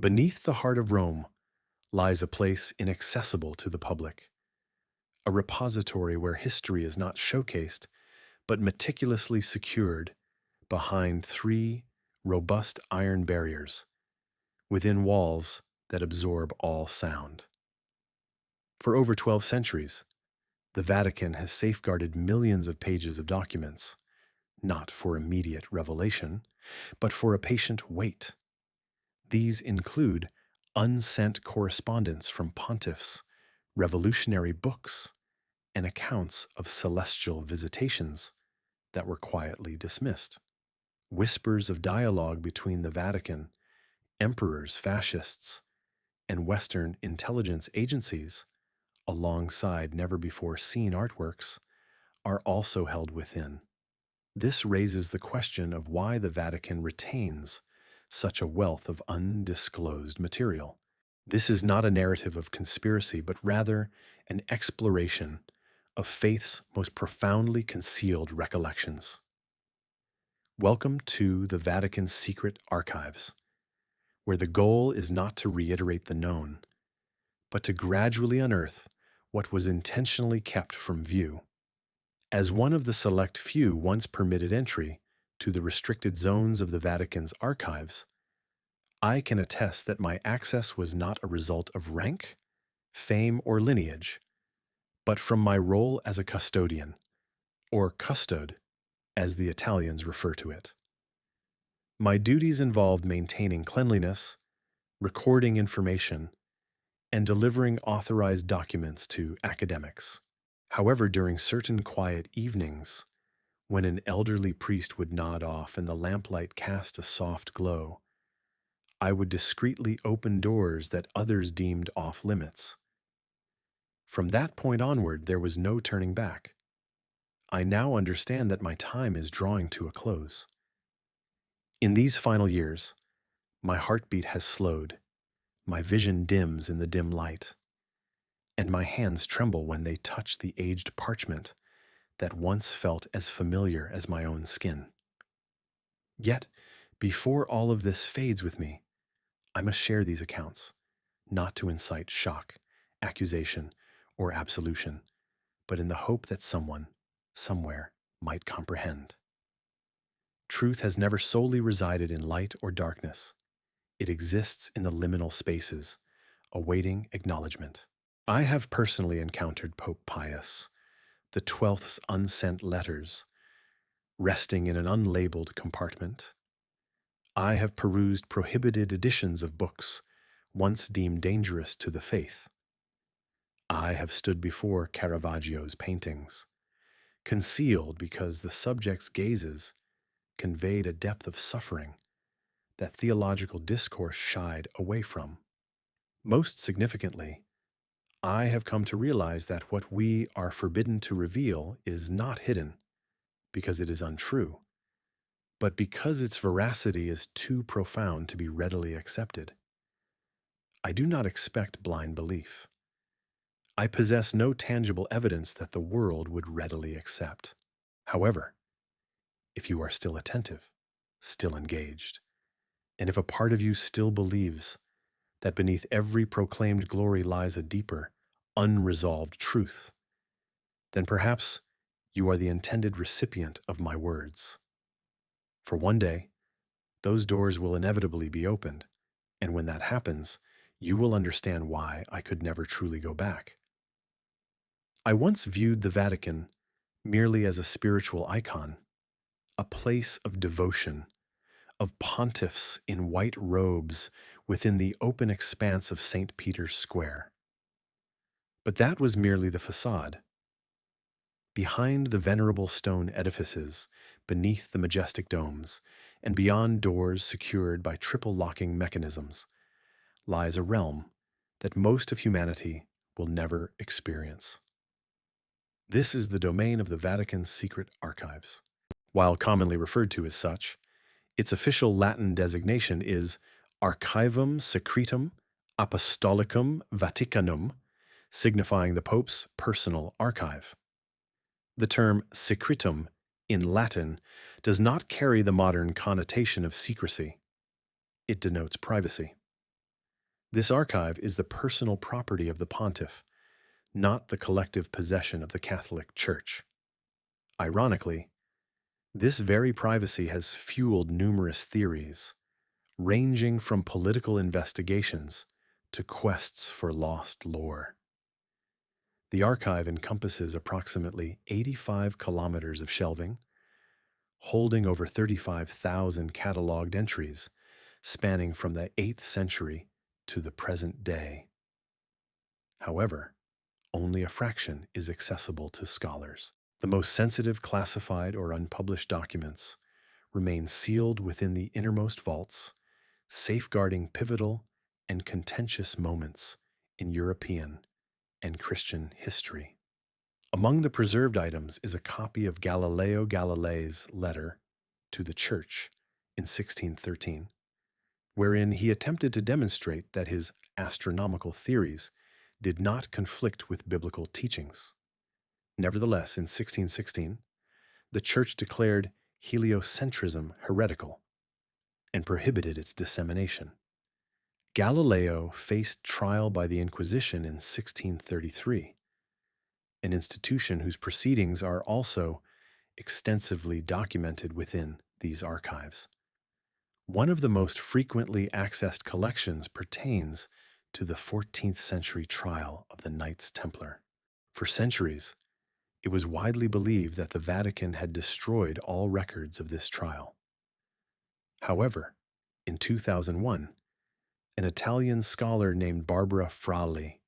Beneath the heart of Rome lies a place inaccessible to the public, a repository where history is not showcased, but meticulously secured behind three robust iron barriers within walls that absorb all sound. For over 12 centuries, the Vatican has safeguarded millions of pages of documents, not for immediate revelation, but for a patient wait. These include unsent correspondence from pontiffs, revolutionary books, and accounts of celestial visitations that were quietly dismissed. Whispers of dialogue between the Vatican, emperors, fascists, and Western intelligence agencies, alongside never-before-seen artworks, are also held within. This raises the question of why the Vatican retains such a wealth of undisclosed material. This is not a narrative of conspiracy, but rather an exploration of faith's most profoundly concealed recollections. Welcome to the Vatican's secret archives, where the goal is not to reiterate the known, but to gradually unearth what was intentionally kept from view. As one of the select few once permitted entry to the restricted zones of the Vatican's archives, I can attest that my access was not a result of rank, fame, or lineage, but from my role as a custodian, or custode, as the Italians refer to it. My duties involved maintaining cleanliness, recording information, and delivering authorized documents to academics. However, during certain quiet evenings, when an elderly priest would nod off and the lamplight cast a soft glow, I would discreetly open doors that others deemed off limits. From that point onward, there was no turning back. I now understand that my time is drawing to a close. In these final years, my heartbeat has slowed, my vision dims in the dim light, and my hands tremble when they touch the aged parchment that once felt as familiar as my own skin. Yet, before all of this fades with me, I must share these accounts, not to incite shock, accusation, or absolution, but in the hope that someone, somewhere, might comprehend. Truth has never solely resided in light or darkness. It exists in the liminal spaces, awaiting acknowledgement. I have personally encountered Pope Pius, the 12th's unsent letters, resting in an unlabeled compartment. I have perused prohibited editions of books once deemed dangerous to the faith. I have stood before Caravaggio's paintings, concealed because the subject's gazes conveyed a depth of suffering that theological discourse shied away from. Most significantly, I have come to realize that what we are forbidden to reveal is not hidden because it is untrue, but because its veracity is too profound to be readily accepted. I do not expect blind belief. I possess no tangible evidence that the world would readily accept. However, if you are still attentive, still engaged, and if a part of you still believes that beneath every proclaimed glory lies a deeper, unresolved truth, then perhaps you are the intended recipient of my words. For one day, those doors will inevitably be opened, and when that happens, you will understand why I could never truly go back. I once viewed the Vatican merely as a spiritual icon, a place of devotion, of pontiffs in white robes within the open expanse of St. Peter's Square. But that was merely the facade. Behind the venerable stone edifices, beneath the majestic domes, and beyond doors secured by triple locking mechanisms, lies a realm that most of humanity will never experience. This is the domain of the Vatican's secret archives. While commonly referred to as such, its official Latin designation is Archivum Secretum Apostolicum Vaticanum, signifying the Pope's personal archive. The term secretum in Latin does not carry the modern connotation of secrecy. It denotes privacy. This archive is the personal property of the pontiff, not the collective possession of the Catholic Church. Ironically, this very privacy has fueled numerous theories, ranging from political investigations to quests for lost lore. The archive encompasses approximately 85 kilometers of shelving, holding over 35,000 cataloged entries spanning from the 8th century to the present day. However, only a fraction is accessible to scholars. The most sensitive classified or unpublished documents remain sealed within the innermost vaults, safeguarding pivotal and contentious moments in European and Christian history. Among the preserved items is a copy of Galileo Galilei's letter to the Church in 1613, wherein he attempted to demonstrate that his astronomical theories did not conflict with biblical teachings. Nevertheless, in 1616, the Church declared heliocentrism heretical and prohibited its dissemination. Galileo faced trial by the Inquisition in 1633, an institution whose proceedings are also extensively documented within these archives. One of the most frequently accessed collections pertains to the 14th century trial of the Knights Templar. For centuries, it was widely believed that the Vatican had destroyed all records of this trial. However, in 2001, an Italian scholar named Barbara Fralli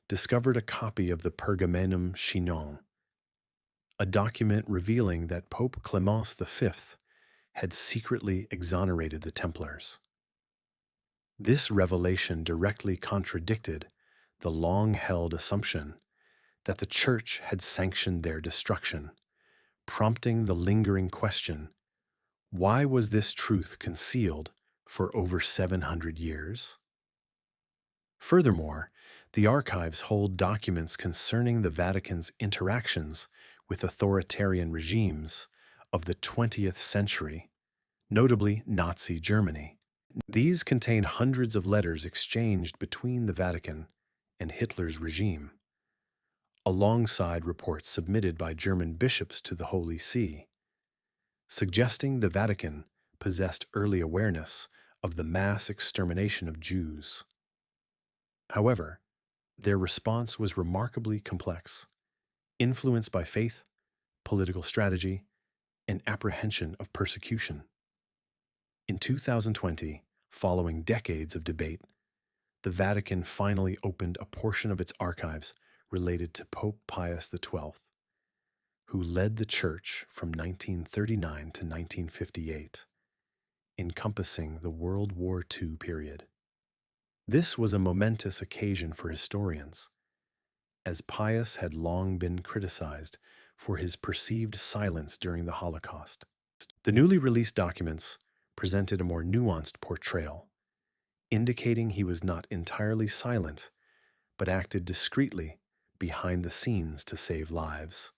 discovered a copy of the Pergamenum Chinon, a document revealing that Pope Clemens V had secretly exonerated the Templars. This revelation directly contradicted the long-held assumption that the Church had sanctioned their destruction, prompting the lingering question, why was this truth concealed for over 700 years? Furthermore, the archives hold documents concerning the Vatican's interactions with authoritarian regimes of the 20th century, notably Nazi Germany. These contain hundreds of letters exchanged between the Vatican and Hitler's regime, alongside reports submitted by German bishops to the Holy See, suggesting the Vatican possessed early awareness of the mass extermination of Jews. However, their response was remarkably complex, influenced by faith, political strategy, and apprehension of persecution. In 2020, following decades of debate, the Vatican finally opened a portion of its archives related to Pope Pius XII, who led the Church from 1939 to 1958, encompassing the World War II period. This was a momentous occasion for historians, as Pius had long been criticized for his perceived silence during the Holocaust. The newly released documents presented a more nuanced portrayal, indicating he was not entirely silent, but acted discreetly behind the scenes to save lives,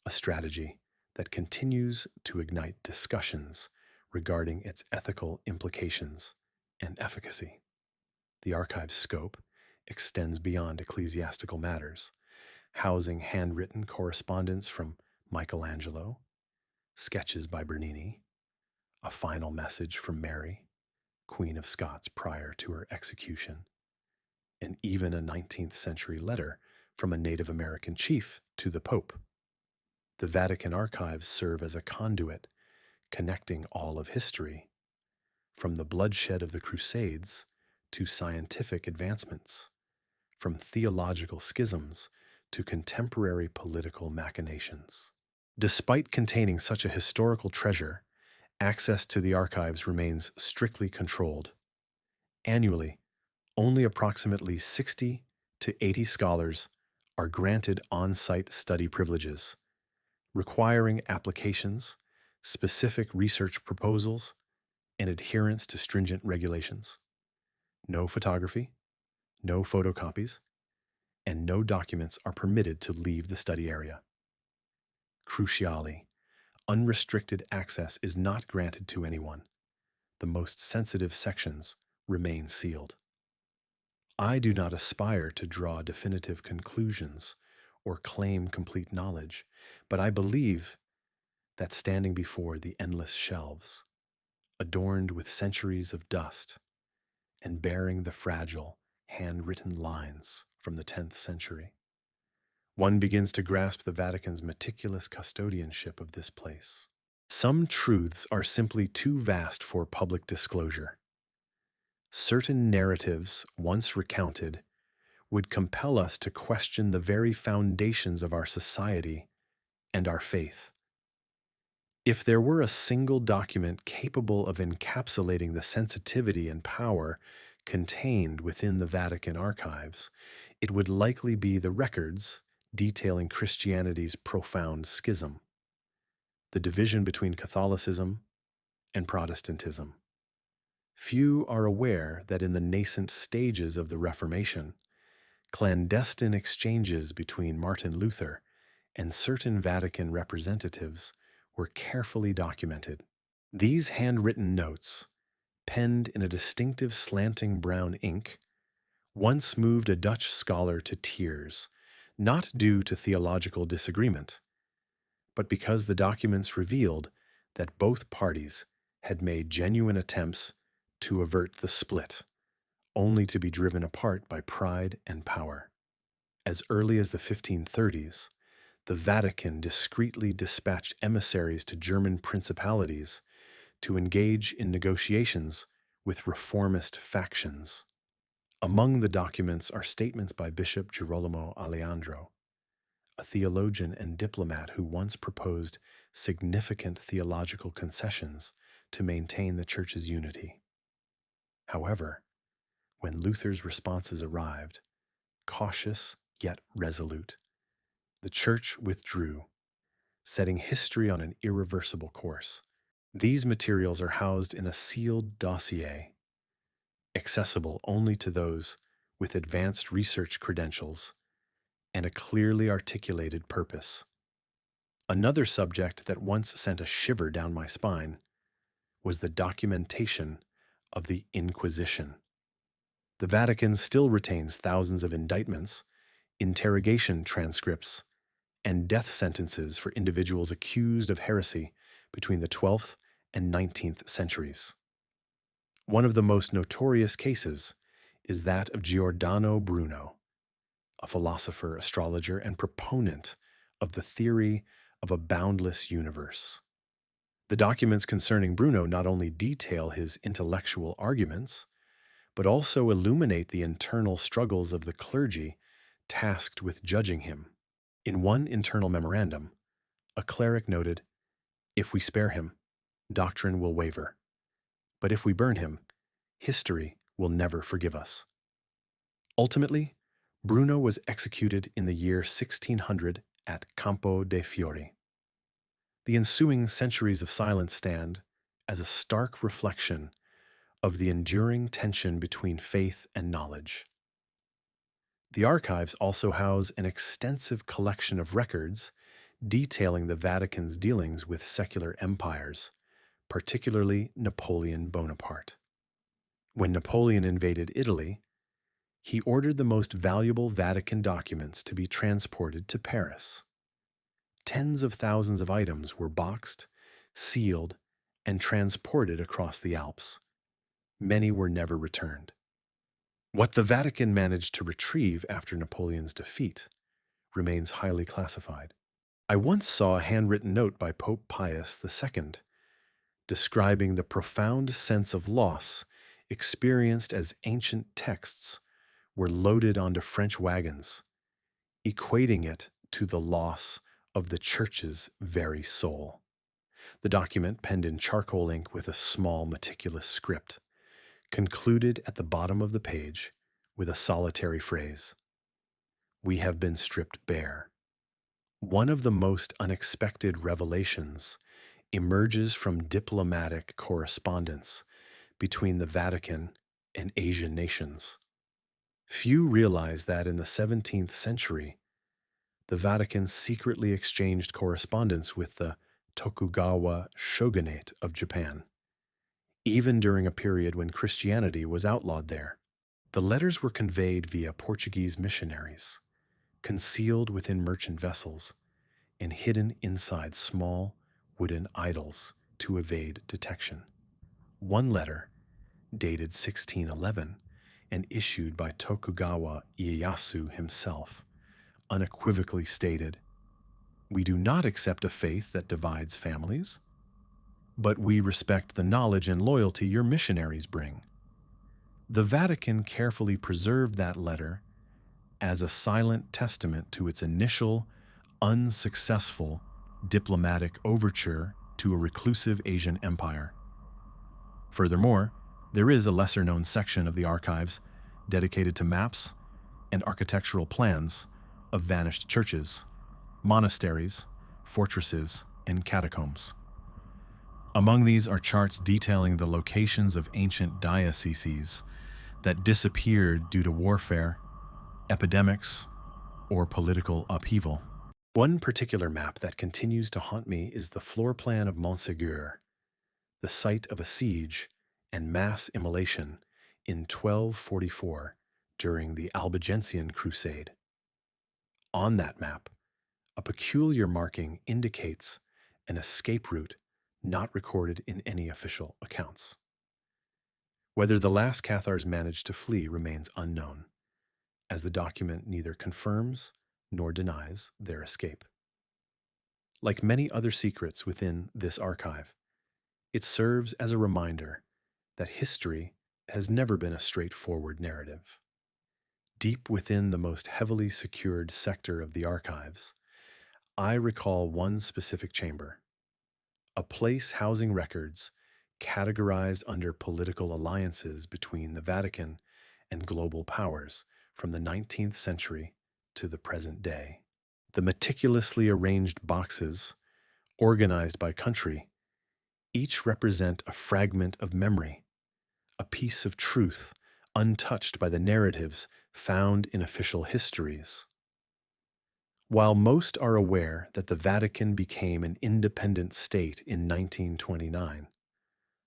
a strategy that continues to ignite discussions regarding its ethical implications and efficacy. The archive's scope extends beyond ecclesiastical matters, housing handwritten correspondence from Michelangelo, sketches by Bernini, a final message from Mary, Queen of Scots prior to her execution, and even a 19th century letter from a Native American chief to the Pope. The Vatican archives serve as a conduit connecting all of history, from the bloodshed of the Crusades to scientific advancements, from theological schisms to contemporary political machinations. Despite containing such a historical treasure, access to the archives remains strictly controlled. Annually, only approximately 60 to 80 scholars are granted on-site study privileges, requiring applications, specific research proposals, and adherence to stringent regulations. No photography, no photocopies, and no documents are permitted to leave the study area. Crucially, unrestricted access is not granted to anyone. The most sensitive sections remain sealed. I do not aspire to draw definitive conclusions or claim complete knowledge, but I believe that standing before the endless shelves, adorned with centuries of dust and bearing the fragile, handwritten lines from the 10th century, one begins to grasp the Vatican's meticulous custodianship of this place. Some truths are simply too vast for public disclosure. Certain narratives, once recounted, would compel us to question the very foundations of our society and our faith. If there were a single document capable of encapsulating the sensitivity and power contained within the Vatican archives, it would likely be the records detailing Christianity's profound schism, the division between Catholicism and Protestantism. Few are aware that in the nascent stages of the Reformation, clandestine exchanges between Martin Luther and certain Vatican representatives were carefully documented. These handwritten notes, penned in a distinctive slanting brown ink, once moved a Dutch scholar to tears, not due to theological disagreement, but because the documents revealed that both parties had made genuine attempts to avert the split, only to be driven apart by pride and power. As early as the 1530s, the Vatican discreetly dispatched emissaries to German principalities to engage in negotiations with reformist factions. Among the documents are statements by Bishop Girolamo Alejandro, a theologian and diplomat who once proposed significant theological concessions to maintain the Church's unity. However, when Luther's responses arrived, cautious yet resolute, the Church withdrew, setting history on an irreversible course. These materials are housed in a sealed dossier, accessible only to those with advanced research credentials and a clearly articulated purpose. Another subject that once sent a shiver down my spine was the documentation of the Inquisition. The Vatican still retains thousands of indictments, interrogation transcripts, and death sentences for individuals accused of heresy between the 12th and 19th centuries. One of the most notorious cases is that of Giordano Bruno, a philosopher, astrologer, and proponent of the theory of a boundless universe. The documents concerning Bruno not only detail his intellectual arguments, but also illuminate the internal struggles of the clergy tasked with judging him. In one internal memorandum, a cleric noted, "If we spare him, doctrine will waver. But if we burn him, history will never forgive us." Ultimately, Bruno was executed in the year 1600 at Campo dei Fiori. The ensuing centuries of silence stand as a stark reflection of the enduring tension between faith and knowledge. The archives also house an extensive collection of records detailing the Vatican's dealings with secular empires, particularly Napoleon Bonaparte. When Napoleon invaded Italy, he ordered the most valuable Vatican documents to be transported to Paris. Tens of thousands of items were boxed, sealed, and transported across the Alps. Many were never returned. What the Vatican managed to retrieve after Napoleon's defeat remains highly classified. I once saw a handwritten note by Pope Pius II describing the profound sense of loss experienced as ancient texts were loaded onto French wagons, equating it to the loss of the Church's very soul. The document, penned in charcoal ink with a small, meticulous script, concluded at the bottom of the page with a solitary phrase: "We have been stripped bare." One of the most unexpected revelations emerges from diplomatic correspondence between the Vatican and Asian nations. Few realize that in the 17th century, the Vatican secretly exchanged correspondence with the Tokugawa shogunate of Japan, even during a period when Christianity was outlawed there. The letters were conveyed via Portuguese missionaries, concealed within merchant vessels, and hidden inside small wooden idols to evade detection. One letter, dated 1611 and issued by Tokugawa Ieyasu himself, unequivocally stated, "We do not accept a faith that divides families, but we respect the knowledge and loyalty your missionaries bring." The Vatican carefully preserved that letter as a silent testament to its initial, unsuccessful diplomatic overture to a reclusive Asian empire. Furthermore, there is a lesser-known section of the archives dedicated to maps and architectural plans of vanished churches, monasteries, fortresses, and catacombs. Among these are charts detailing the locations of ancient dioceses that disappeared due to warfare, epidemics, or political upheaval. One particular map that continues to haunt me is the floor plan of Montségur, the site of a siege and mass immolation in 1244 during the Albigensian Crusade. On that map, a peculiar marking indicates an escape route not recorded in any official accounts. Whether the last Cathars managed to flee remains unknown, as the document neither confirms nor denies their escape. Like many other secrets within this archive, it serves as a reminder that history has never been a straightforward narrative. Deep within the most heavily secured sector of the archives, I recall one specific chamber, a place housing records categorized under political alliances between the Vatican and global powers from the 19th century to the present day. The meticulously arranged boxes, organized by country, each represent a fragment of memory, a piece of truth untouched by the narratives found in official histories. While most are aware that the Vatican became an independent state in 1929,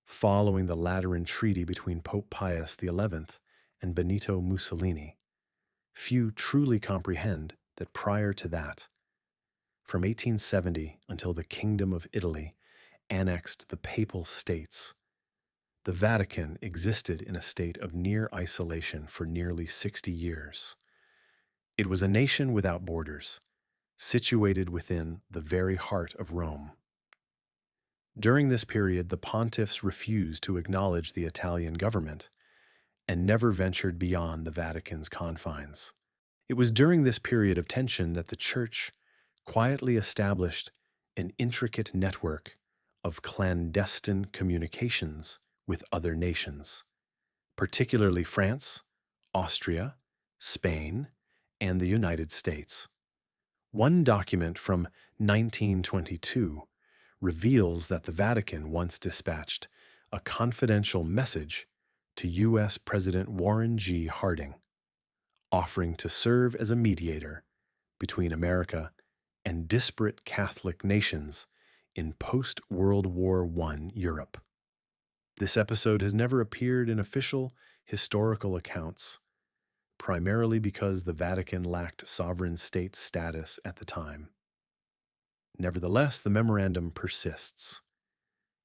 following the Lateran Treaty between Pope Pius XI and Benito Mussolini, few truly comprehend that prior to that, from 1870 until the Kingdom of Italy annexed the Papal States, the Vatican existed in a state of near isolation for nearly 60 years. It was a nation without borders, situated within the very heart of Rome. During this period, the pontiffs refused to acknowledge the Italian government and never ventured beyond the Vatican's confines. It was during this period of tension that the Church quietly established an intricate network of clandestine communications with other nations, particularly France, Austria, Spain, and the United States. One document from 1922 reveals that the Vatican once dispatched a confidential message to U.S. President Warren G. Harding, offering to serve as a mediator between America and disparate Catholic nations in post-World War I Europe. This episode has never appeared in official historical accounts, primarily because the Vatican lacked sovereign state status at the time. Nevertheless, the memorandum persists,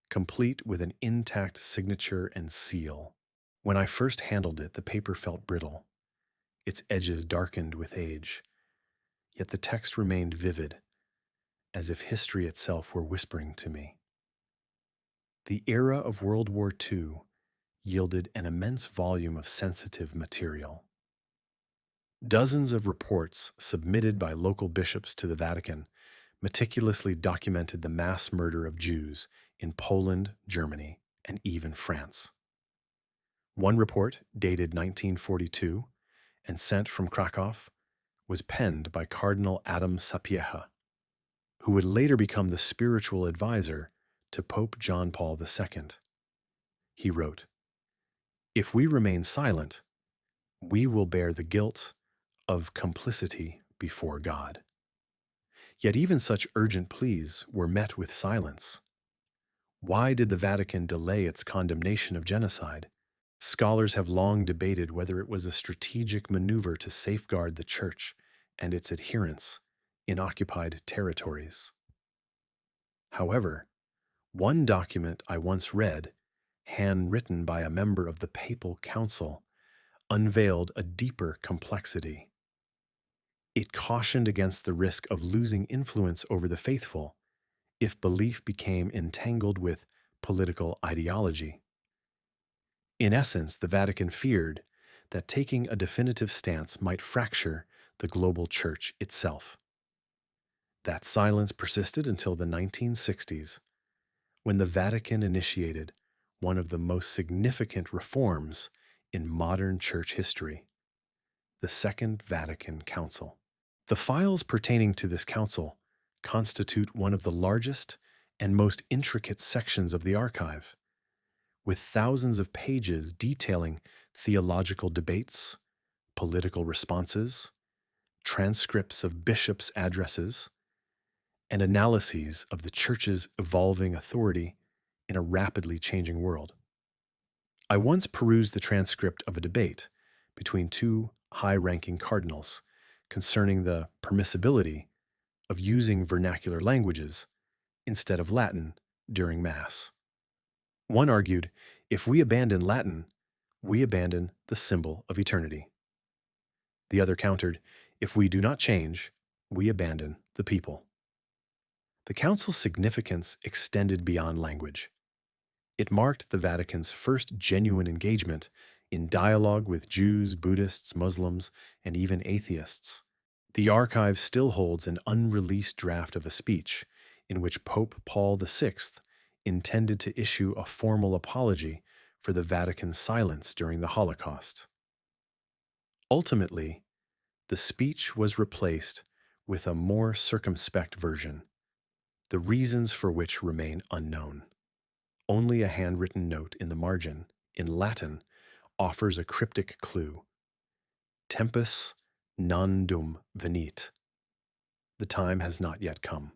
complete with an intact signature and seal. When I first handled it, the paper felt brittle, its edges darkened with age, yet the text remained vivid, as if history itself were whispering to me. The era of World War II yielded an immense volume of sensitive material. Dozens of reports submitted by local bishops to the Vatican meticulously documented the mass murder of Jews in Poland, Germany, and even France. One report, dated 1942 and sent from Krakow, was penned by Cardinal Adam Sapieha, who would later become the spiritual advisor to Pope John Paul II. He wrote, "If we remain silent, we will bear the guilt of complicity before God." Yet even such urgent pleas were met with silence. Why did the Vatican delay its condemnation of genocide? Scholars have long debated whether it was a strategic maneuver to safeguard the Church and its adherents in occupied territories. However, one document I once read, handwritten by a member of the Papal Council, unveiled a deeper complexity. It cautioned against the risk of losing influence over the faithful if belief became entangled with political ideology. In essence, the Vatican feared that taking a definitive stance might fracture the global church itself. That silence persisted until the 1960s, when the Vatican initiated one of the most significant reforms in modern church history, the Second Vatican Council. The files pertaining to this council constitute one of the largest and most intricate sections of the archive, with thousands of pages detailing theological debates, political responses, transcripts of bishops' addresses, and analyses of the Church's evolving authority in a rapidly changing world. I once perused the transcript of a debate between two high-ranking cardinals concerning the permissibility of using vernacular languages instead of Latin during Mass. One argued, if we abandon Latin, we abandon the symbol of eternity. The other countered, if we do not change, we abandon the people. The Council's significance extended beyond language. It marked the Vatican's first genuine engagement in dialogue with Jews, Buddhists, Muslims, and even atheists. The archive still holds an unreleased draft of a speech in which Pope Paul VI intended to issue a formal apology for the Vatican's silence during the Holocaust. Ultimately, the speech was replaced with a more circumspect version, the reasons for which remain unknown. Only a handwritten note in the margin, in Latin, offers a cryptic clue. Tempus non dum venit. The time has not yet come.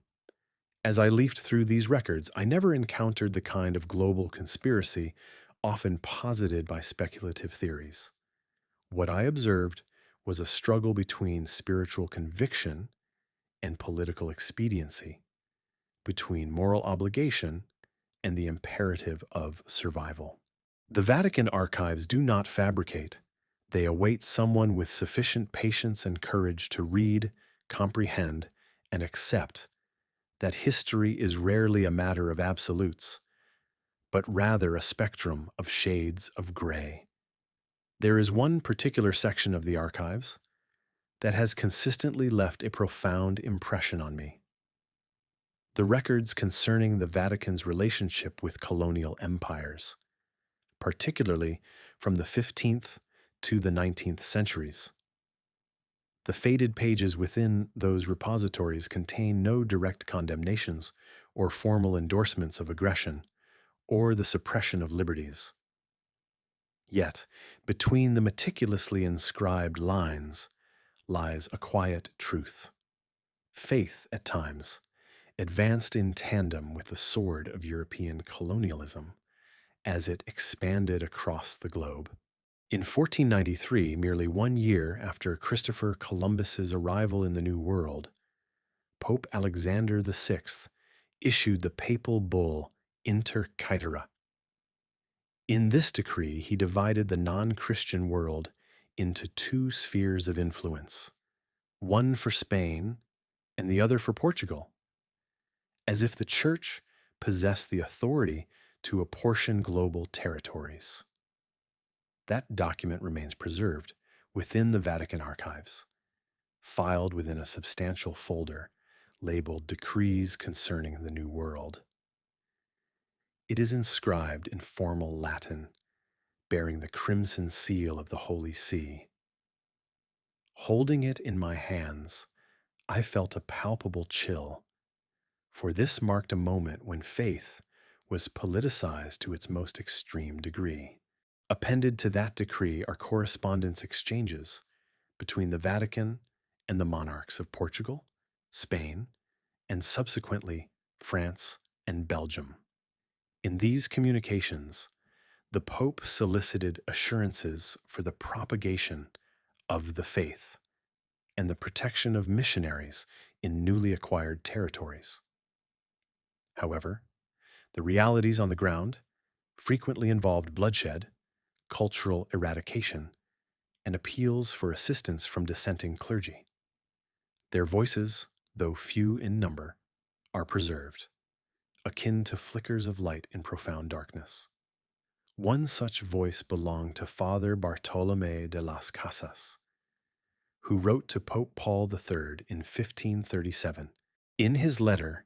As I leafed through these records, I never encountered the kind of global conspiracy often posited by speculative theories. What I observed was a struggle between spiritual conviction and political expediency, between moral obligation and the imperative of survival. The Vatican archives do not fabricate. They await someone with sufficient patience and courage to read, comprehend, and accept that history is rarely a matter of absolutes, but rather a spectrum of shades of gray. There is one particular section of the archives that has consistently left a profound impression on me. The records concerning the Vatican's relationship with colonial empires, particularly from the 15th to the 19th centuries. The faded pages within those repositories contain no direct condemnations or formal endorsements of aggression or the suppression of liberties. Yet, between the meticulously inscribed lines lies a quiet truth. Faith, at times, advanced in tandem with the sword of European colonialism as it expanded across the globe. In 1493, merely 1 year after Christopher Columbus's arrival in the New World, Pope Alexander VI issued the papal bull Inter Caetera. In this decree, he divided the non-Christian world into two spheres of influence, one for Spain and the other for Portugal, as if the Church possessed the authority to apportion global territories. That document remains preserved within the Vatican archives, filed within a substantial folder labeled Decrees Concerning the New World. It is inscribed in formal Latin, bearing the crimson seal of the Holy See. Holding it in my hands, I felt a palpable chill, for this marked a moment when faith was politicized to its most extreme degree. Appended to that decree are correspondence exchanges between the Vatican and the monarchs of Portugal, Spain, and subsequently France and Belgium. In these communications, The Pope solicited assurances for the propagation of the faith and the protection of missionaries in newly acquired territories. However, the realities on the ground frequently involved bloodshed, cultural eradication, and appeals for assistance from dissenting clergy. Their voices, though few in number, are preserved, akin to flickers of light in profound darkness. One such voice belonged to Father Bartolomé de las Casas, who wrote to Pope Paul III in 1537. In his letter,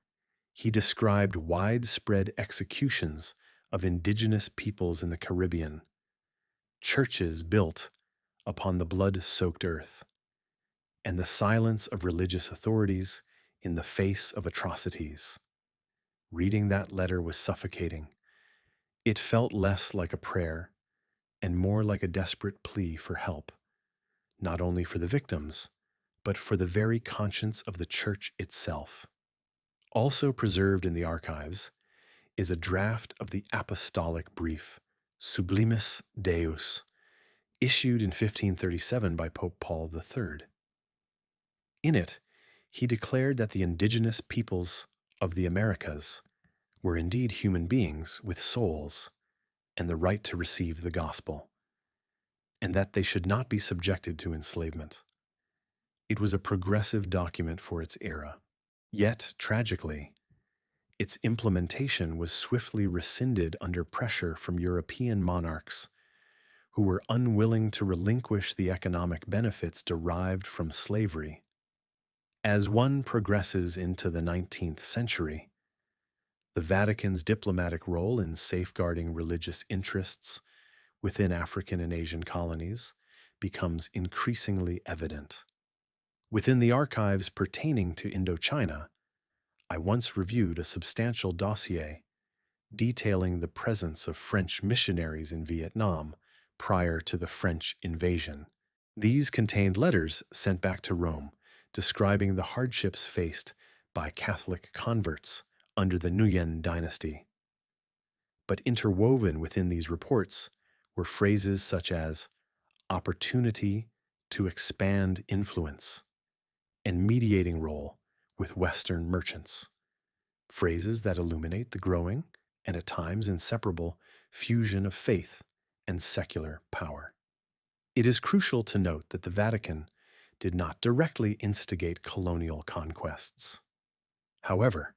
he described widespread executions of indigenous peoples in the Caribbean, churches built upon the blood-soaked earth, and the silence of religious authorities in the face of atrocities. Reading that letter was suffocating. It felt less like a prayer and more like a desperate plea for help, not only for the victims, but for the very conscience of the Church itself. Also preserved in the archives is a draft of the apostolic brief, Sublimis Deus, issued in 1537 by Pope Paul III. In it, he declared that the indigenous peoples of the Americas were indeed human beings with souls and the right to receive the gospel, and that they should not be subjected to enslavement. It was a progressive document for its era. Yet, tragically, its implementation was swiftly rescinded under pressure from European monarchs who were unwilling to relinquish the economic benefits derived from slavery. As one progresses into the 19th century, the Vatican's diplomatic role in safeguarding religious interests within African and Asian colonies becomes increasingly evident. Within the archives pertaining to Indochina, I once reviewed a substantial dossier detailing the presence of French missionaries in Vietnam prior to the French invasion. These contained letters sent back to Rome describing the hardships faced by Catholic converts under the Nguyen dynasty. But interwoven within these reports were phrases such as opportunity to expand influence and mediating role with Western merchants, phrases that illuminate the growing and at times inseparable fusion of faith and secular power. It is crucial to note that the Vatican did not directly instigate colonial conquests. However,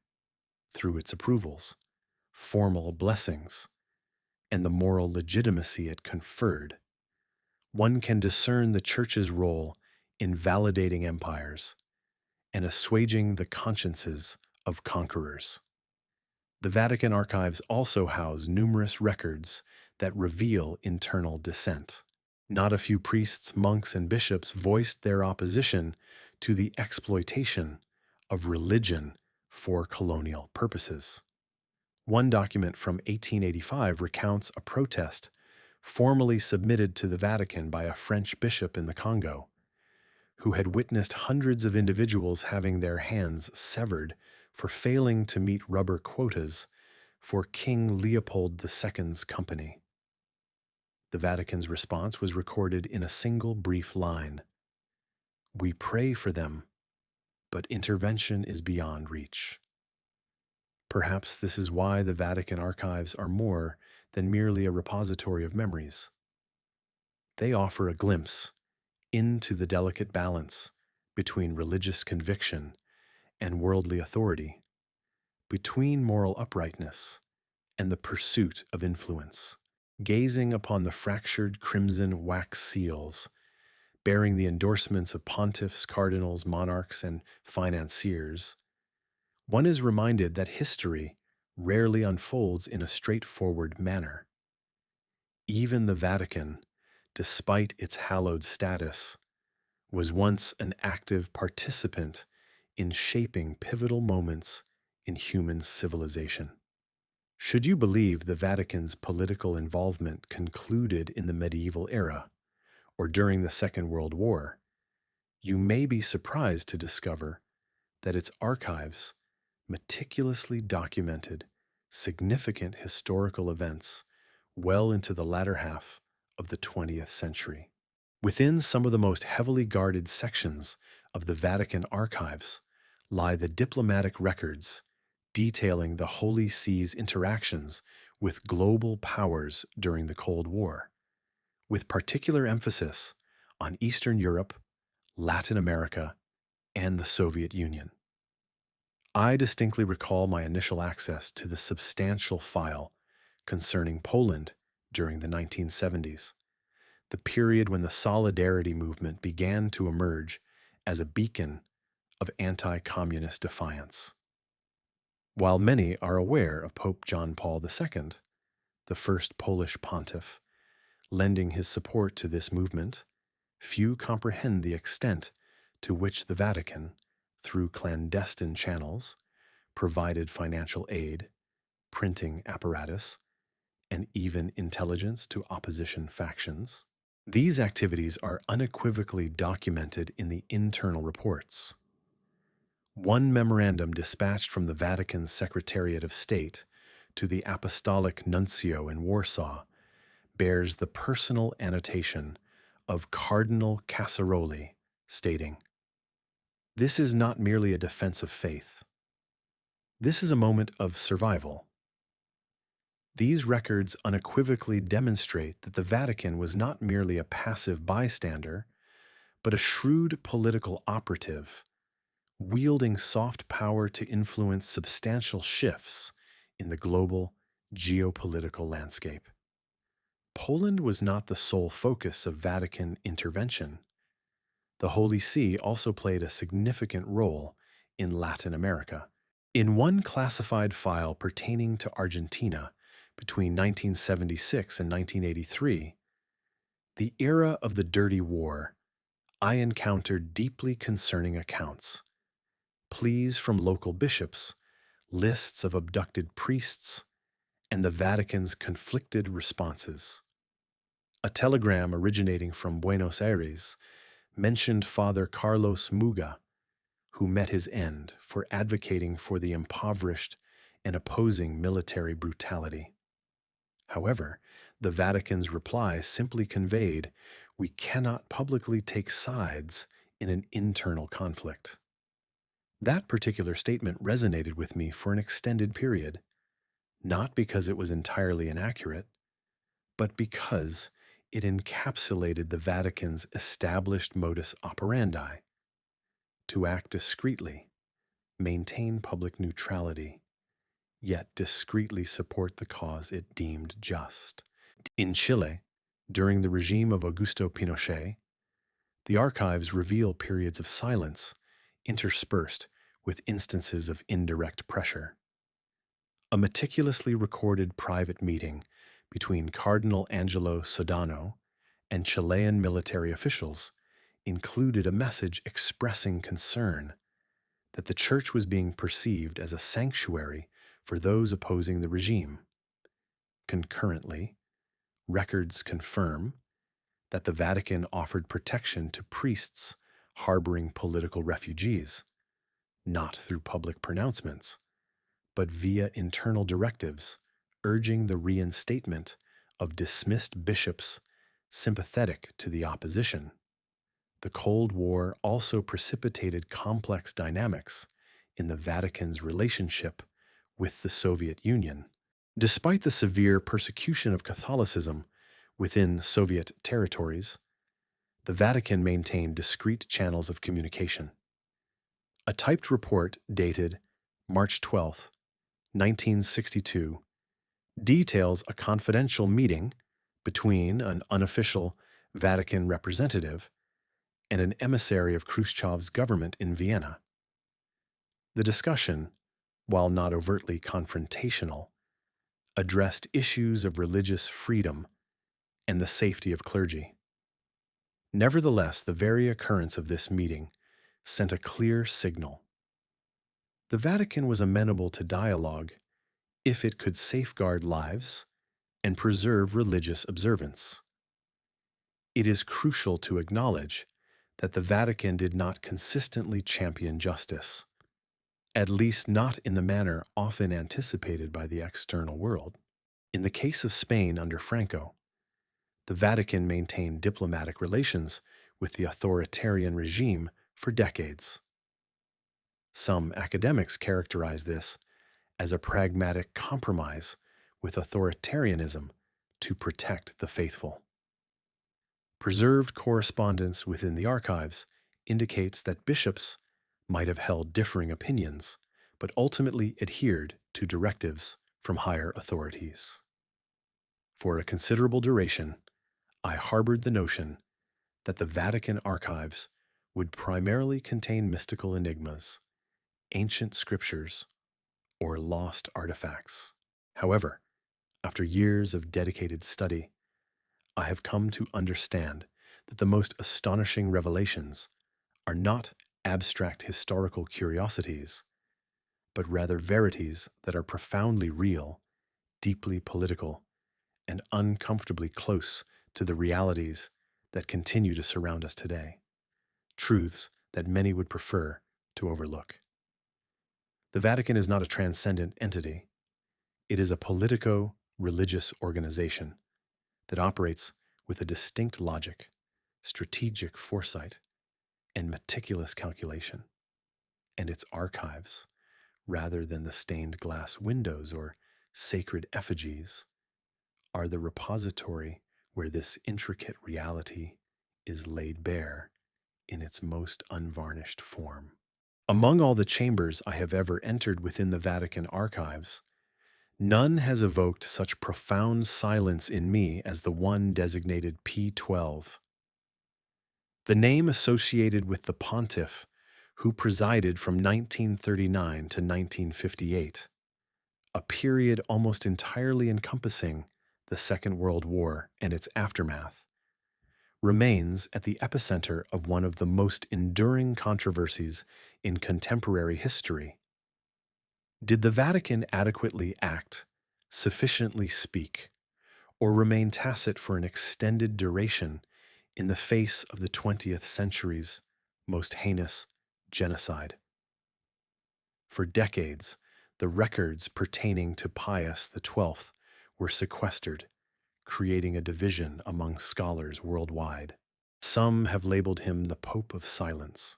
through its approvals, formal blessings, and the moral legitimacy it conferred, one can discern the Church's role in validating empires and assuaging the consciences of conquerors. The Vatican archives also house numerous records that reveal internal dissent. Not a few priests, monks, and bishops voiced their opposition to the exploitation of religion for colonial purposes. One document from 1885 recounts a protest formally submitted to the Vatican by a French bishop in the Congo, who had witnessed hundreds of individuals having their hands severed for failing to meet rubber quotas for King Leopold II's company. The Vatican's response was recorded in a single brief line: "We pray for them, but intervention is beyond reach." Perhaps this is why the Vatican archives are more than merely a repository of memories. They offer a glimpse into the delicate balance between religious conviction and worldly authority, between moral uprightness and the pursuit of influence. Gazing upon the fractured crimson wax seals, bearing the endorsements of pontiffs, cardinals, monarchs, and financiers, one is reminded that history rarely unfolds in a straightforward manner. Even the Vatican, despite its hallowed status, was once an active participant in shaping pivotal moments in human civilization. Should you believe the Vatican's political involvement concluded in the medieval era or during the Second World War, you may be surprised to discover that its archives meticulously documented significant historical events well into the latter half of the 20th century. Within some of the most heavily guarded sections of the Vatican archives lie the diplomatic records detailing the Holy See's interactions with global powers during the Cold War, with particular emphasis on Eastern Europe, Latin America, and the Soviet Union. I distinctly recall my initial access to the substantial file concerning Poland during the 1970s, the period when the Solidarity movement began to emerge as a beacon of anti communist defiance. While many are aware of Pope John Paul II, the first Polish pontiff, lending his support to this movement, few comprehend the extent to which the Vatican, through clandestine channels, provided financial aid, printing apparatus, and even intelligence to opposition factions. These activities are unequivocally documented in the internal reports. One memorandum dispatched from the Vatican's Secretariat of State to the Apostolic Nuncio in Warsaw bears the personal annotation of Cardinal Casseroli, stating, "This is not merely a defense of faith. This is a moment of survival." These records unequivocally demonstrate that the Vatican was not merely a passive bystander, but a shrewd political operative, wielding soft power to influence substantial shifts in the global geopolitical landscape. Poland was not the sole focus of Vatican intervention. The Holy See also played a significant role in Latin America. In one classified file pertaining to Argentina between 1976 and 1983, the era of the Dirty War, I encountered deeply concerning accounts, pleas from local bishops, lists of abducted priests, and the Vatican's conflicted responses. A telegram originating from Buenos Aires mentioned Father Carlos Muga, who met his end for advocating for the impoverished and opposing military brutality. However, the Vatican's reply simply conveyed, "We cannot publicly take sides in an internal conflict." That particular statement resonated with me for an extended period, not because it was entirely inaccurate, but because it encapsulated the Vatican's established modus operandi: to act discreetly, maintain public neutrality, yet discreetly support the cause it deemed just. In Chile, during the regime of Augusto Pinochet, the archives reveal periods of silence interspersed with instances of indirect pressure. A meticulously recorded private meeting between Cardinal Angelo Sodano and Chilean military officials included a message expressing concern that the church was being perceived as a sanctuary for those opposing the regime. Concurrently, records confirm that the Vatican offered protection to priests harboring political refugees, not through public pronouncements, but via internal directives urging the reinstatement of dismissed bishops sympathetic to the opposition. The Cold War also precipitated complex dynamics in the Vatican's relationship with the Soviet Union. Despite the severe persecution of Catholicism within Soviet territories, the Vatican maintained discreet channels of communication. A typed report dated March 12, 1962, details a confidential meeting between an unofficial Vatican representative and an emissary of Khrushchev's government in Vienna. The discussion, while not overtly confrontational, addressed issues of religious freedom and the safety of clergy. Nevertheless, the very occurrence of this meeting sent a clear signal. The Vatican was amenable to dialogue if it could safeguard lives and preserve religious observance. It is crucial to acknowledge that the Vatican did not consistently champion justice, at least not in the manner often anticipated by the external world. In the case of Spain under Franco, the Vatican maintained diplomatic relations with the authoritarian regime for decades. Some academics characterize this as a pragmatic compromise with authoritarianism to protect the faithful. Preserved correspondence within the archives indicates that bishops might have held differing opinions, but ultimately adhered to directives from higher authorities. For a considerable duration, I harbored the notion that the Vatican archives would primarily contain mystical enigmas, ancient scriptures, or lost artifacts. However, after years of dedicated study, I have come to understand that the most astonishing revelations are not abstract historical curiosities, but rather verities that are profoundly real, deeply political, and uncomfortably close to the realities that continue to surround us today, truths that many would prefer to overlook. The Vatican is not a transcendent entity, it is a politico religious organization that operates with a distinct logic, strategic foresight, and meticulous calculation. And its archives, rather than the stained glass windows or sacred effigies, are the repository where this intricate reality is laid bare in its most unvarnished form. Among all the chambers I have ever entered within the Vatican archives, none has evoked such profound silence in me as the one designated P12. The name associated with the pontiff who presided from 1939 to 1958, a period almost entirely encompassing the Second World War and its aftermath, remains at the epicenter of one of the most enduring controversies in contemporary history. Did the Vatican adequately act, sufficiently speak, or remain tacit for an extended duration in the face of the 20th century's most heinous genocide? For decades, the records pertaining to Pius XII were sequestered, creating a division among scholars worldwide. Some have labeled him the Pope of Silence.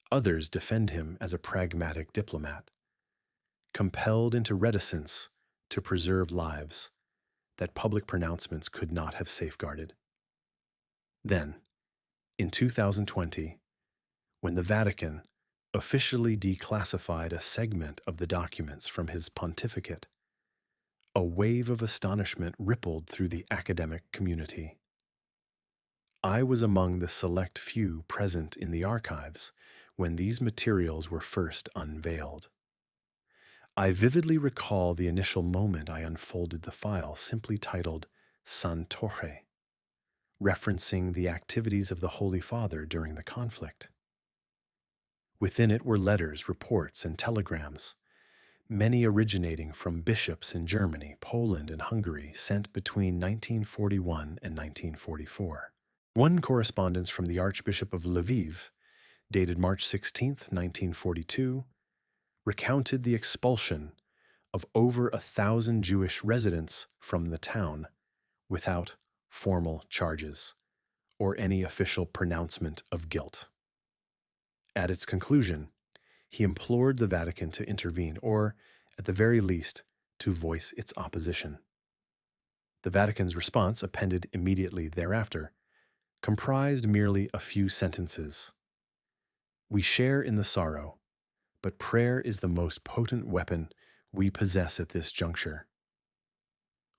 Others defend him as a pragmatic diplomat, compelled into reticence to preserve lives that public pronouncements could not have safeguarded. Then, in 2020, when the Vatican officially declassified a segment of the documents from his pontificate, a wave of astonishment rippled through the academic community. I was among the select few present in the archives when these materials were first unveiled. I vividly recall the initial moment I unfolded the file simply titled San Torre, referencing the activities of the Holy Father during the conflict. Within it were letters, reports, and telegrams, many originating from bishops in Germany, Poland, and Hungary sent between 1941 and 1944. One correspondence from the Archbishop of Lviv, dated March 16, 1942, recounted the expulsion of over 1,000 Jewish residents from the town without formal charges or any official pronouncement of guilt. At its conclusion, he implored the Vatican to intervene or, at the very least, to voice its opposition. The Vatican's response, appended immediately thereafter, comprised merely a few sentences. We share in the sorrow, but prayer is the most potent weapon we possess at this juncture.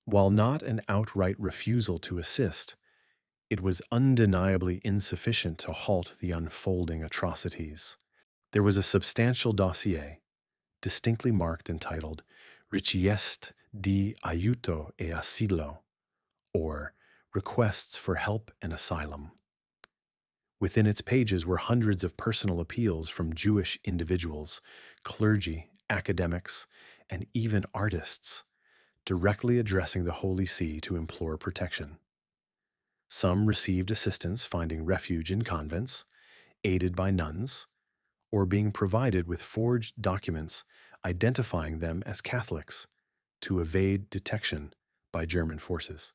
While not an outright refusal to assist, it was undeniably insufficient to halt the unfolding atrocities. There was a substantial dossier, distinctly marked and titled Richieste di aiuto e asilo, or Requests for Help and Asylum. Within its pages were hundreds of personal appeals from Jewish individuals, clergy, academics, and even artists, directly addressing the Holy See to implore protection. Some received assistance finding refuge in convents, aided by nuns, or being provided with forged documents identifying them as Catholics, to evade detection by German forces.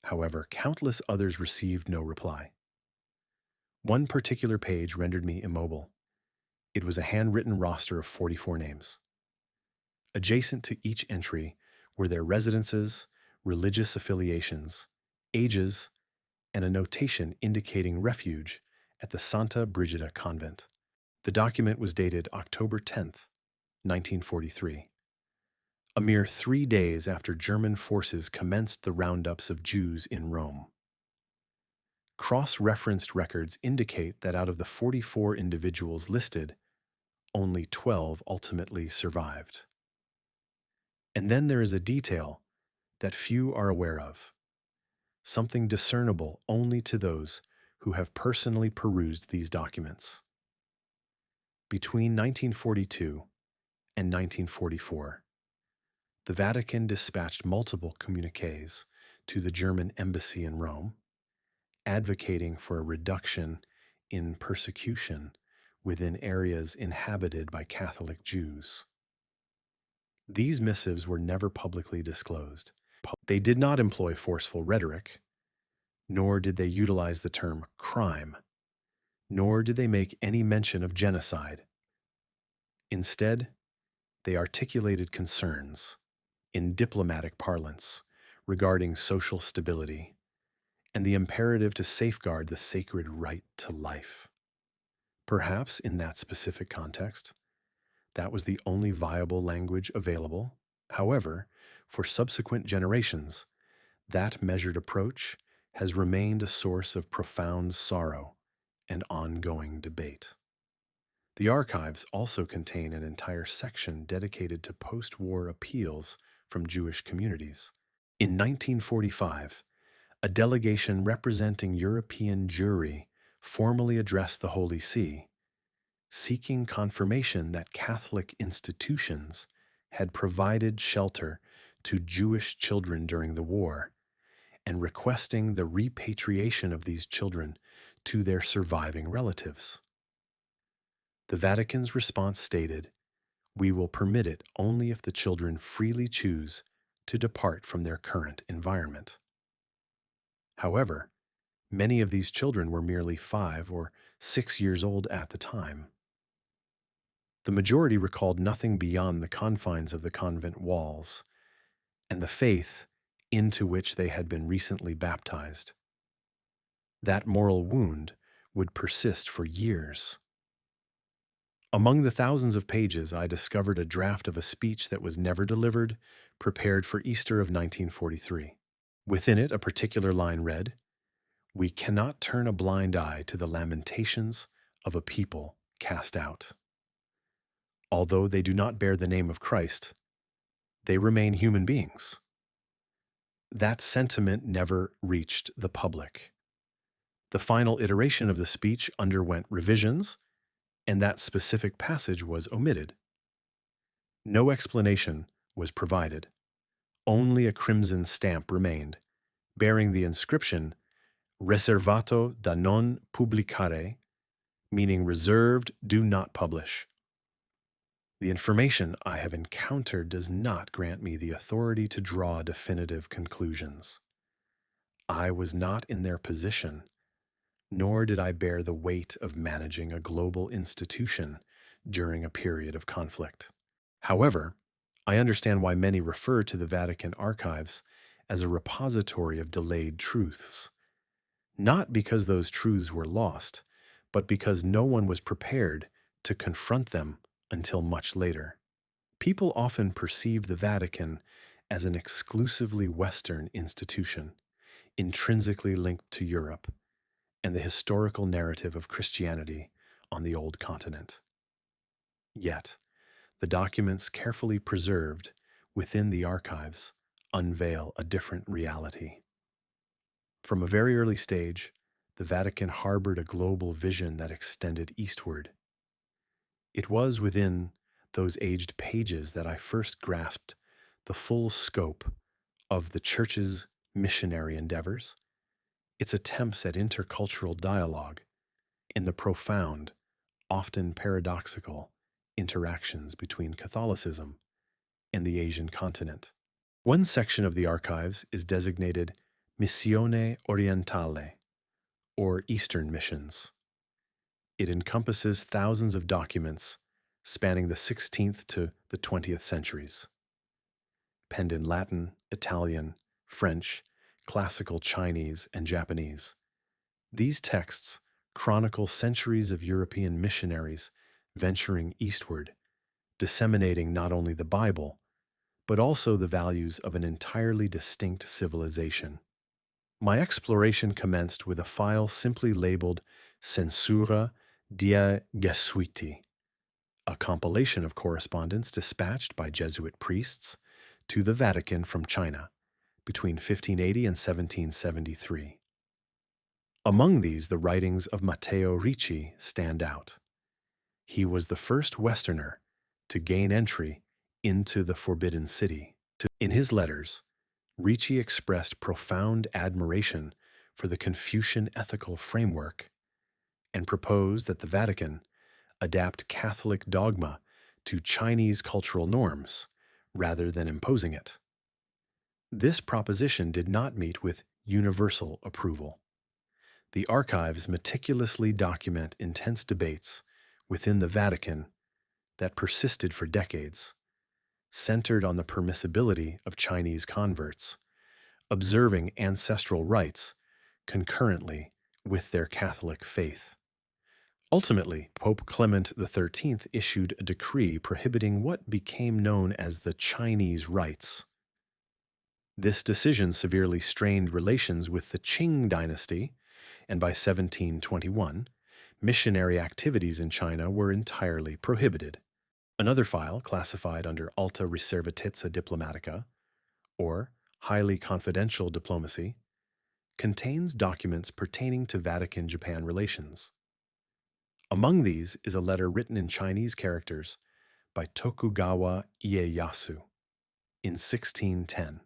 However, countless others received no reply. One particular page rendered me immobile. It was a handwritten roster of 44 names. Adjacent to each entry were their residences, religious affiliations, ages, and a notation indicating refuge at the Santa Brigida convent. The document was dated October 10th, 1943, a mere 3 days after German forces commenced the roundups of Jews in Rome. Cross-referenced records indicate that out of the 44 individuals listed, only 12 ultimately survived. And then there is a detail that few are aware of, something discernible only to those who have personally perused these documents. Between 1942 and 1944, the Vatican dispatched multiple communiques to the German embassy in Rome, advocating for a reduction in persecution within areas inhabited by Catholic Jews. These missives were never publicly disclosed. They did not employ forceful rhetoric, nor did they utilize the term crime, nor did they make any mention of genocide. Instead, they articulated concerns, in diplomatic parlance, regarding social stability and the imperative to safeguard the sacred right to life. Perhaps in that specific context, that was the only viable language available. However, for subsequent generations, that measured approach has remained a source of profound sorrow and ongoing debate. The archives also contain an entire section dedicated to post-war appeals from Jewish communities. In 1945, a delegation representing European Jewry formally addressed the Holy See, seeking confirmation that Catholic institutions had provided shelter to Jewish children during the war, and requesting the repatriation of these children to their surviving relatives. The Vatican's response stated, "We will permit it only if the children freely choose to depart from their current environment." However, many of these children were merely 5 or 6 years old at the time. The majority recalled nothing beyond the confines of the convent walls and the faith into which they had been recently baptized. That moral wound would persist for years. Among the thousands of pages, I discovered a draft of a speech that was never delivered, prepared for Easter of 1943. Within it, a particular line read, "We cannot turn a blind eye to the lamentations of a people cast out. Although they do not bear the name of Christ, they remain human beings." That sentiment never reached the public. The final iteration of the speech underwent revisions, and that specific passage was omitted. No explanation was provided. Only a crimson stamp remained, bearing the inscription "Reservato da non publicare," meaning reserved, do not publish. The information I have encountered does not grant me the authority to draw definitive conclusions. I was not in their position, nor did I bear the weight of managing a global institution during a period of conflict. However, I understand why many refer to the Vatican archives as a repository of delayed truths, not because those truths were lost, but because no one was prepared to confront them until much later. People often perceive the Vatican as an exclusively Western institution, intrinsically linked to Europe and the historical narrative of Christianity on the Old Continent. Yet, the documents carefully preserved within the archives unveil a different reality. From a very early stage, the Vatican harbored a global vision that extended eastward. It was within those aged pages that I first grasped the full scope of the Church's missionary endeavors, its attempts at intercultural dialogue, and the profound, often paradoxical, interactions between Catholicism and the Asian continent. One section of the archives is designated Missione Orientale, or Eastern Missions. It encompasses thousands of documents spanning the 16th to the 20th centuries, penned in Latin, Italian, French, classical Chinese, and Japanese. These texts chronicle centuries of European missionaries venturing eastward, disseminating not only the Bible, but also the values of an entirely distinct civilization. My exploration commenced with a file simply labeled Censura dia Gesuiti, a compilation of correspondence dispatched by Jesuit priests to the Vatican from China between 1580 and 1773. Among these, the writings of Matteo Ricci stand out. He was the first Westerner to gain entry into the Forbidden City. In his letters, Ricci expressed profound admiration for the Confucian ethical framework and proposed that the Vatican adapt Catholic dogma to Chinese cultural norms rather than imposing it. This proposition did not meet with universal approval. The archives meticulously document intense debates within the Vatican that persisted for decades, centered on the permissibility of Chinese converts, observing ancestral rites concurrently with their Catholic faith. Ultimately, Pope Clement XIII issued a decree prohibiting what became known as the Chinese rites. This decision severely strained relations with the Qing dynasty, and by 1721, missionary activities in China were entirely prohibited. Another file, classified under Alta Riservatezza Diplomatica, or highly confidential diplomacy, contains documents pertaining to Vatican-Japan relations. Among these is a letter written in Chinese characters by Tokugawa Ieyasu in 1610.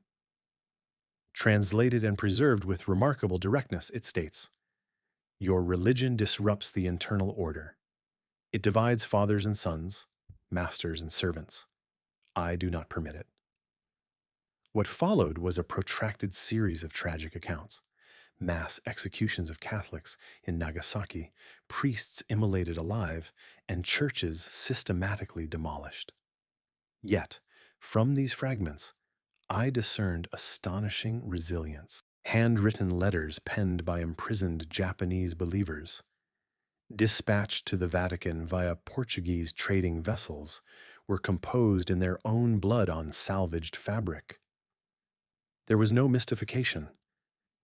Translated and preserved with remarkable directness, it states, "Your religion disrupts the internal order. It divides fathers and sons, masters and servants. I do not permit it." What followed was a protracted series of tragic accounts. Mass executions of Catholics in Nagasaki, priests immolated alive, and churches systematically demolished. Yet, from these fragments, I discerned astonishing resilience. Handwritten letters penned by imprisoned Japanese believers, dispatched to the Vatican via Portuguese trading vessels, were composed in their own blood on salvaged fabric. There was no mystification,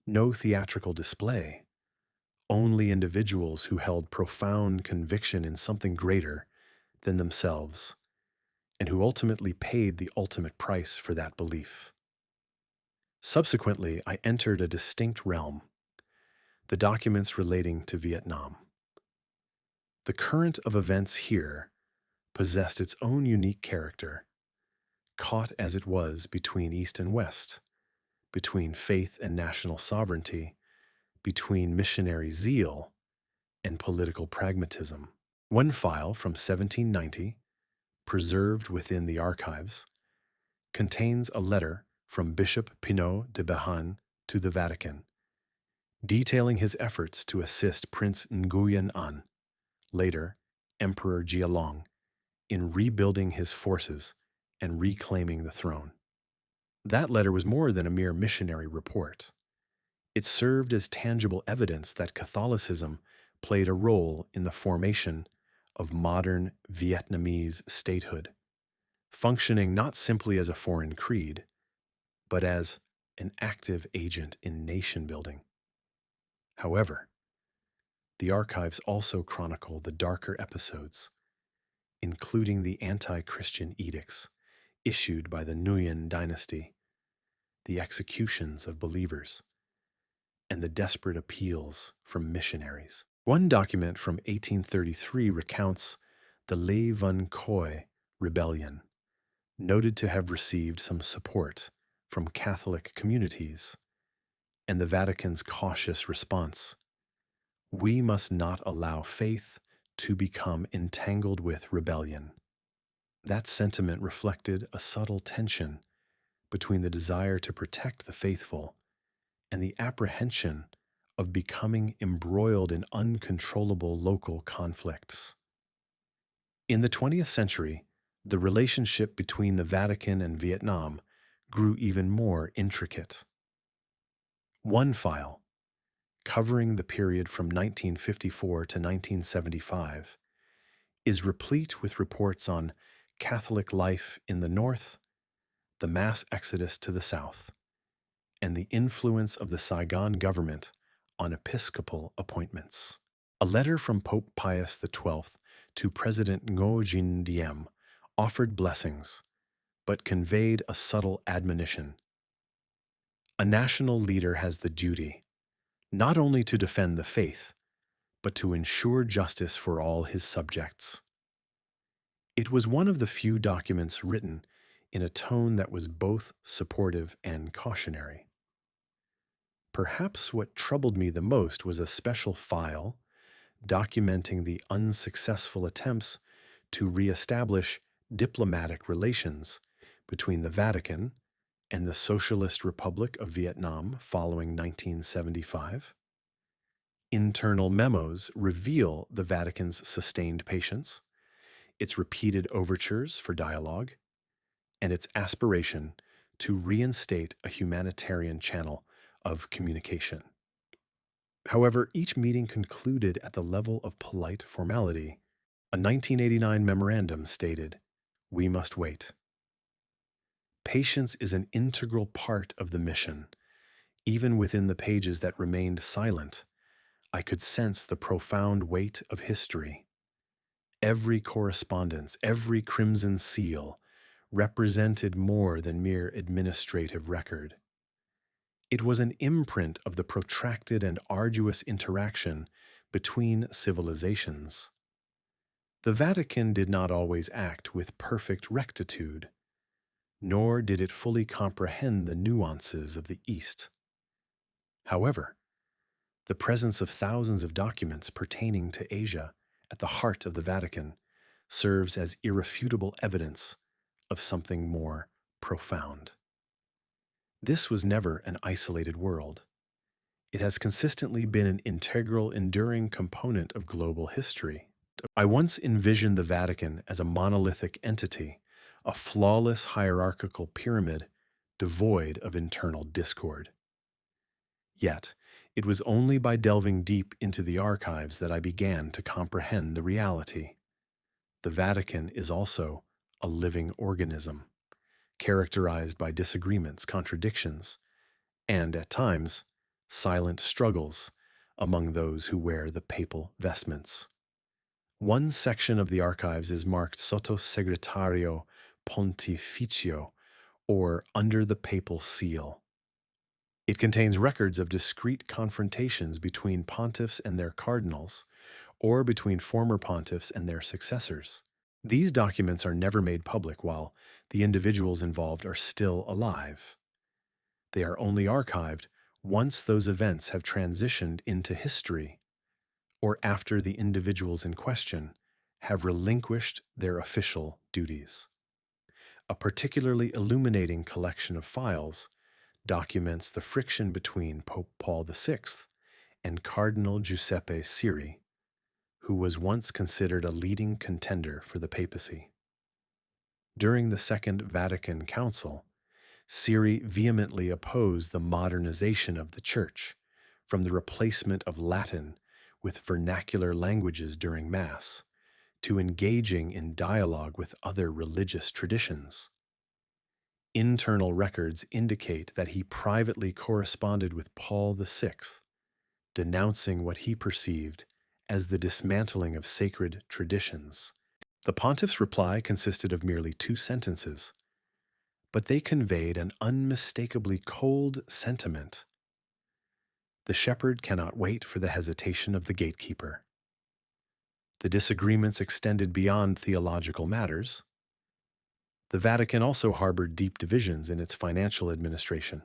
no theatrical display, only individuals who held profound conviction in something greater than themselves, and who ultimately paid the ultimate price for that belief. Subsequently, I entered a distinct realm, the documents relating to Vietnam. The current of events here possessed its own unique character, caught as it was between East and West, between faith and national sovereignty, between missionary zeal and political pragmatism. One file from 1790, preserved within the archives, contains a letter from Bishop Pinot de Behan to the Vatican, detailing his efforts to assist Prince Nguyen An, later Emperor Jialong, in rebuilding his forces and reclaiming the throne. That letter was more than a mere missionary report. It served as tangible evidence that Catholicism played a role in the formation of modern Vietnamese statehood, functioning not simply as a foreign creed, but as an active agent in nation building. However, the archives also chronicle the darker episodes, including the anti-Christian edicts issued by the Nguyen dynasty, the executions of believers, and the desperate appeals from missionaries. One document from 1833 recounts the Le Van Khoi rebellion, noted to have received some support from Catholic communities, and the Vatican's cautious response. We must not allow faith to become entangled with rebellion. That sentiment reflected a subtle tension between the desire to protect the faithful and the apprehension of becoming embroiled in uncontrollable local conflicts. In the 20th century, the relationship between the Vatican and Vietnam grew even more intricate. One file, covering the period from 1954 to 1975, is replete with reports on Catholic life in the North, the mass exodus to the South, and the influence of the Saigon government on episcopal appointments. A letter from Pope Pius XII to President Ngo Dinh Diem offered blessings, but conveyed a subtle admonition. A national leader has the duty not only to defend the faith, but to ensure justice for all his subjects. It was one of the few documents written in a tone that was both supportive and cautionary. Perhaps what troubled me the most was a special file documenting the unsuccessful attempts to reestablish diplomatic relations between the Vatican and the Socialist Republic of Vietnam following 1975. Internal memos reveal the Vatican's sustained patience, its repeated overtures for dialogue, and its aspiration to reinstate a humanitarian channel of communication. However, each meeting concluded at the level of polite formality. A 1989 memorandum stated, "We must wait." Patience is an integral part of the mission. Even within the pages that remained silent, I could sense the profound weight of history. Every correspondence, every crimson seal, represented more than mere administrative record. It was an imprint of the protracted and arduous interaction between civilizations. The Vatican did not always act with perfect rectitude, nor did it fully comprehend the nuances of the East. However, the presence of thousands of documents pertaining to Asia at the heart of the Vatican serves as irrefutable evidence of something more profound. This was never an isolated world. It has consistently been an integral, enduring component of global history. I once envisioned the Vatican as a monolithic entity, a flawless hierarchical pyramid devoid of internal discord. Yet, it was only by delving deep into the archives that I began to comprehend the reality. The Vatican is also a living organism, characterized by disagreements, contradictions, and, at times, silent struggles among those who wear the papal vestments. One section of the archives is marked Sotto Segretario Pontificio, or under the papal seal. It contains records of discrete confrontations between pontiffs and their cardinals, or between former pontiffs and their successors. These documents are never made public while the individuals involved are still alive. They are only archived once those events have transitioned into history, or after the individuals in question have relinquished their official duties. A particularly illuminating collection of files documents the friction between Pope Paul VI and Cardinal Giuseppe Siri, who was once considered a leading contender for the papacy. During the Second Vatican Council, Siri vehemently opposed the modernization of the Church, from the replacement of Latin with vernacular languages during Mass, to engaging in dialogue with other religious traditions. Internal records indicate that he privately corresponded with Paul VI, denouncing what he perceived as the dismantling of sacred traditions. The pontiff's reply consisted of merely 2 sentences, but they conveyed an unmistakably cold sentiment. The shepherd cannot wait for the hesitation of the gatekeeper. The disagreements extended beyond theological matters. The Vatican also harbored deep divisions in its financial administration.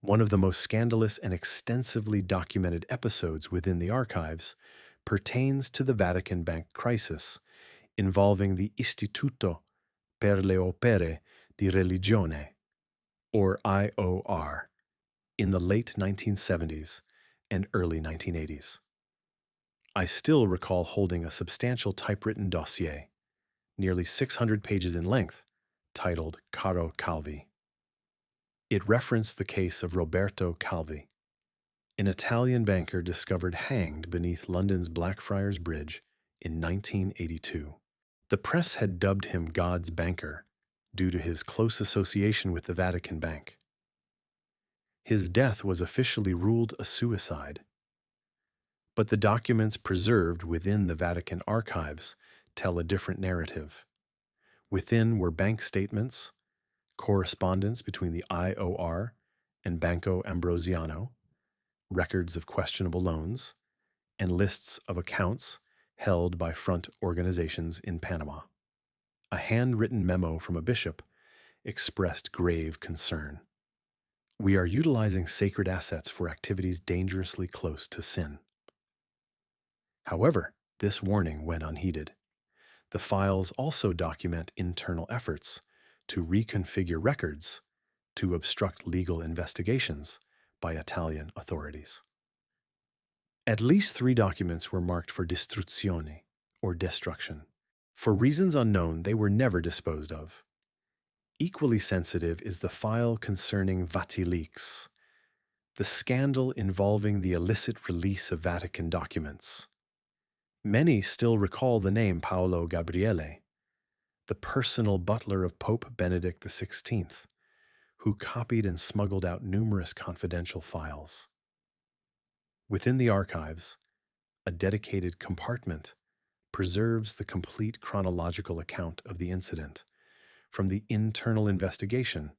One of the most scandalous and extensively documented episodes within the archives pertains to the Vatican Bank crisis involving the Istituto per le opere di religione, or IOR, in the late 1970s and early 1980s. I still recall holding a substantial typewritten dossier, nearly 600 pages in length, titled Caro Calvi. It referenced the case of Roberto Calvi, an Italian banker discovered hanged beneath London's Blackfriars Bridge in 1982. The press had dubbed him God's banker due to his close association with the Vatican Bank. His death was officially ruled a suicide, but the documents preserved within the Vatican archives tell a different narrative. Within were bank statements, correspondence between the IOR and Banco Ambrosiano, records of questionable loans, and lists of accounts held by front organizations in Panama. A handwritten memo from a bishop expressed grave concern. We are utilizing sacred assets for activities dangerously close to sin. However, this warning went unheeded. The files also document internal efforts to reconfigure records to obstruct legal investigations by Italian authorities. At least 3 documents were marked for distruzione, or destruction. For reasons unknown, they were never disposed of. Equally sensitive is the file concerning VatiLeaks, the scandal involving the illicit release of Vatican documents. Many still recall the name Paolo Gabriele, the personal butler of Pope Benedict XVI, who copied and smuggled out numerous confidential files. Within the archives, a dedicated compartment preserves the complete chronological account of the incident, from the internal investigation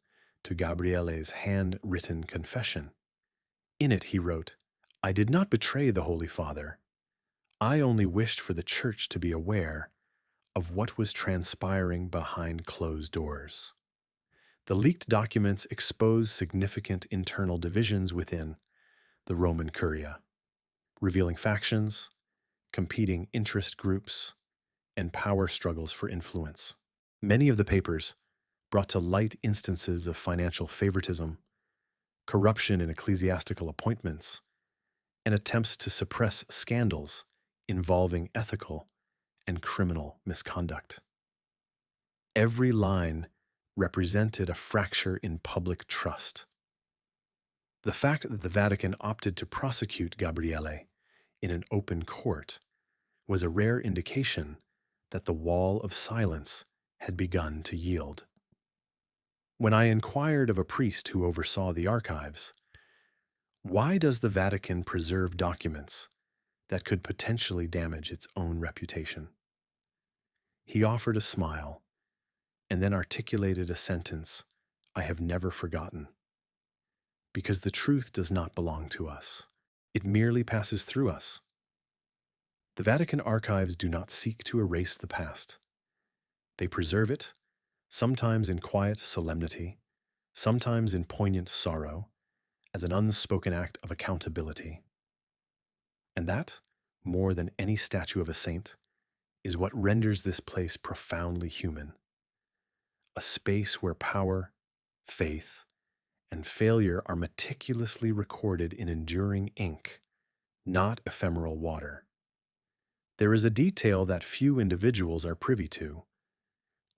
to Gabriele's handwritten confession. In it, he wrote, "I did not betray the Holy Father. I only wished for the Church to be aware of what was transpiring behind closed doors." The leaked documents expose significant internal divisions within the Roman Curia, revealing factions, competing interest groups, and power struggles for influence. Many of the papers brought to light instances of financial favoritism, corruption in ecclesiastical appointments, and attempts to suppress scandals involving ethical and criminal misconduct. Every line represented a fracture in public trust. The fact that the Vatican opted to prosecute Gabriele in an open court was a rare indication that the wall of silence had begun to yield. When I inquired of a priest who oversaw the archives, "Why does the Vatican preserve documents that could potentially damage its own reputation?" He offered a smile and then articulated a sentence I have never forgotten. "Because the truth does not belong to us. It merely passes through us." The Vatican archives do not seek to erase the past. They preserve it, sometimes in quiet solemnity, sometimes in poignant sorrow, as an unspoken act of accountability. And that, more than any statue of a saint, is what renders this place profoundly human. A space where power, faith, and failure are meticulously recorded in enduring ink, not ephemeral water. There is a detail that few individuals are privy to.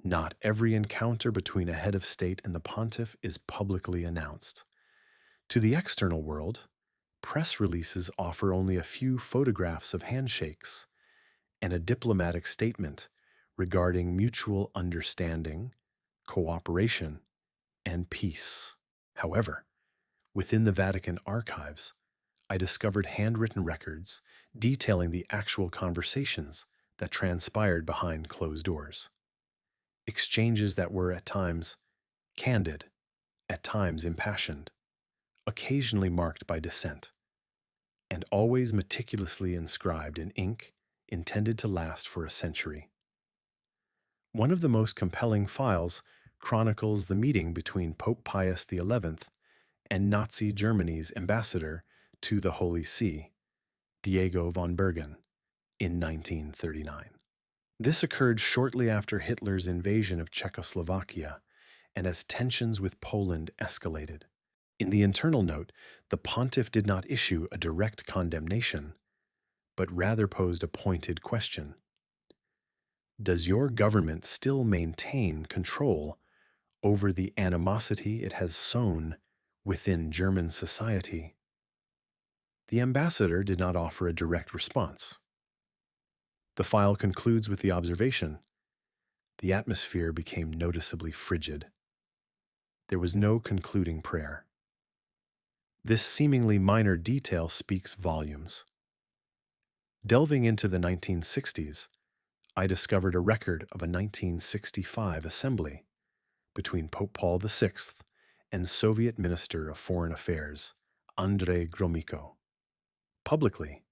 Not every encounter between a head of state and the pontiff is publicly announced. To the external world, press releases offer only a few photographs of handshakes and a diplomatic statement regarding mutual understanding, cooperation, and peace. However, within the Vatican archives, I discovered handwritten records detailing the actual conversations that transpired behind closed doors. Exchanges that were at times candid, at times impassioned, occasionally marked by dissent, and always meticulously inscribed in ink intended to last for a century. One of the most compelling files chronicles the meeting between Pope Pius XI and Nazi Germany's ambassador to the Holy See, Diego von Bergen, in 1939. This occurred shortly after Hitler's invasion of Czechoslovakia and as tensions with Poland escalated. In the internal note, the pontiff did not issue a direct condemnation, but rather posed a pointed question. Does your government still maintain control over the animosity it has sown within German society? The ambassador did not offer a direct response. The file concludes with the observation: the atmosphere became noticeably frigid. There was no concluding prayer. This seemingly minor detail speaks volumes. Delving into the 1960s, I discovered a record of a 1965 assembly between Pope Paul VI and Soviet Minister of Foreign Affairs, Andrei Gromyko. Publicly,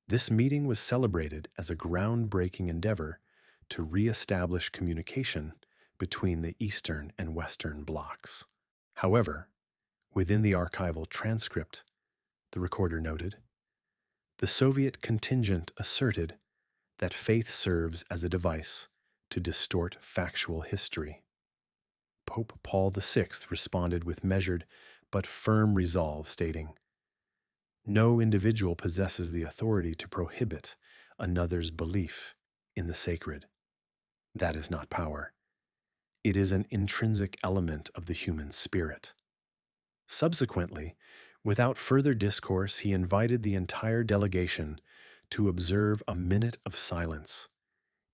this meeting was celebrated as a groundbreaking endeavor to re-establish communication between the Eastern and Western blocs. However, within the archival transcript, the recorder noted, the Soviet contingent asserted that faith serves as a device to distort factual history. Pope Paul VI responded with measured but firm resolve, stating, "No individual possesses the authority to prohibit another's belief in the sacred. That is not power. It is an intrinsic element of the human spirit." Subsequently, without further discourse, he invited the entire delegation to observe a minute of silence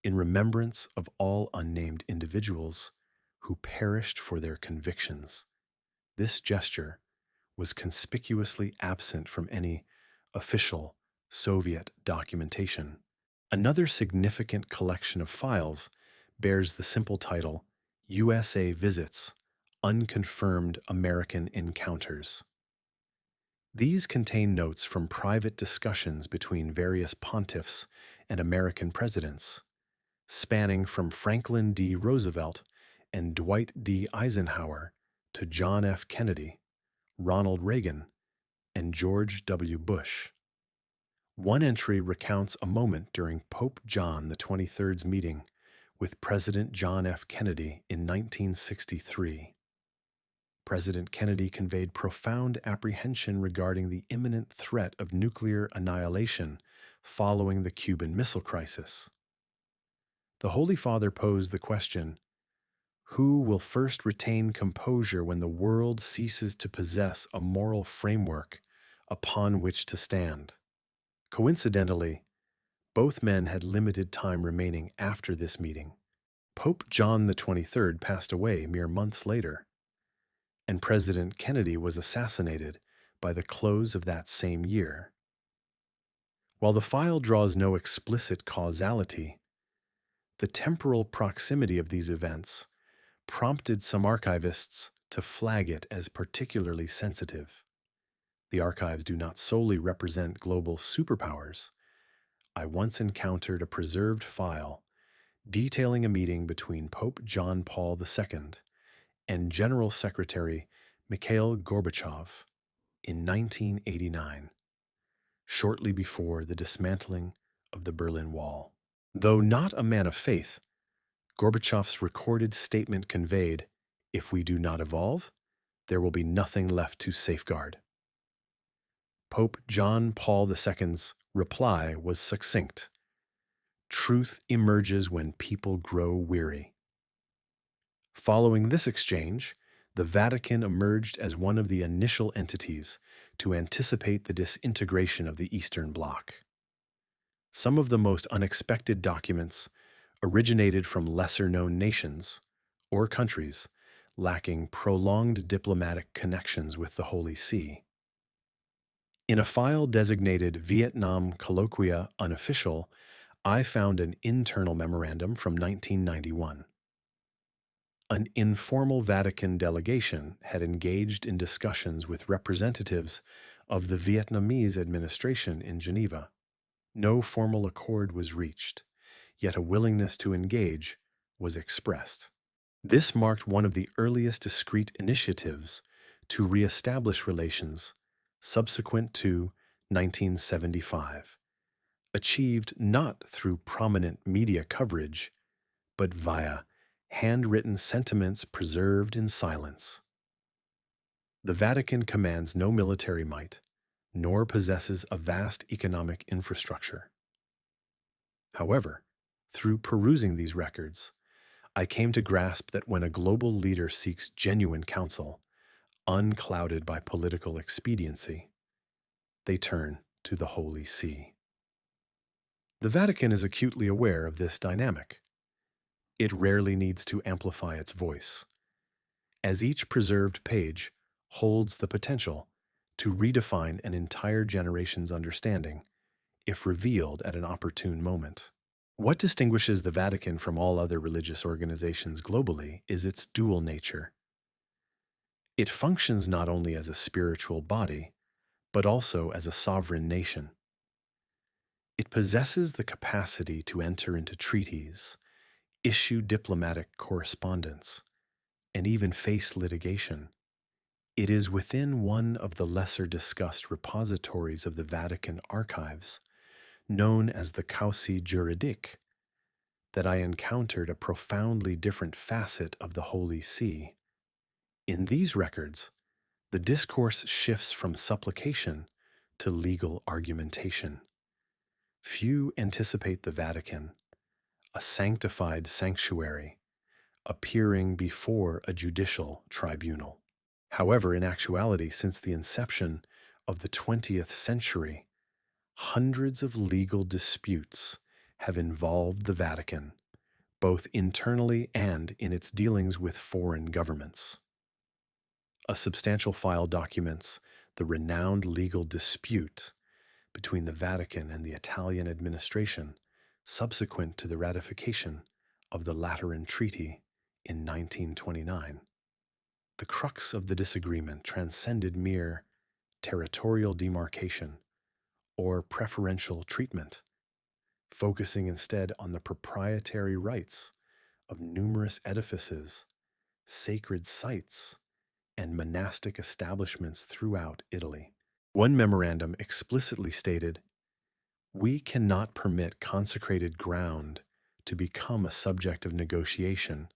in remembrance of all unnamed individuals who perished for their convictions. This gesture was conspicuously absent from any official Soviet documentation. Another significant collection of files bears the simple title USA Visits, Unconfirmed American Encounters. These contain notes from private discussions between various pontiffs and American presidents, spanning from Franklin D. Roosevelt and Dwight D. Eisenhower to John F. Kennedy, Ronald Reagan, and George W. Bush. One entry recounts a moment during Pope John XXIII's meeting with President John F. Kennedy in 1963. President Kennedy conveyed profound apprehension regarding the imminent threat of nuclear annihilation following the Cuban Missile Crisis. The Holy Father posed the question, who will first retain composure when the world ceases to possess a moral framework upon which to stand? Coincidentally, both men had limited time remaining after this meeting. Pope John XXIII passed away mere months later, and President Kennedy was assassinated by the close of that same year. While the file draws no explicit causality, the temporal proximity of these events prompted some archivists to flag it as particularly sensitive. The archives do not solely represent global superpowers. I once encountered a preserved file detailing a meeting between Pope John Paul II and General Secretary Mikhail Gorbachev in 1989, shortly before the dismantling of the Berlin Wall. Though not a man of faith, Gorbachev's recorded statement conveyed, "If we do not evolve, there will be nothing left to safeguard." Pope John Paul II's reply was succinct: "Truth emerges when people grow weary." Following this exchange, the Vatican emerged as one of the initial entities to anticipate the disintegration of the Eastern Bloc. Some of the most unexpected documents originated from lesser-known nations or countries lacking prolonged diplomatic connections with the Holy See. In a file designated Vietnam Colloquia Unofficial, I found an internal memorandum from 1991. An informal Vatican delegation had engaged in discussions with representatives of the Vietnamese administration in Geneva. No formal accord was reached, yet a willingness to engage was expressed. This marked one of the earliest discrete initiatives to re-establish relations subsequent to 1975, achieved not through prominent media coverage, but via handwritten sentiments preserved in silence. The Vatican commands no military might, nor possesses a vast economic infrastructure. However, through perusing these records, I came to grasp that when a global leader seeks genuine counsel, unclouded by political expediency, they turn to the Holy See. The Vatican is acutely aware of this dynamic. It rarely needs to amplify its voice, as each preserved page holds the potential to redefine an entire generation's understanding if revealed at an opportune moment. What distinguishes the Vatican from all other religious organizations globally is its dual nature. It functions not only as a spiritual body, but also as a sovereign nation. It possesses the capacity to enter into treaties, issue diplomatic correspondence, and even face litigation. It is within one of the lesser discussed repositories of the Vatican archives, known as the Causi Juridique, that I encountered a profoundly different facet of the Holy See. In these records, the discourse shifts from supplication to legal argumentation. Few anticipate the Vatican, a sanctified sanctuary, appearing before a judicial tribunal. However, in actuality, since the inception of the 20th century, hundreds of legal disputes have involved the Vatican, both internally and in its dealings with foreign governments. A substantial file documents the renowned legal dispute between the Vatican and the Italian administration subsequent to the ratification of the Lateran Treaty in 1929. The crux of the disagreement transcended mere territorial demarcation or preferential treatment, focusing instead on the proprietary rights of numerous edifices, sacred sites, and monastic establishments throughout Italy. One memorandum explicitly stated, "We cannot permit consecrated ground to become a subject of negotiation,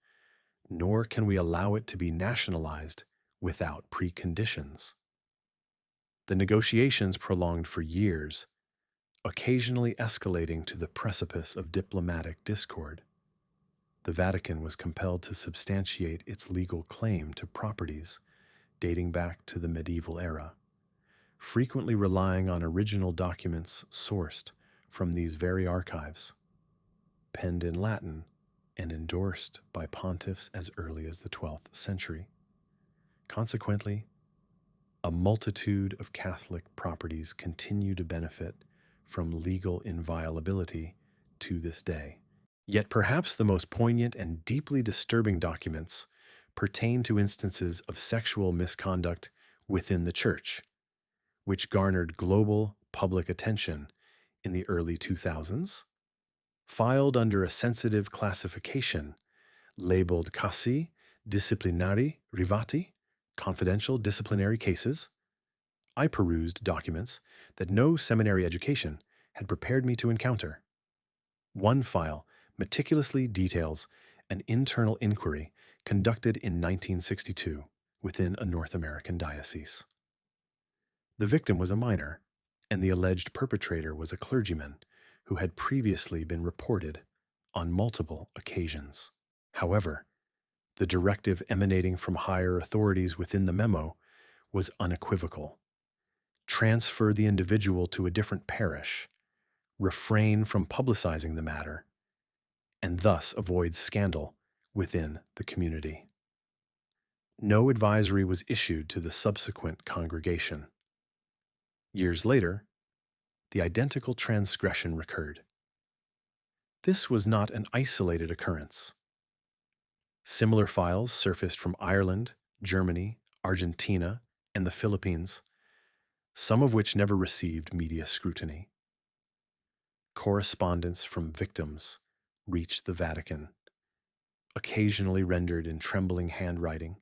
nor can we allow it to be nationalized without preconditions." The negotiations prolonged for years, occasionally escalating to the precipice of diplomatic discord. The Vatican was compelled to substantiate its legal claim to properties dating back to the medieval era, frequently relying on original documents sourced from these very archives, penned in Latin and endorsed by pontiffs as early as the 12th century. Consequently, a multitude of Catholic properties continue to benefit from legal inviolability to this day. Yet perhaps the most poignant and deeply disturbing documents pertain to instances of sexual misconduct within the Church, which garnered global public attention in the early 2000s, filed under a sensitive classification labeled casi disciplinari privati, confidential disciplinary cases. I perused documents that no seminary education had prepared me to encounter. One file meticulously details an internal inquiry conducted in 1962 within a North American diocese. The victim was a minor, and the alleged perpetrator was a clergyman who had previously been reported on multiple occasions. However, the directive emanating from higher authorities within the memo was unequivocal. Transfer the individual to a different parish, refrain from publicizing the matter, and thus avoid scandal within the community. No advisory was issued to the subsequent congregation. Years later, the identical transgression recurred. This was not an isolated occurrence. Similar files surfaced from Ireland, Germany, Argentina, and the Philippines, some of which never received media scrutiny. Correspondence from victims reached the Vatican, occasionally rendered in trembling handwriting,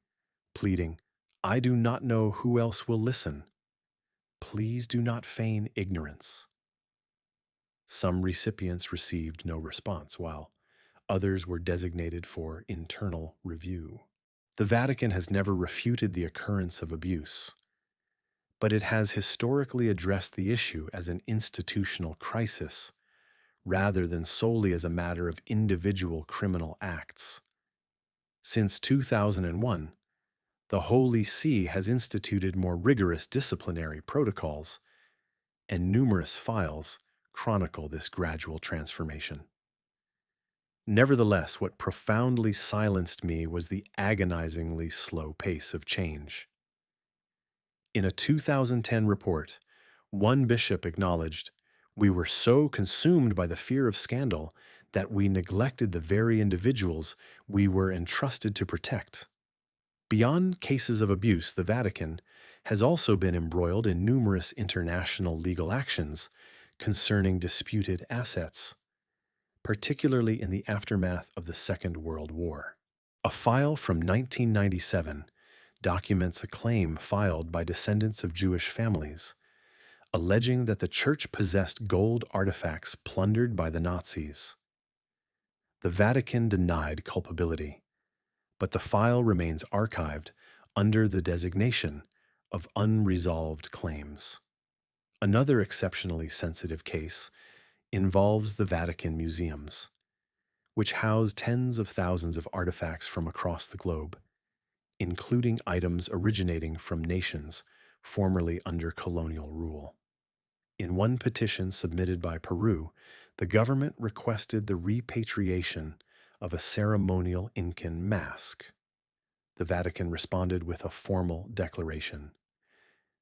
pleading, "I do not know who else will listen. Please do not feign ignorance." Some recipients received no response, while others were designated for internal review. The Vatican has never refuted the occurrence of abuse, but it has historically addressed the issue as an institutional crisis rather than solely as a matter of individual criminal acts. Since 2001, the Holy See has instituted more rigorous disciplinary protocols, and numerous files chronicle this gradual transformation. Nevertheless, what profoundly silenced me was the agonizingly slow pace of change. In a 2010 report, one bishop acknowledged, "We were so consumed by the fear of scandal that we neglected the very individuals we were entrusted to protect." Beyond cases of abuse, the Vatican has also been embroiled in numerous international legal actions concerning disputed assets, particularly in the aftermath of the Second World War. A file from 1997 documents a claim filed by descendants of Jewish families, alleging that the Church possessed gold artifacts plundered by the Nazis. The Vatican denied culpability, but the file remains archived under the designation of unresolved claims. Another exceptionally sensitive case involves the Vatican museums, which house tens of thousands of artifacts from across the globe, including items originating from nations formerly under colonial rule. In one petition submitted by Peru, the government requested the repatriation of a ceremonial Incan mask. The Vatican responded with a formal declaration.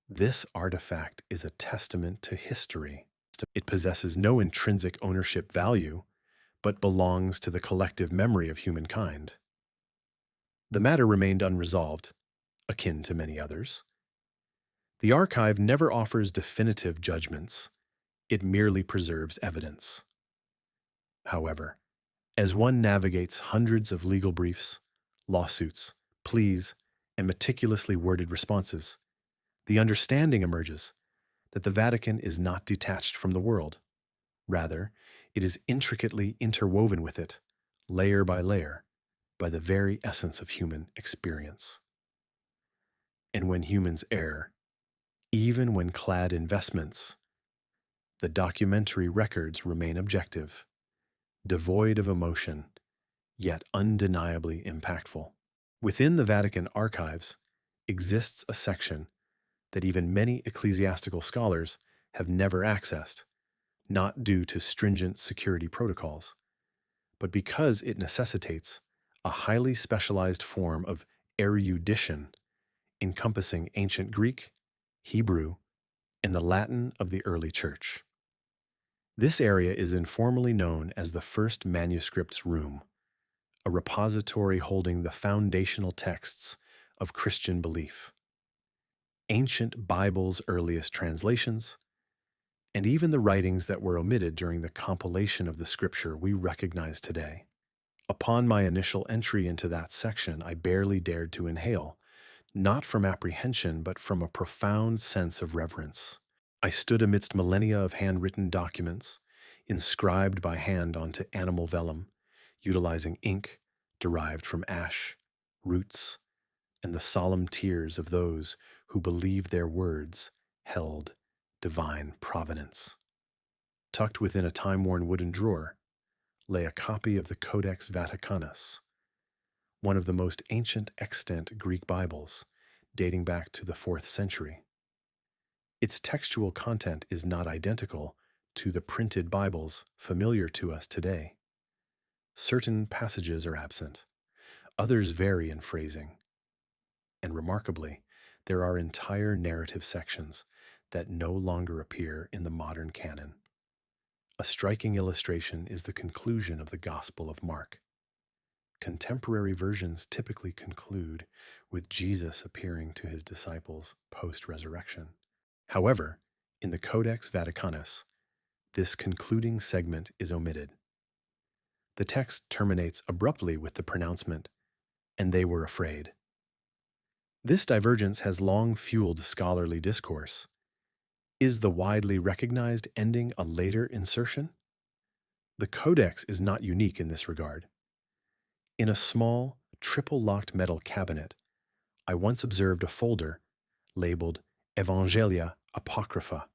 This artifact is a testament to history. It possesses no intrinsic ownership value, but belongs to the collective memory of humankind. The matter remained unresolved, akin to many others. The archive never offers definitive judgments, it merely preserves evidence. However, as one navigates hundreds of legal briefs, lawsuits, pleas, and meticulously worded responses, the understanding emerges that the Vatican is not detached from the world. Rather, it is intricately interwoven with it, layer by layer, by the very essence of human experience. And when humans err, even when clad in vestments, the documentary records remain objective, devoid of emotion, yet undeniably impactful. Within the Vatican archives exists a section that even many ecclesiastical scholars have never accessed, not due to stringent security protocols, but because it necessitates a highly specialized form of erudition encompassing ancient Greek, Hebrew, and the Latin of the early Church. This area is informally known as the First Manuscripts Room, a repository holding the foundational texts of Christian belief, ancient Bible's earliest translations, and even the writings that were omitted during the compilation of the scripture we recognize today. Upon my initial entry into that section, I barely dared to inhale, not from apprehension, but from a profound sense of reverence. I stood amidst millennia of handwritten documents, inscribed by hand onto animal vellum, utilizing ink derived from ash, roots, and the solemn tears of those who believed their words held divine provenance. Tucked within a time-worn wooden drawer lay a copy of the Codex Vaticanus, one of the most ancient extant Greek Bibles, dating back to the 4th century. Its textual content is not identical to the printed Bibles familiar to us today. Certain passages are absent, others vary in phrasing, and remarkably, there are entire narrative sections that no longer appear in the modern canon. A striking illustration is the conclusion of the Gospel of Mark. Contemporary versions typically conclude with Jesus appearing to his disciples post-resurrection. However, in the Codex Vaticanus, this concluding segment is omitted. The text terminates abruptly with the pronouncement, "And they were afraid." This divergence has long fueled scholarly discourse. Is the widely recognized ending a later insertion? The Codex is not unique in this regard. In a small, triple-locked metal cabinet, I once observed a folder labeled Evangelia Apocrypha,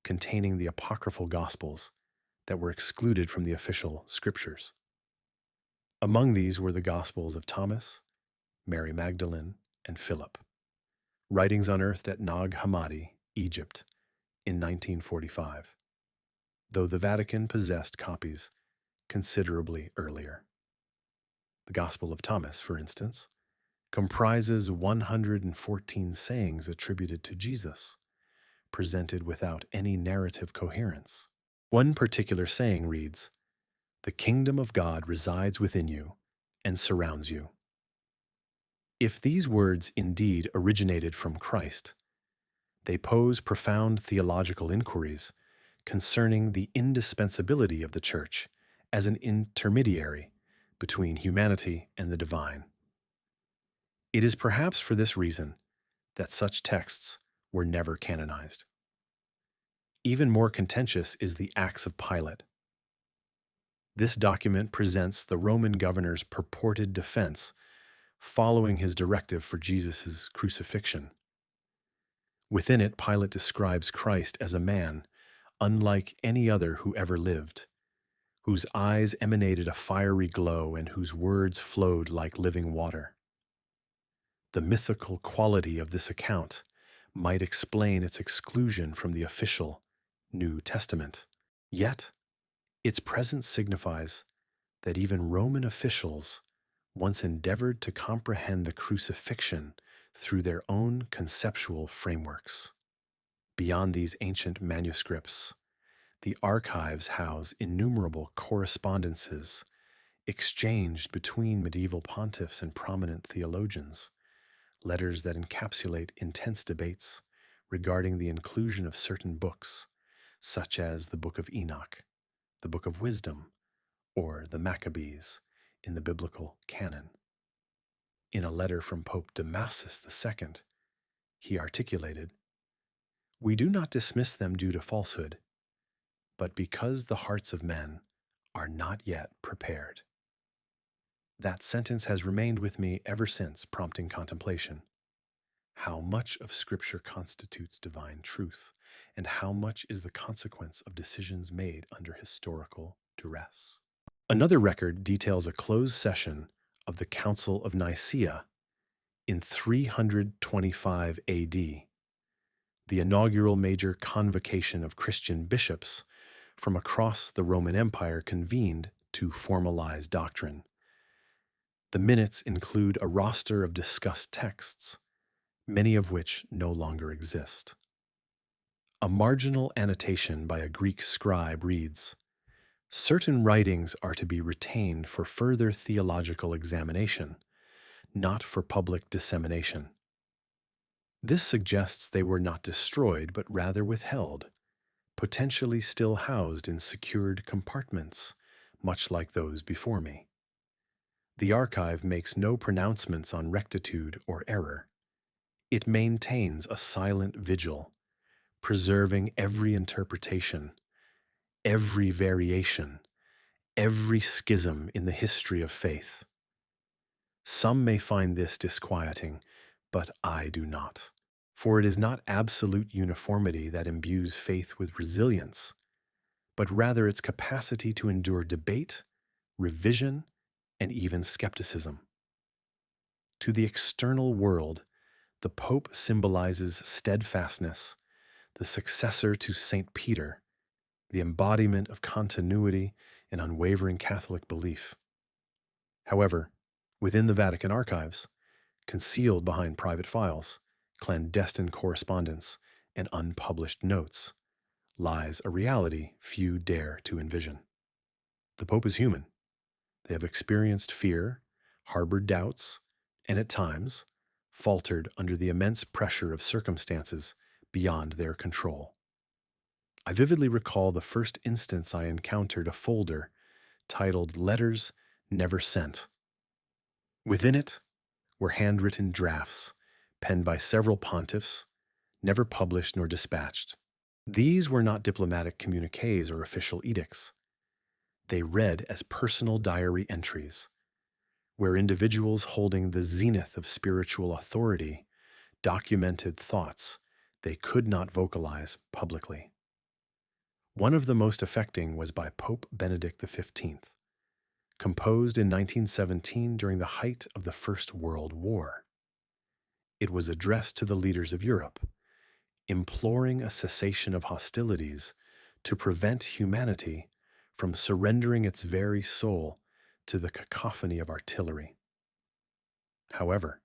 containing the apocryphal Gospels that were excluded from the official scriptures. Among these were the Gospels of Thomas, Mary Magdalene, and Philip, writings unearthed at Nag Hammadi, Egypt, in 1945, though the Vatican possessed copies considerably earlier. The Gospel of Thomas, for instance, comprises 114 sayings attributed to Jesus, presented without any narrative coherence. One particular saying reads, "The kingdom of God resides within you and surrounds you." If these words indeed originated from Christ, they pose profound theological inquiries concerning the indispensability of the Church as an intermediary between humanity and the divine. It is perhaps for this reason that such texts were never canonized. Even more contentious is the Acts of Pilate. This document presents the Roman governor's purported defense following his directive for Jesus' crucifixion. Within it, Pilate describes Christ as a man unlike any other who ever lived, whose eyes emanated a fiery glow and whose words flowed like living water. The mythical quality of this account might explain its exclusion from the official New Testament. Yet, its presence signifies that even Roman officials once endeavored to comprehend the crucifixion through their own conceptual frameworks. Beyond these ancient manuscripts, the archives house innumerable correspondences exchanged between medieval pontiffs and prominent theologians, letters that encapsulate intense debates regarding the inclusion of certain books, such as the Book of Enoch, the Book of Wisdom, or the Maccabees in the biblical canon. In a letter from Pope Damasus II, he articulated, "We do not dismiss them due to falsehood, but because the hearts of men are not yet prepared." That sentence has remained with me ever since, prompting contemplation. How much of Scripture constitutes divine truth, and how much is the consequence of decisions made under historical duress? Another record details a closed session of the Council of Nicaea in 325 AD, the inaugural major convocation of Christian bishops from across the Roman Empire convened to formalize doctrine. The minutes include a roster of discussed texts, many of which no longer exist. A marginal annotation by a Greek scribe reads, "Certain writings are to be retained for further theological examination, not for public dissemination." This suggests they were not destroyed, but rather withheld, potentially still housed in secured compartments, much like those before me. The archive makes no pronouncements on rectitude or error. It maintains a silent vigil, preserving every interpretation, every variation, every schism in the history of faith. Some may find this disquieting, but I do not. For it is not absolute uniformity that imbues faith with resilience, but rather its capacity to endure debate, revision, and even skepticism. To the external world, the Pope symbolizes steadfastness, the successor to St. Peter, the embodiment of continuity and unwavering Catholic belief. However, within the Vatican archives, concealed behind private files, clandestine correspondence, and unpublished notes, lies a reality few dare to envision. The Pope is human. They have experienced fear, harbored doubts, and at times faltered under the immense pressure of circumstances beyond their control. I vividly recall the first instance I encountered a folder titled Letters Never Sent. Within it were handwritten drafts penned by several pontiffs, never published nor dispatched. These were not diplomatic communiques or official edicts. They read as personal diary entries, where individuals holding the zenith of spiritual authority documented thoughts they could not vocalize publicly. One of the most affecting was by Pope Benedict XV, composed in 1917 during the height of the First World War. It was addressed to the leaders of Europe, imploring a cessation of hostilities to prevent humanity from surrendering its very soul to the cacophony of artillery. However,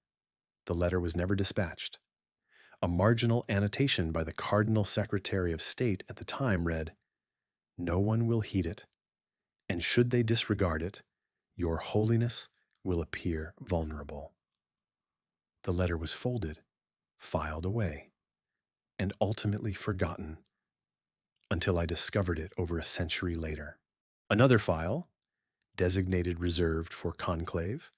the letter was never dispatched. A marginal annotation by the Cardinal Secretary of State at the time read, "No one will heed it, and should they disregard it, your holiness will appear vulnerable." The letter was folded, filed away, and ultimately forgotten until I discovered it over a century later. Another file, designated reserved for conclave,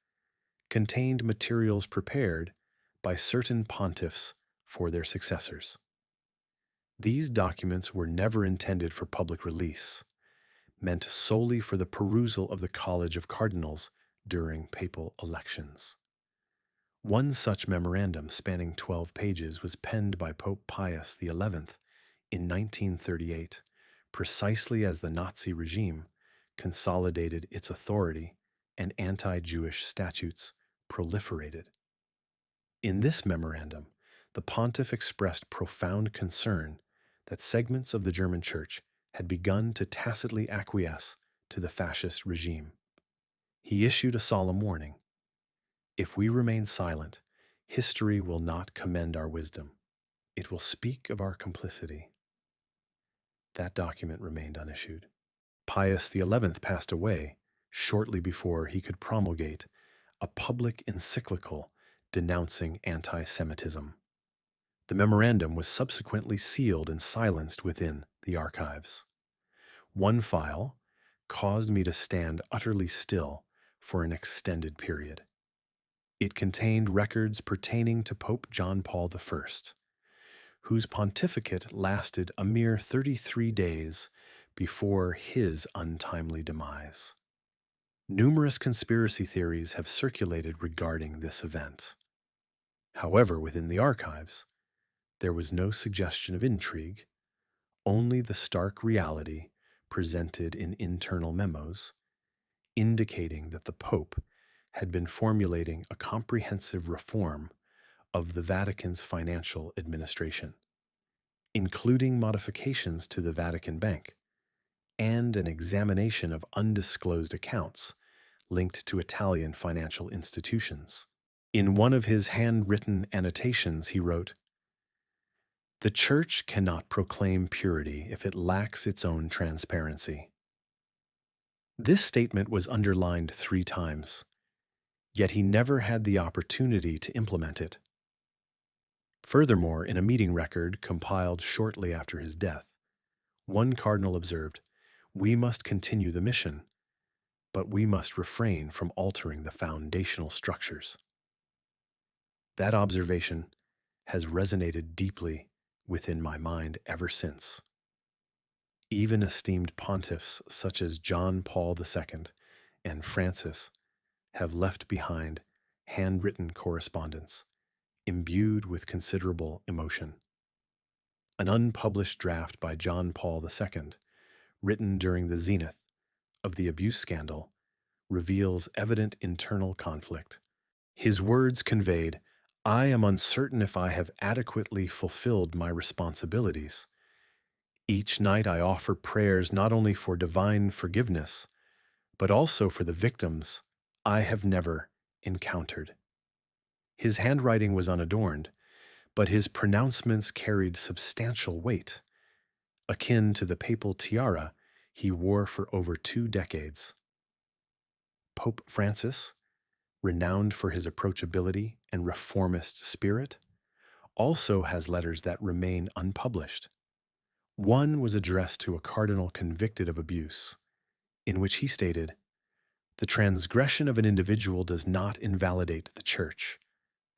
contained materials prepared by certain pontiffs for their successors. These documents were never intended for public release, meant solely for the perusal of the College of Cardinals during papal elections. One such memorandum, spanning 12 pages, was penned by Pope Pius XI in 1938, precisely as the Nazi regime consolidated its authority and anti-Jewish statutes proliferated. In this memorandum, the pontiff expressed profound concern that segments of the German Church had begun to tacitly acquiesce to the fascist regime. He issued a solemn warning: "If we remain silent, history will not commend our wisdom. It will speak of our complicity." That document remained unissued. Pius XI passed away shortly before he could promulgate a public encyclical denouncing anti-Semitism. The memorandum was subsequently sealed and silenced within the archives. One file caused me to stand utterly still for an extended period. It contained records pertaining to Pope John Paul I, whose pontificate lasted a mere 33 days before his untimely demise. Numerous conspiracy theories have circulated regarding this event. However, within the archives, there was no suggestion of intrigue, only the stark reality presented in internal memos, indicating that the Pope had been formulating a comprehensive reform of the Vatican's financial administration, including modifications to the Vatican Bank and an examination of undisclosed accounts linked to Italian financial institutions. In one of his handwritten annotations, he wrote, "The Church cannot proclaim purity if it lacks its own transparency." This statement was underlined 3 times, yet he never had the opportunity to implement it. Furthermore, in a meeting record compiled shortly after his death, one cardinal observed, "We must continue the mission, but we must refrain from altering the foundational structures." That observation has resonated deeply within my mind ever since. Even esteemed pontiffs such as John Paul II and Francis have left behind handwritten correspondence imbued with considerable emotion. An unpublished draft by John Paul II, written during the zenith of the abuse scandal, reveals evident internal conflict. His words conveyed, "I am uncertain if I have adequately fulfilled my responsibilities. Each night I offer prayers not only for divine forgiveness, but also for the victims I have never encountered." His handwriting was unadorned, but his pronouncements carried substantial weight, akin to the papal tiara he wore for over 2 decades. Pope Francis, renowned for his approachability and reformist spirit, also has letters that remain unpublished. One was addressed to a cardinal convicted of abuse, in which he stated, "The transgression of an individual does not invalidate the Church.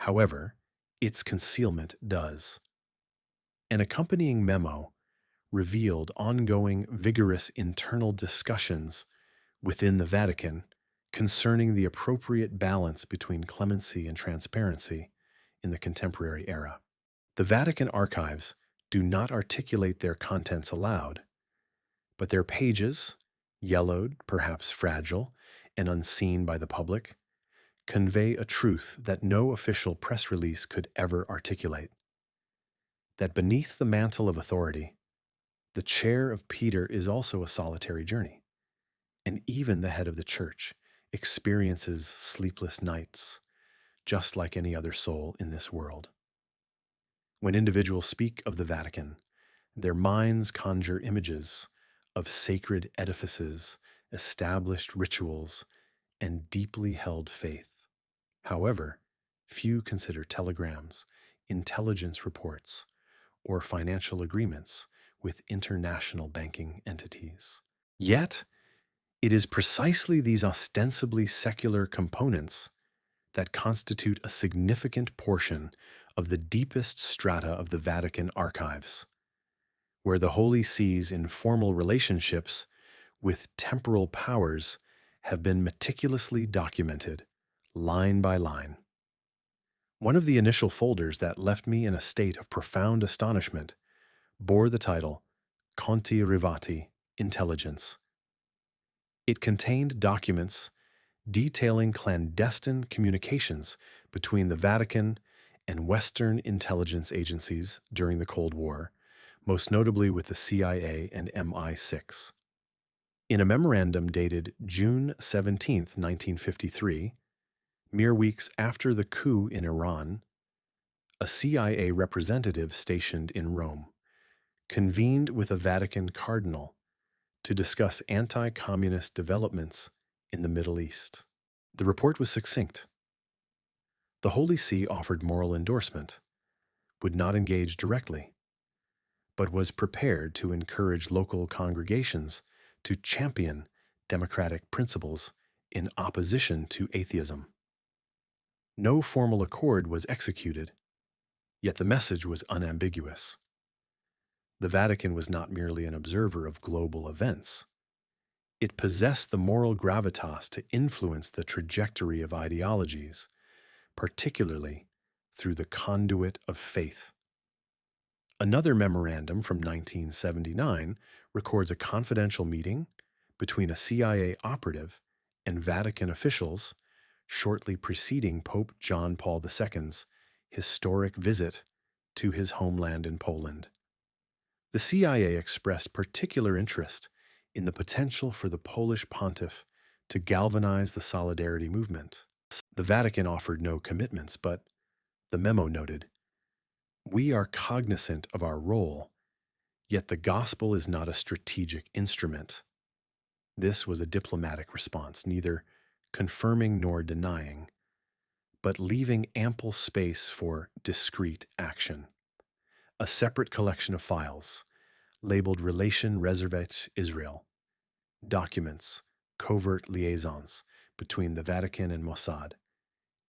However, its concealment does." An accompanying memo revealed ongoing, vigorous internal discussions within the Vatican concerning the appropriate balance between clemency and transparency in the contemporary era. The Vatican archives do not articulate their contents aloud, but their pages, yellowed, perhaps fragile, and unseen by the public, convey a truth that no official press release could ever articulate: that beneath the mantle of authority, the chair of Peter is also a solitary journey, and even the head of the church experiences sleepless nights, just like any other soul in this world. When individuals speak of the Vatican, their minds conjure images of sacred edifices, established rituals, and deeply held faith. However, few consider telegrams, intelligence reports, or financial agreements with international banking entities. Yet, it is precisely these ostensibly secular components that constitute a significant portion of the deepest strata of the Vatican archives, where the Holy See's informal relationships with temporal powers have been meticulously documented, line by line. One of the initial folders that left me in a state of profound astonishment bore the title Conti Rivati Intelligence. It contained documents detailing clandestine communications between the Vatican and Western intelligence agencies during the Cold War, most notably with the CIA and MI6. In a memorandum dated June 17, 1953, mere weeks after the coup in Iran, a CIA representative stationed in Rome convened with a Vatican cardinal to discuss anti-communist developments in the Middle East. The report was succinct. The Holy See offered moral endorsement, would not engage directly, but was prepared to encourage local congregations to champion democratic principles in opposition to atheism. No formal accord was executed, yet the message was unambiguous. The Vatican was not merely an observer of global events. It possessed the moral gravitas to influence the trajectory of ideologies, particularly through the conduit of faith. Another memorandum from 1979 records a confidential meeting between a CIA operative and Vatican officials shortly preceding Pope John Paul II's historic visit to his homeland in Poland. The CIA expressed particular interest in the potential for the Polish pontiff to galvanize the solidarity movement. The Vatican offered no commitments, but the memo noted, "We are cognizant of our role, yet the gospel is not a strategic instrument." This was a diplomatic response, neither confirming nor denying, but leaving ample space for discreet action. A separate collection of files, labeled Relation Reservate Israel, documents covert liaisons between the Vatican and Mossad,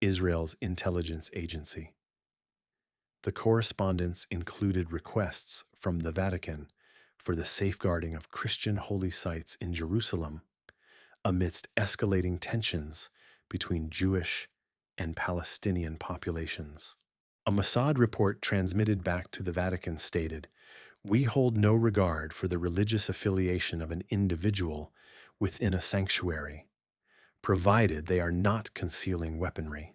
Israel's intelligence agency. The correspondence included requests from the Vatican for the safeguarding of Christian holy sites in Jerusalem amidst escalating tensions between Jewish and Palestinian populations. A Mossad report transmitted back to the Vatican stated, "We hold no regard for the religious affiliation of an individual within a sanctuary, provided they are not concealing weaponry."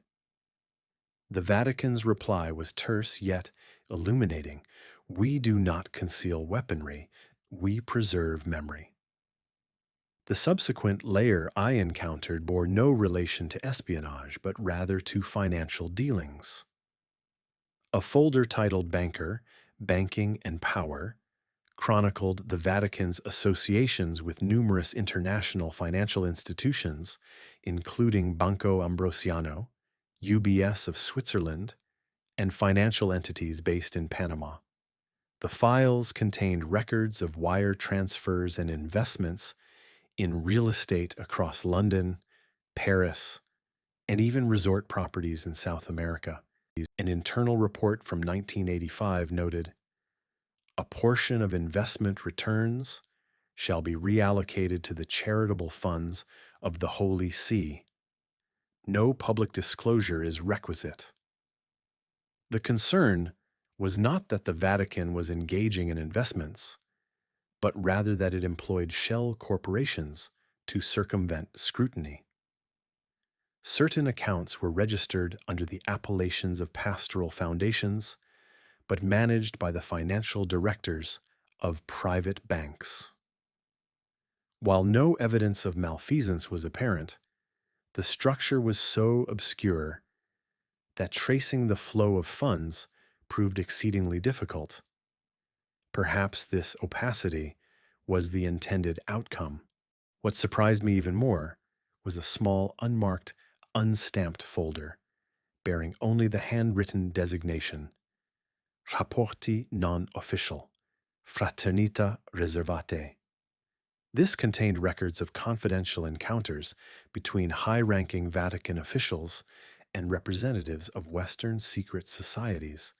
The Vatican's reply was terse yet illuminating. "We do not conceal weaponry, we preserve memory." The subsequent layer I encountered bore no relation to espionage, but rather to financial dealings. A folder titled Banker, Banking and Power chronicled the Vatican's associations with numerous international financial institutions, including Banco Ambrosiano, UBS of Switzerland, and financial entities based in Panama. The files contained records of wire transfers and investments in real estate across London, Paris, and even resort properties in South America. An internal report from 1985 noted, A portion of investment returns shall be reallocated to the charitable funds of the Holy See. No public disclosure is requisite. The concern was not that the Vatican was engaging in investments, but rather that it employed shell corporations to circumvent scrutiny. Certain accounts were registered under the appellations of pastoral foundations, but managed by the financial directors of private banks. While no evidence of malfeasance was apparent, the structure was so obscure that tracing the flow of funds proved exceedingly difficult. Perhaps this opacity was the intended outcome. What surprised me even more was a small, unmarked, unstamped folder bearing only the handwritten designation Rapporti non official, Fraternita Reservate. This contained records of confidential encounters between high-ranking Vatican officials and representatives of Western secret societies,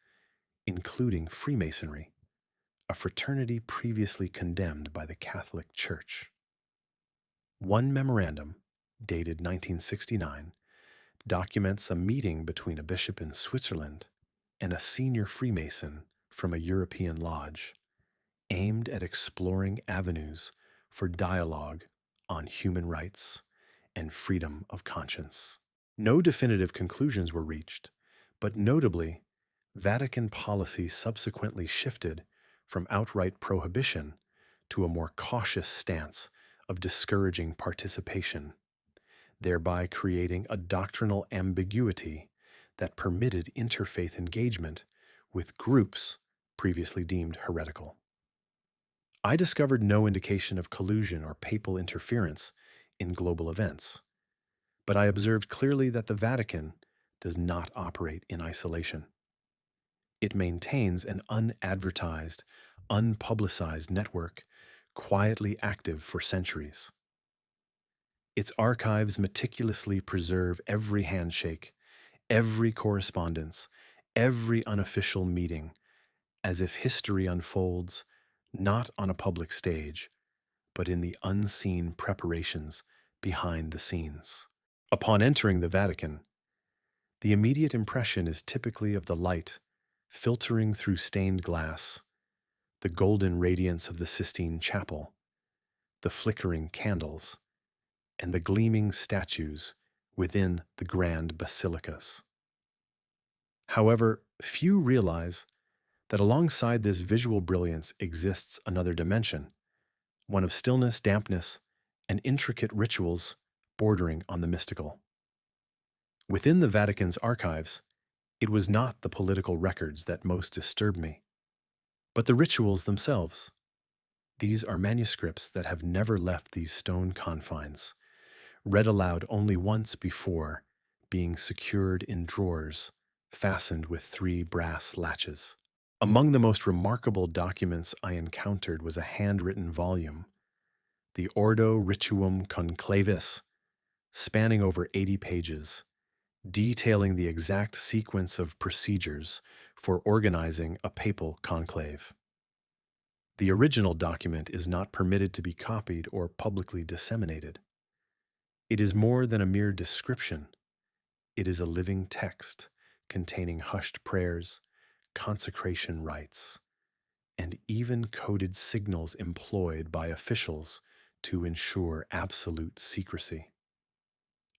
including Freemasonry, a fraternity previously condemned by the Catholic Church. One memorandum, dated 1969, documents a meeting between a bishop in Switzerland and a senior Freemason from a European lodge, aimed at exploring avenues for dialogue on human rights and freedom of conscience. No definitive conclusions were reached, but notably, Vatican policy subsequently shifted from outright prohibition to a more cautious stance of discouraging participation, thereby creating a doctrinal ambiguity that permitted interfaith engagement with groups previously deemed heretical. I discovered no indication of collusion or papal interference in global events, but I observed clearly that the Vatican does not operate in isolation. It maintains an unadvertised, unpublicized network quietly active for centuries. Its archives meticulously preserve every handshake, every correspondence, every unofficial meeting, as if history unfolds not on a public stage, but in the unseen preparations behind the scenes. Upon entering the Vatican, the immediate impression is typically of the light filtering through stained glass, the golden radiance of the Sistine Chapel, the flickering candles, and the gleaming statues within the grand basilicas. However, few realize that alongside this visual brilliance exists another dimension, one of stillness, dampness, and intricate rituals bordering on the mystical. Within the Vatican's archives, it was not the political records that most disturbed me, but the rituals themselves. These are manuscripts that have never left these stone confines, read aloud only once before being secured in drawers fastened with 3 brass latches. Among the most remarkable documents I encountered was a handwritten volume, the Ordo Rituum Conclavis, spanning over 80 pages, detailing the exact sequence of procedures for organizing a papal conclave. The original document is not permitted to be copied or publicly disseminated. It is more than a mere description. It is a living text containing hushed prayers, consecration rites, and even coded signals employed by officials to ensure absolute secrecy.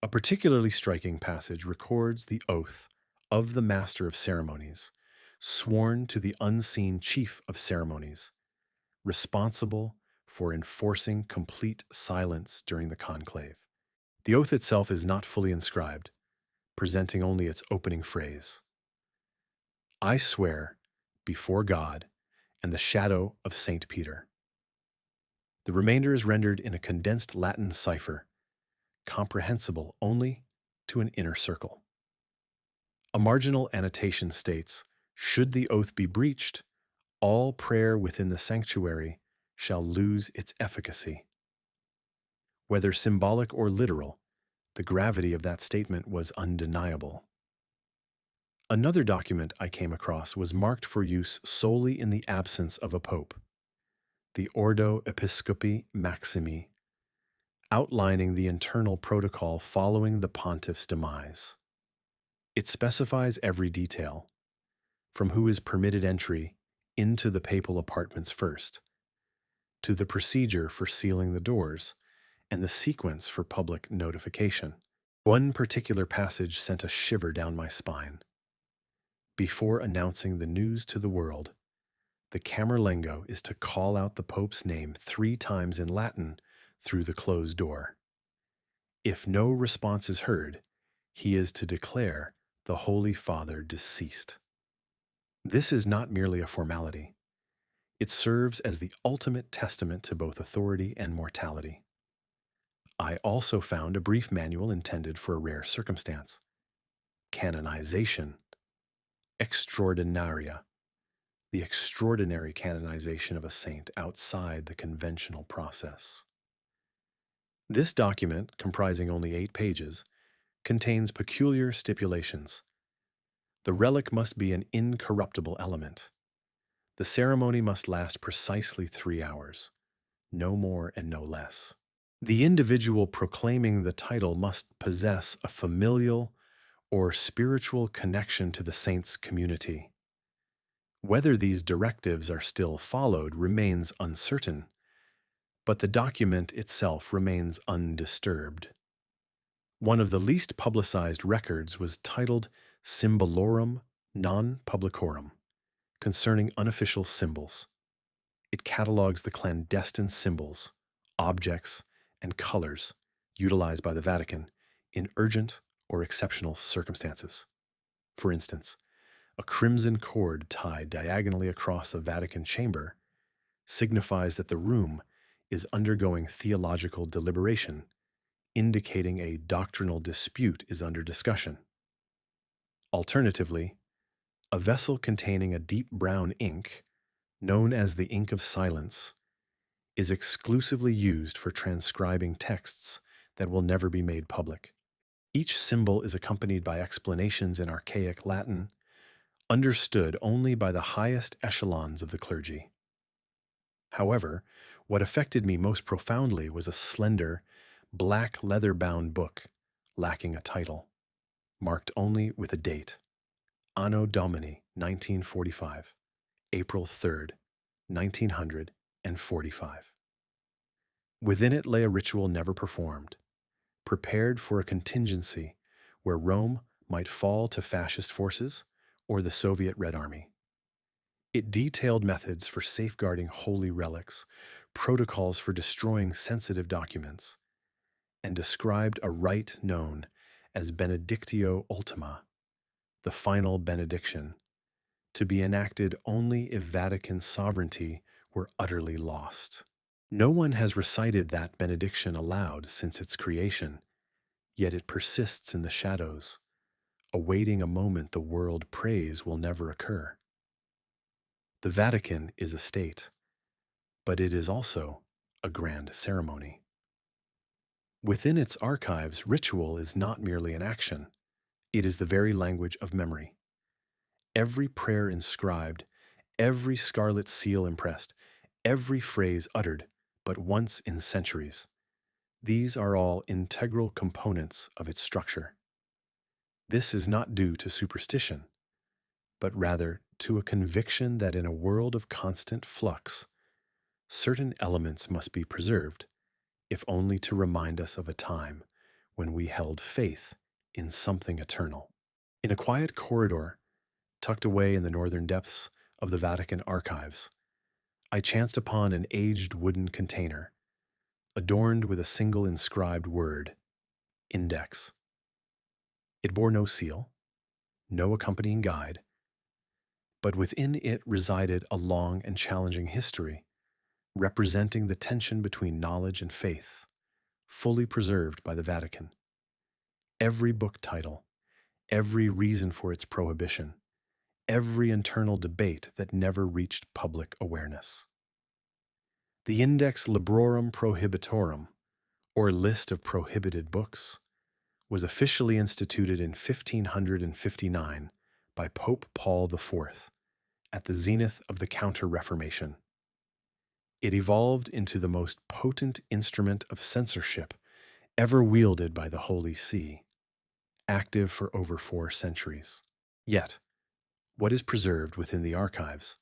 A particularly striking passage records the oath of the Master of Ceremonies, sworn to the unseen Chief of Ceremonies, responsible for enforcing complete silence during the conclave. The oath itself is not fully inscribed, presenting only its opening phrase. I swear before God and the shadow of Saint Peter. The remainder is rendered in a condensed Latin cipher, comprehensible only to an inner circle. A marginal annotation states, should the oath be breached, all prayer within the sanctuary shall lose its efficacy. Whether symbolic or literal, the gravity of that statement was undeniable. Another document I came across was marked for use solely in the absence of a pope, the Ordo Episcopi Maximi, outlining the internal protocol following the pontiff's demise. It specifies every detail, from who is permitted entry into the papal apartments first, to the procedure for sealing the doors and the sequence for public notification. One particular passage sent a shiver down my spine. Before announcing the news to the world, the Camerlengo is to call out the Pope's name 3 times in Latin through the closed door. If no response is heard, he is to declare the Holy Father deceased. This is not merely a formality. It serves as the ultimate testament to both authority and mortality. I also found a brief manual intended for a rare circumstance: canonization, extraordinaria, the extraordinary canonization of a saint outside the conventional process. This document, comprising only 8 pages, contains peculiar stipulations. The relic must be an incorruptible element. The ceremony must last precisely 3 hours, no more and no less. The individual proclaiming the title must possess a familial or spiritual connection to the saint's community. Whether these directives are still followed remains uncertain, but the document itself remains undisturbed. One of the least publicized records was titled Symbolorum Non Publicorum, concerning unofficial symbols. It catalogs the clandestine symbols, objects, and colors utilized by the Vatican in urgent or exceptional circumstances. For instance, a crimson cord tied diagonally across a Vatican chamber signifies that the room is undergoing theological deliberation, indicating a doctrinal dispute is under discussion. Alternatively, a vessel containing a deep brown ink, known as the ink of silence, is exclusively used for transcribing texts that will never be made public. Each symbol is accompanied by explanations in archaic Latin, understood only by the highest echelons of the clergy. However, what affected me most profoundly was a slender, black leather-bound book, lacking a title, marked only with a date: Anno Domini 1945, April 3rd, 1945. Within it lay a ritual never performed, prepared for a contingency where Rome might fall to fascist forces or the Soviet Red Army. It detailed methods for safeguarding holy relics, protocols for destroying sensitive documents, and described a rite known as Benedictio Ultima, the final benediction, to be enacted only if Vatican sovereignty were utterly lost. No one has recited that benediction aloud since its creation, yet it persists in the shadows, awaiting a moment the world prays will never occur. The Vatican is a state, but it is also a grand ceremony. Within its archives, ritual is not merely an action, it is the very language of memory. Every prayer inscribed, every scarlet seal impressed, every phrase uttered but once in centuries, these are all integral components of its structure. This is not due to superstition, but rather to a conviction that in a world of constant flux, certain elements must be preserved, if only to remind us of a time when we held faith in something eternal. In a quiet corridor, tucked away in the northern depths of the Vatican archives, I chanced upon an aged wooden container, adorned with a single inscribed word: Index. It bore no seal, no accompanying guide, but within it resided a long and challenging history, representing the tension between knowledge and faith, fully preserved by the Vatican. Every book title, every reason for its prohibition, every internal debate that never reached public awareness. The Index Librorum Prohibitorum, or List of Prohibited Books, was officially instituted in 1559 by Pope Paul IV at the zenith of the Counter-Reformation. It evolved into the most potent instrument of censorship ever wielded by the Holy See, active for over 4 centuries. Yet, what is preserved within the archives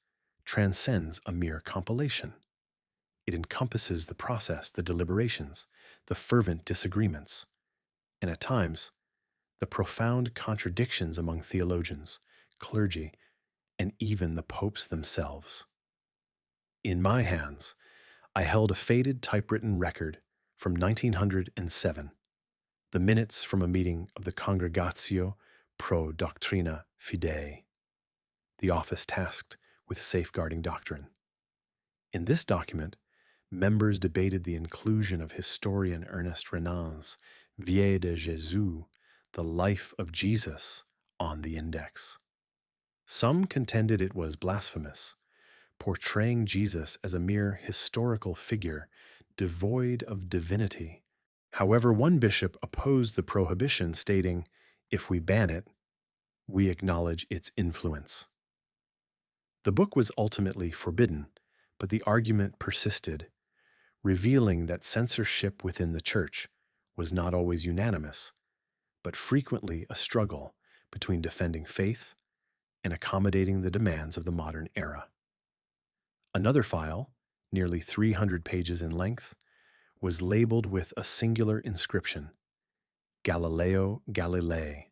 transcends a mere compilation. It encompasses the process, the deliberations, the fervent disagreements, and at times, the profound contradictions among theologians, clergy, and even the popes themselves. In my hands, I held a faded typewritten record from 1907, the minutes from a meeting of the Congregatio Pro Doctrina Fidei, the office tasked with safeguarding doctrine. In this document, members debated the inclusion of historian Ernest Renan's Vie de Jésus, the life of Jesus, on the index. Some contended it was blasphemous, portraying Jesus as a mere historical figure devoid of divinity. However, one bishop opposed the prohibition, stating, "If we ban it, we acknowledge its influence." The book was ultimately forbidden, but the argument persisted, revealing that censorship within the Church was not always unanimous, but frequently a struggle between defending faith and accommodating the demands of the modern era. Another file, nearly 300 pages in length, was labeled with a singular inscription, Galileo Galilei.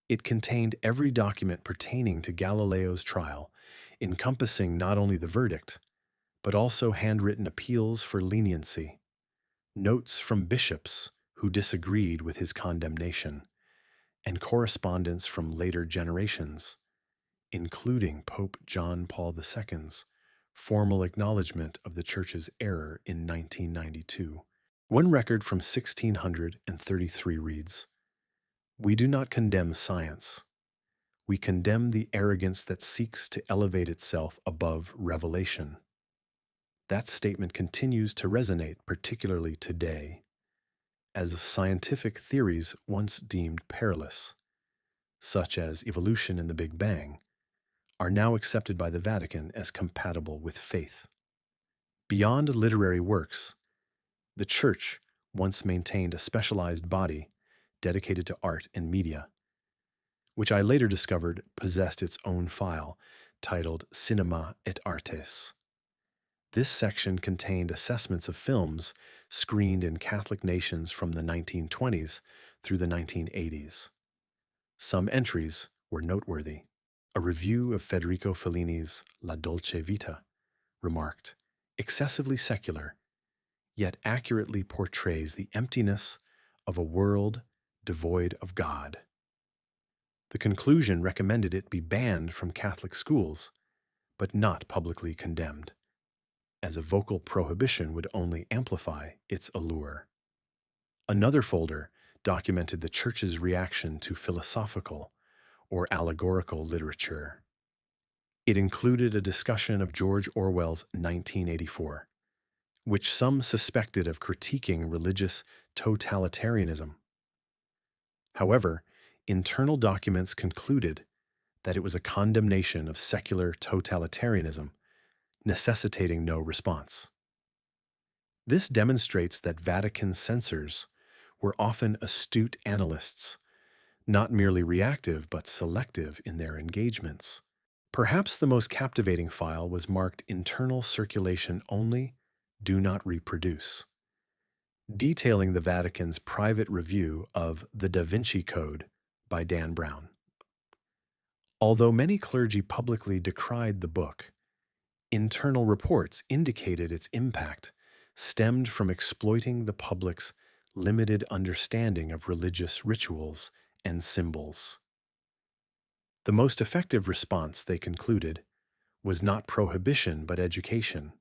It contained every document pertaining to Galileo's trial, encompassing not only the verdict, but also handwritten appeals for leniency, notes from bishops who disagreed with his condemnation, and correspondence from later generations, including Pope John Paul II's formal acknowledgement of the Church's error in 1992. One record from 1633 reads, "We do not condemn science. We condemn the arrogance that seeks to elevate itself above revelation." That statement continues to resonate, particularly today, as scientific theories once deemed perilous, such as evolution and the Big Bang, are now accepted by the Vatican as compatible with faith. Beyond literary works, the Church once maintained a specialized body dedicated to art and media, which I later discovered possessed its own file titled Cinema et Artes. This section contained assessments of films screened in Catholic nations from the 1920s through the 1980s. Some entries were noteworthy. A review of Federico Fellini's La Dolce Vita remarked, "Excessively secular, yet accurately portrays the emptiness of a world devoid of God." The conclusion recommended it be banned from Catholic schools, but not publicly condemned, as a vocal prohibition would only amplify its allure. Another folder documented the Church's reaction to philosophical or allegorical literature. It included a discussion of George Orwell's 1984, which some suspected of critiquing religious totalitarianism. However, internal documents concluded that it was a condemnation of secular totalitarianism, necessitating no response. This demonstrates that Vatican censors were often astute analysts, not merely reactive but selective in their engagements. Perhaps the most captivating file was marked Internal Circulation Only, Do Not Reproduce, detailing the Vatican's private review of The Da Vinci Code by Dan Brown. Although many clergy publicly decried the book, internal reports indicated its impact stemmed from exploiting the public's limited understanding of religious rituals and symbols. The most effective response, they concluded, was not prohibition but education.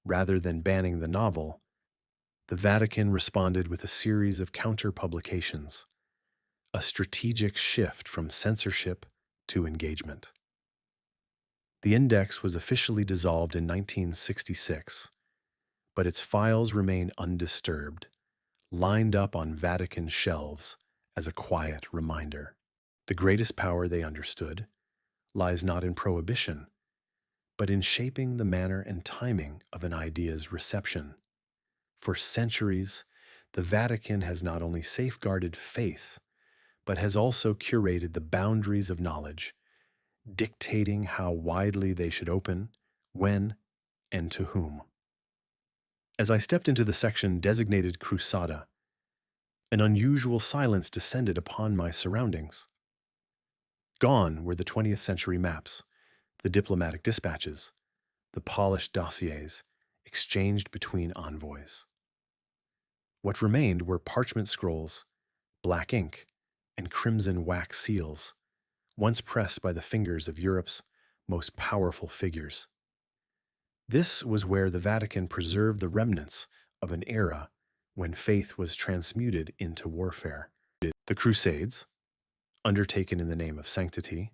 Rather than banning the novel, the Vatican responded with a series of counter-publications, a strategic shift from censorship to engagement. The index was officially dissolved in 1966, but its files remain undisturbed, lined up on Vatican shelves as a quiet reminder. The greatest power, they understood, lies not in prohibition, but in shaping the manner and timing of an idea's reception. For centuries, the Vatican has not only safeguarded faith, but has also curated the boundaries of knowledge, dictating how widely they should open, when, and to whom. As I stepped into the section designated Crusada, an unusual silence descended upon my surroundings. Gone were the 20th century maps, the diplomatic dispatches, the polished dossiers exchanged between envoys. What remained were parchment scrolls, black ink, and crimson wax seals, once pressed by the fingers of Europe's most powerful figures. This was where the Vatican preserved the remnants of an era when faith was transmuted into warfare. The Crusades, undertaken in the name of sanctity,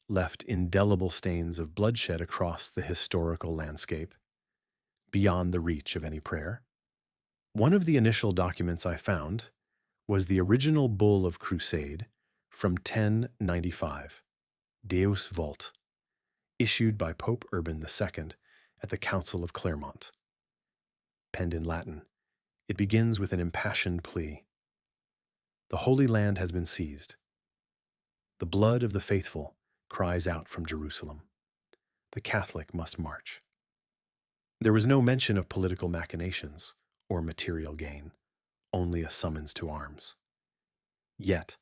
left indelible stains of bloodshed across the historical landscape, beyond the reach of any prayer. One of the initial documents I found was the original Bull of Crusade from 1095, Deus Vult, issued by Pope Urban II at the Council of Clermont. Penned in Latin, it begins with an impassioned plea. The Holy Land has been seized. The blood of the faithful cries out from Jerusalem. The Catholic must march. There was no mention of political machinations or material gain, only a summons to arms. Yet,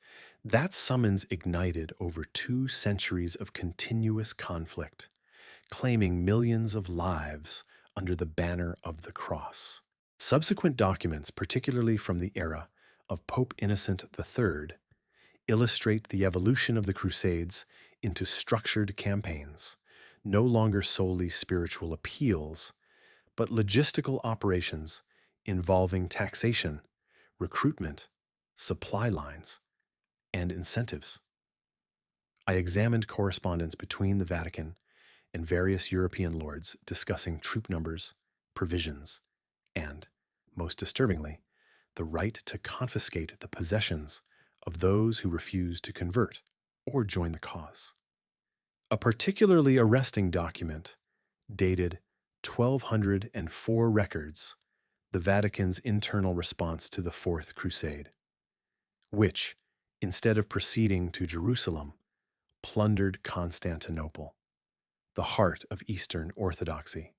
that summons ignited over 2 centuries of continuous conflict, claiming millions of lives under the banner of the cross. Subsequent documents, particularly from the era of Pope Innocent III, illustrate the evolution of the Crusades into structured campaigns, no longer solely spiritual appeals, but logistical operations involving taxation, recruitment, supply lines, and incentives. I examined correspondence between the Vatican and various European lords discussing troop numbers, provisions, and, most disturbingly, the right to confiscate the possessions of those who refuse to convert or join the cause. A particularly arresting document, dated 1204 records, the Vatican's internal response to the Fourth Crusade, which, instead of proceeding to Jerusalem, plundered Constantinople, the heart of Eastern Orthodoxy.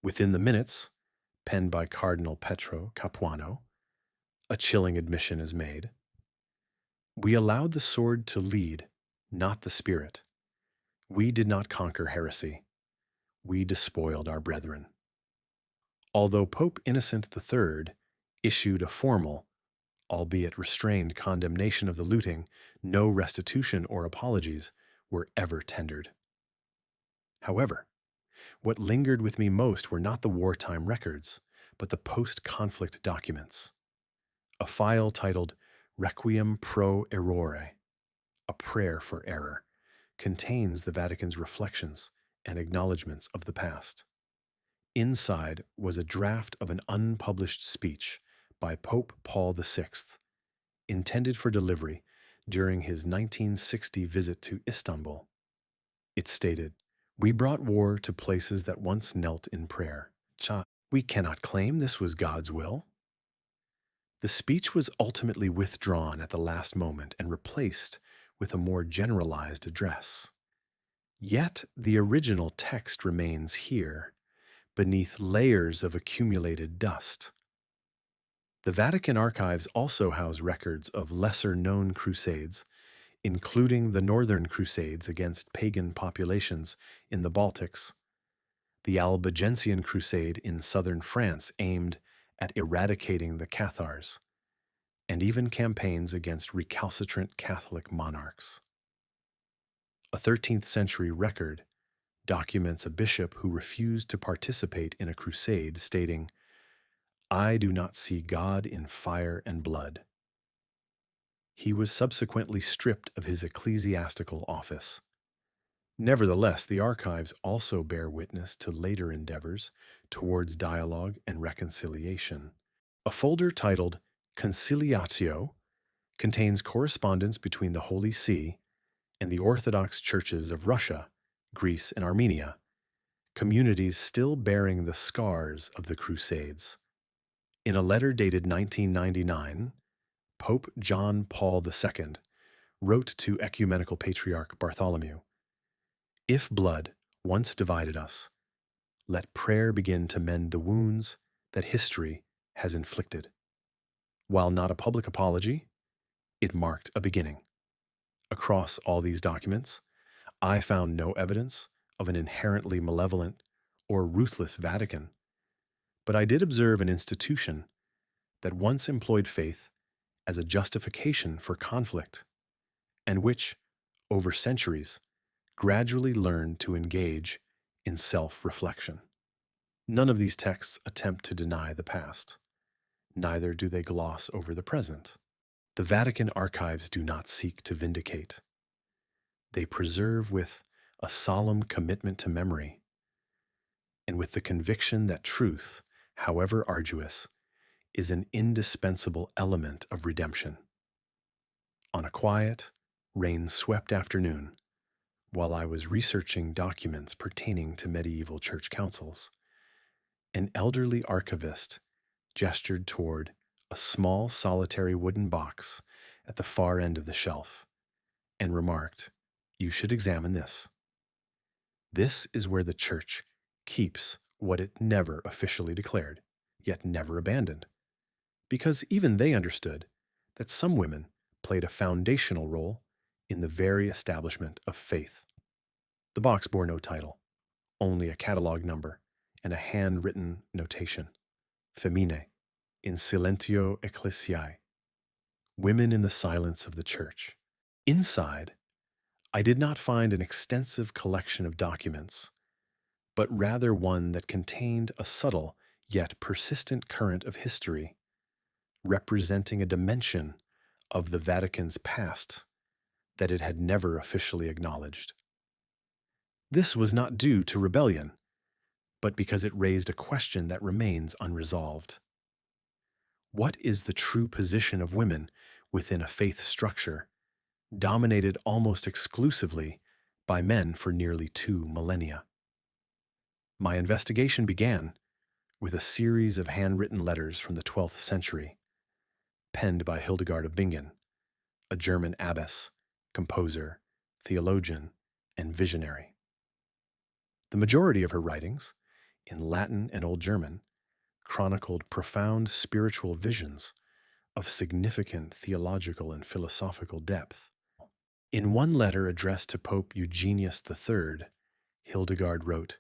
Within the minutes, penned by Cardinal Petro Capuano, a chilling admission is made. We allowed the sword to lead, not the spirit. We did not conquer heresy. We despoiled our brethren. Although Pope Innocent III issued a formal, albeit restrained, condemnation of the looting, no restitution or apologies were ever tendered. However, what lingered with me most were not the wartime records, but the post-conflict documents. A file titled Requiem pro errore, a prayer for error, contains the Vatican's reflections and acknowledgments of the past. Inside was a draft of an unpublished speech by Pope Paul VI, intended for delivery during his 1960 visit to Istanbul. It stated, "We brought war to places that once knelt in prayer. We cannot claim this was God's will." The speech was ultimately withdrawn at the last moment and replaced with a more generalized address. Yet the original text remains here, beneath layers of accumulated dust. The Vatican archives also house records of lesser-known crusades, including the Northern Crusades against pagan populations in the Baltics, the Albigensian Crusade in southern France aimed at eradicating the Cathars, and even campaigns against recalcitrant Catholic monarchs. A 13th century record documents a bishop who refused to participate in a crusade, stating, "I do not see God in fire and blood." He was subsequently stripped of his ecclesiastical office. Nevertheless, the archives also bear witness to later endeavors towards dialogue and reconciliation. A folder titled Conciliatio contains correspondence between the Holy See and the Orthodox churches of Russia, Greece, and Armenia, communities still bearing the scars of the Crusades. In a letter dated 1999, Pope John Paul II wrote to Ecumenical Patriarch Bartholomew, "If blood once divided us, let prayer begin to mend the wounds that history has inflicted." While not a public apology, it marked a beginning. Across all these documents, I found no evidence of an inherently malevolent or ruthless Vatican, but I did observe an institution that once employed faith as a justification for conflict, and which, over centuries, gradually learned to engage in self-reflection. None of these texts attempt to deny the past. Neither do they gloss over the present. The Vatican archives do not seek to vindicate. They preserve with a solemn commitment to memory, and with the conviction that truth, however arduous, is an indispensable element of redemption. On a quiet, rain-swept afternoon, while I was researching documents pertaining to medieval church councils, an elderly archivist gestured toward a small solitary wooden box at the far end of the shelf and remarked, "You should examine this. This is where the church keeps what it never officially declared, yet never abandoned, because even they understood that some women played a foundational role in the very establishment of faith." The box bore no title, only a catalog number and a handwritten notation, "Femine, in silentio ecclesiae," women in the silence of the church. Inside, I did not find an extensive collection of documents, but rather one that contained a subtle yet persistent current of history, representing a dimension of the Vatican's past that it had never officially acknowledged. This was not due to rebellion, but because it raised a question that remains unresolved. What is the true position of women within a faith structure dominated almost exclusively by men for nearly 2 millennia? My investigation began with a series of handwritten letters from the 12th century, penned by Hildegard of Bingen, a German abbess, composer, theologian, and visionary. The majority of her writings, in Latin and Old German, chronicled profound spiritual visions of significant theological and philosophical depth. In one letter addressed to Pope Eugenius III, Hildegard wrote,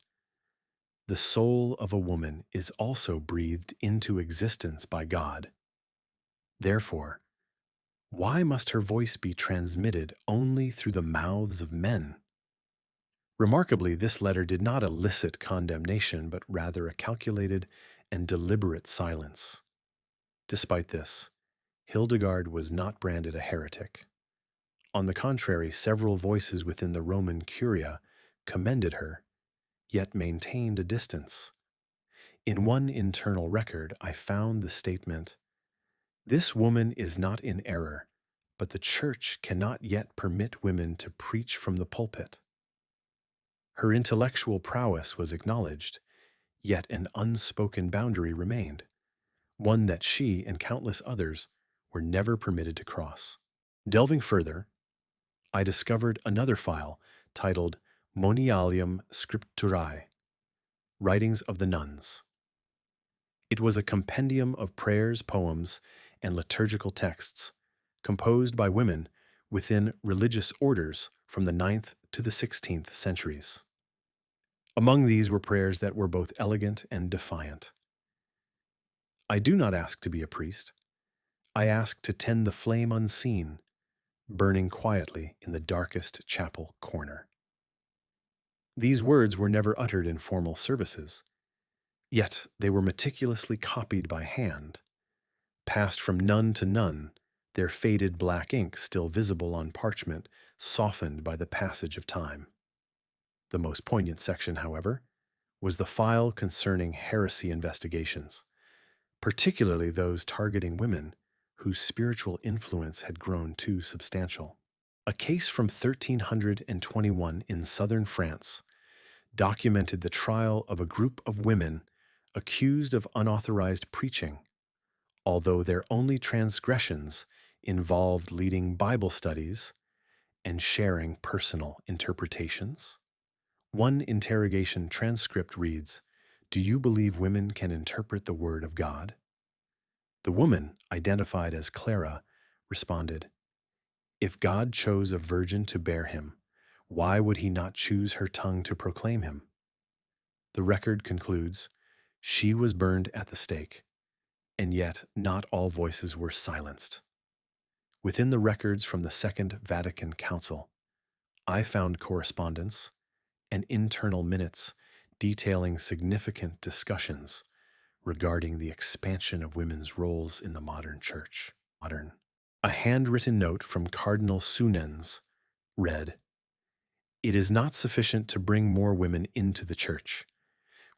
"The soul of a woman is also breathed into existence by God. Therefore, why must her voice be transmitted only through the mouths of men?" Remarkably, this letter did not elicit condemnation, but rather a calculated and deliberate silence. Despite this, Hildegard was not branded a heretic. On the contrary, several voices within the Roman Curia commended her, yet maintained a distance. In one internal record, I found the statement, "This woman is not in error, but the Church cannot yet permit women to preach from the pulpit." Her intellectual prowess was acknowledged, yet an unspoken boundary remained, one that she and countless others were never permitted to cross. Delving further, I discovered another file titled Monialium Scripturae, Writings of the Nuns. It was a compendium of prayers, poems, and liturgical texts composed by women within religious orders from the 9th to the 16th centuries. Among these were prayers that were both elegant and defiant. "I do not ask to be a priest. I ask to tend the flame unseen, burning quietly in the darkest chapel corner." These words were never uttered in formal services, yet they were meticulously copied by hand, passed from nun to nun, their faded black ink still visible on parchment softened by the passage of time. The most poignant section, however, was the file concerning heresy investigations, particularly those targeting women whose spiritual influence had grown too substantial. A case from 1321 in southern France documented the trial of a group of women accused of unauthorized preaching, although their only transgressions involved leading Bible studies and sharing personal interpretations. One interrogation transcript reads, "Do you believe women can interpret the Word of God?" The woman, identified as Clara, responded, "If God chose a virgin to bear him, why would he not choose her tongue to proclaim him?" The record concludes, "She was burned at the stake, and yet not all voices were silenced." Within the records from the Second Vatican Council, I found correspondence and internal minutes detailing significant discussions regarding the expansion of women's roles in the modern church. A handwritten note from Cardinal Sunens read, "It is not sufficient to bring more women into the church.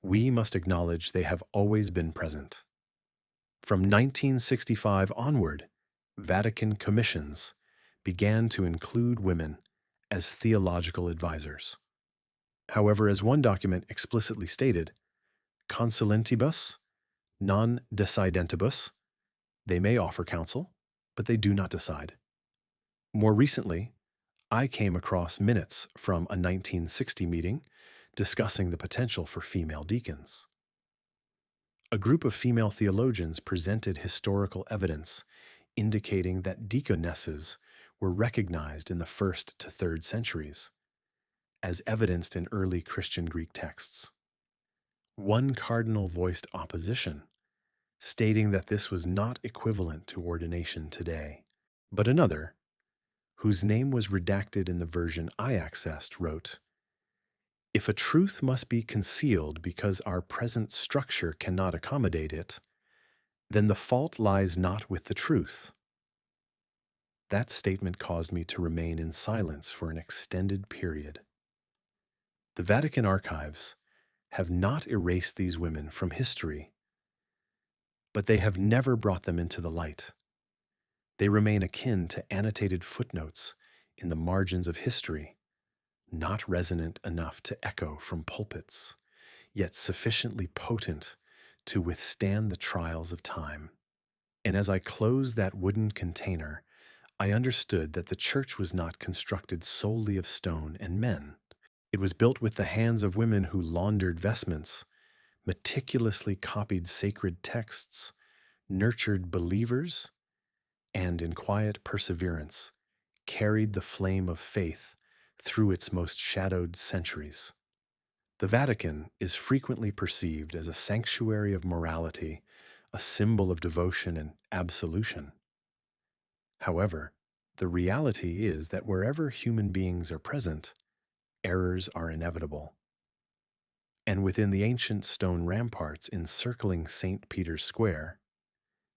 We must acknowledge they have always been present." From 1965 onward, Vatican commissions began to include women as theological advisors. However, as one document explicitly stated, consulentibus non decidentibus, they may offer counsel, but they do not decide. More recently, I came across minutes from a 1960 meeting discussing the potential for female deacons. A group of female theologians presented historical evidence indicating that deaconesses were recognized in the 1st to 3rd centuries, as evidenced in early Christian Greek texts. One cardinal voiced opposition, stating that this was not equivalent to ordination today. But another, whose name was redacted in the version I accessed, wrote, "If a truth must be concealed because our present structure cannot accommodate it, then the fault lies not with the truth." That statement caused me to remain in silence for an extended period. The Vatican archives have not erased these women from history, but they have never brought them into the light. They remain akin to annotated footnotes in the margins of history, not resonant enough to echo from pulpits, yet sufficiently potent to withstand the trials of time. And as I closed that wooden container, I understood that the church was not constructed solely of stone and men. It was built with the hands of women who laundered vestments, meticulously copied sacred texts, nurtured believers, and in quiet perseverance carried the flame of faith through its most shadowed centuries. The Vatican is frequently perceived as a sanctuary of morality, a symbol of devotion and absolution. However, the reality is that wherever human beings are present, errors are inevitable. And within the ancient stone ramparts encircling St. Peter's Square,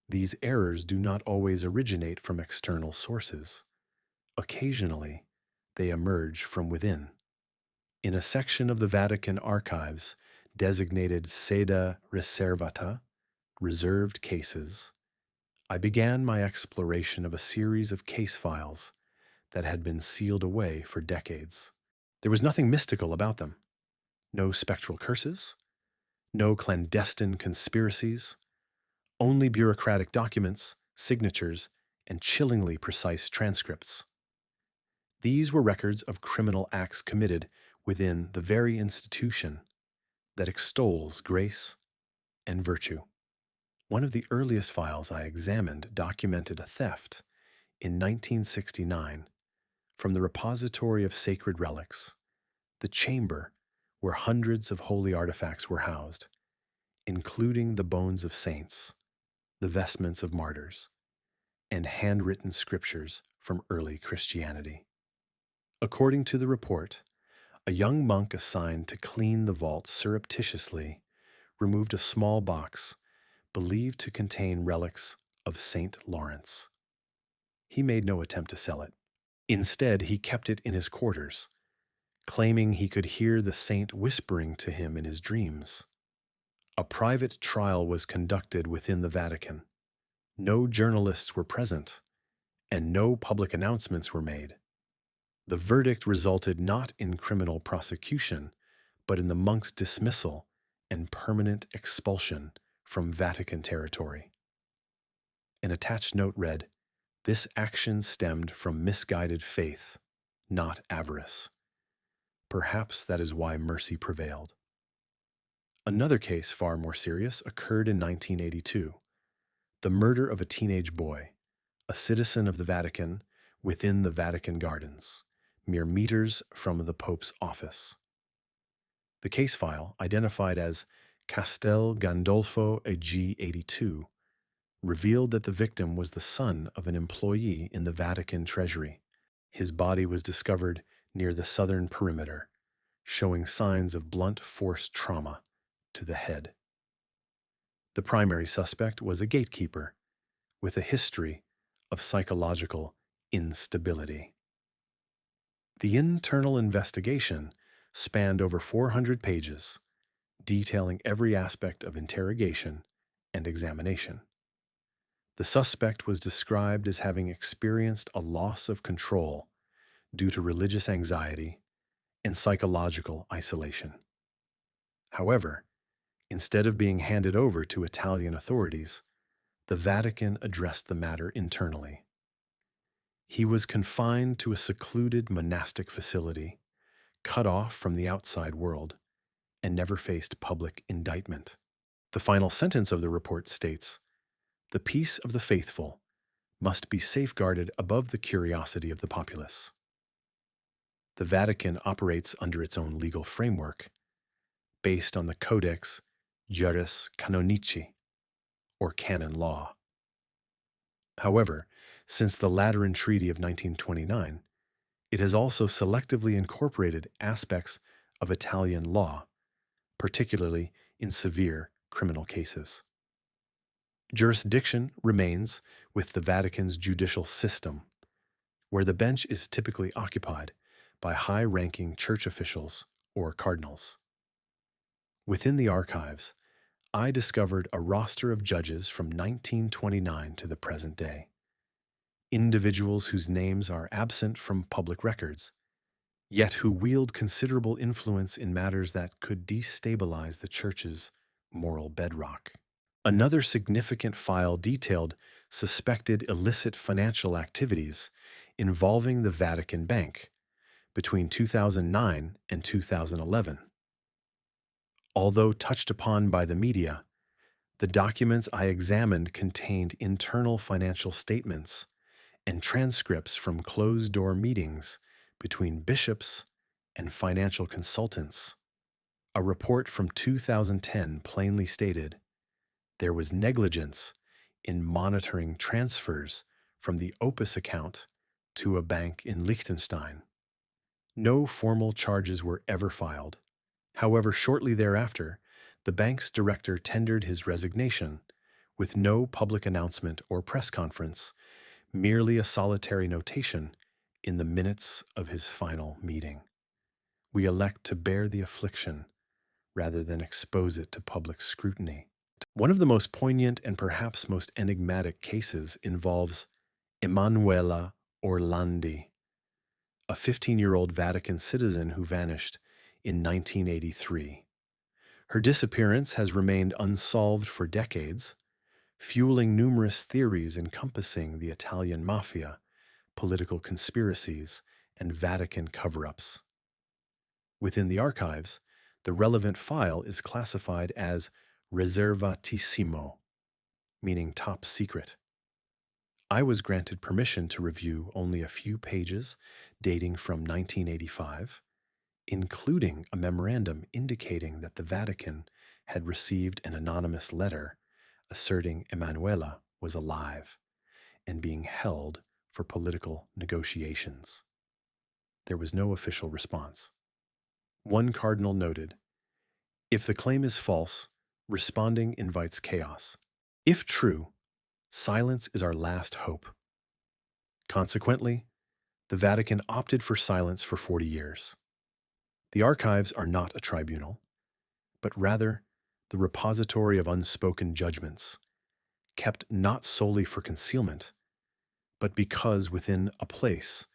these errors do not always originate from external sources. Occasionally, they emerge from within. In a section of the Vatican archives designated sede reservata, reserved cases, I began my exploration of a series of case files that had been sealed away for decades. There was nothing mystical about them. No spectral curses, no clandestine conspiracies, only bureaucratic documents, signatures, and chillingly precise transcripts. These were records of criminal acts committed within the very institution that extols grace and virtue. One of the earliest files I examined documented a theft in 1969 from the repository of sacred relics, the chamber where hundreds of holy artifacts were housed, including the bones of saints, the vestments of martyrs, and handwritten scriptures from early Christianity. According to the report, a young monk assigned to clean the vault surreptitiously removed a small box believed to contain relics of Saint Lawrence. He made no attempt to sell it. Instead, he kept it in his quarters, claiming he could hear the saint whispering to him in his dreams. A private trial was conducted within the Vatican, No journalists were present, and no public announcements were made. The verdict resulted not in criminal prosecution, but in the monk's dismissal and permanent expulsion from Vatican territory. An attached note read, "This action stemmed from misguided faith, not avarice. Perhaps that is why mercy prevailed." Another case, far more serious, occurred in 1982. The murder of a teenage boy, a citizen of the Vatican, within the Vatican gardens, mere meters from the Pope's office. The case file, identified as Castel Gandolfo AG 82, revealed that the victim was the son of an employee in the Vatican treasury. His body was discovered near the southern perimeter, showing signs of blunt force trauma to the head. The primary suspect was a gatekeeper with a history of psychological instability. The internal investigation spanned over 400 pages, detailing every aspect of interrogation and examination. The suspect was described as having experienced a loss of control due to religious anxiety and psychological isolation. However, instead of being handed over to Italian authorities, the Vatican addressed the matter internally. He was confined to a secluded monastic facility, cut off from the outside world, and never faced public indictment. The final sentence of the report states, "The peace of the faithful must be safeguarded above the curiosity of the populace." The Vatican operates under its own legal framework, based on the Codex Juris Canonici, or canon law. However, since the Lateran Treaty of 1929, it has also selectively incorporated aspects of Italian law, particularly in severe criminal cases. Jurisdiction remains with the Vatican's judicial system, where the bench is typically occupied by high-ranking church officials or cardinals. Within the archives, I discovered a roster of judges from 1929 to the present day, individuals whose names are absent from public records, yet who wield considerable influence in matters that could destabilize the Church's moral bedrock. Another significant file detailed suspected illicit financial activities involving the Vatican Bank between 2009 and 2011. Although touched upon by the media, the documents I examined contained internal financial statements and transcripts from closed-door meetings between bishops and financial consultants. A report from 2010 plainly stated there was negligence in monitoring transfers from the Opus account to a bank in Liechtenstein. No formal charges were ever filed. However, shortly thereafter, the bank's director tendered his resignation with no public announcement or press conference, merely a solitary notation in the minutes of his final meeting. We elect to bear the affliction rather than expose it to public scrutiny. One of the most poignant and perhaps most enigmatic cases involves Emanuela Orlandi, a 15-year-old Vatican citizen who vanished in 1983. Her disappearance has remained unsolved for decades, fueling numerous theories encompassing the Italian mafia, political conspiracies, and Vatican cover-ups. Within the archives, the relevant file is classified as reservatissimo, meaning top secret. I was granted permission to review only a few pages dating from 1985, including a memorandum indicating that the Vatican had received an anonymous letter asserting Emanuela was alive and being held for political negotiations. There was no official response. One cardinal noted, "If the claim is false, responding invites chaos. If true, silence is our last hope." Consequently, the Vatican opted for silence for 40 years. The archives are not a tribunal, but rather the repository of unspoken judgments, kept not solely for concealment, but because within a place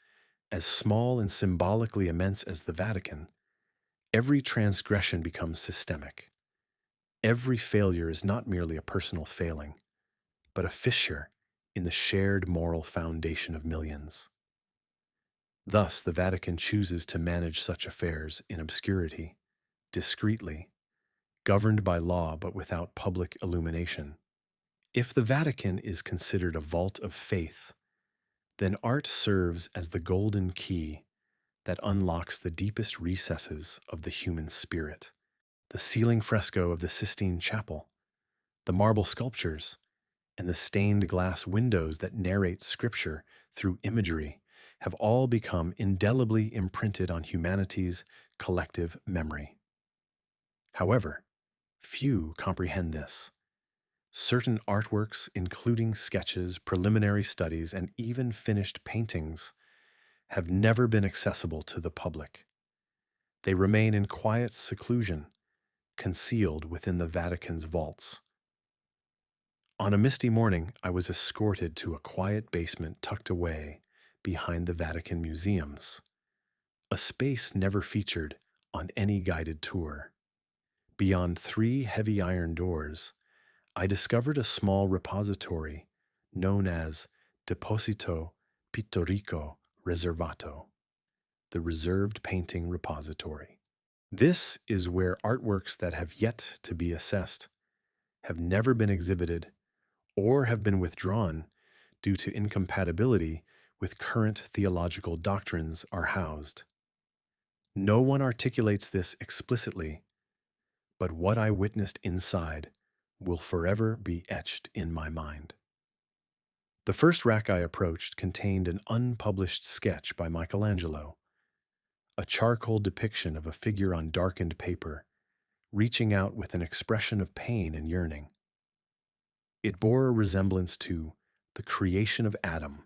as small and symbolically immense as the Vatican, every transgression becomes systemic. Every failure is not merely a personal failing, but a fissure in the shared moral foundation of millions. Thus, the Vatican chooses to manage such affairs in obscurity, discreetly, governed by law but without public illumination. If the Vatican is considered a vault of faith, then art serves as the golden key that unlocks the deepest recesses of the human spirit. The ceiling fresco of the Sistine Chapel, the marble sculptures, and the stained glass windows that narrate Scripture through imagery have all become indelibly imprinted on humanity's collective memory. However, few comprehend this. Certain artworks, including sketches, preliminary studies, and even finished paintings, have never been accessible to the public. They remain in quiet seclusion, concealed within the Vatican's vaults. On a misty morning, I was escorted to a quiet basement tucked away behind the Vatican museums, a space never featured on any guided tour. Beyond three heavy iron doors, I discovered a small repository known as Deposito Pittorico Reservato, the reserved painting repository. This is where artworks that have yet to be assessed, have never been exhibited, or have been withdrawn due to incompatibility with current theological doctrines are housed. No one articulates this explicitly, but what I witnessed inside will forever be etched in my mind. The first rack I approached contained an unpublished sketch by Michelangelo, a charcoal depiction of a figure on darkened paper, reaching out with an expression of pain and yearning. It bore a resemblance to the creation of Adam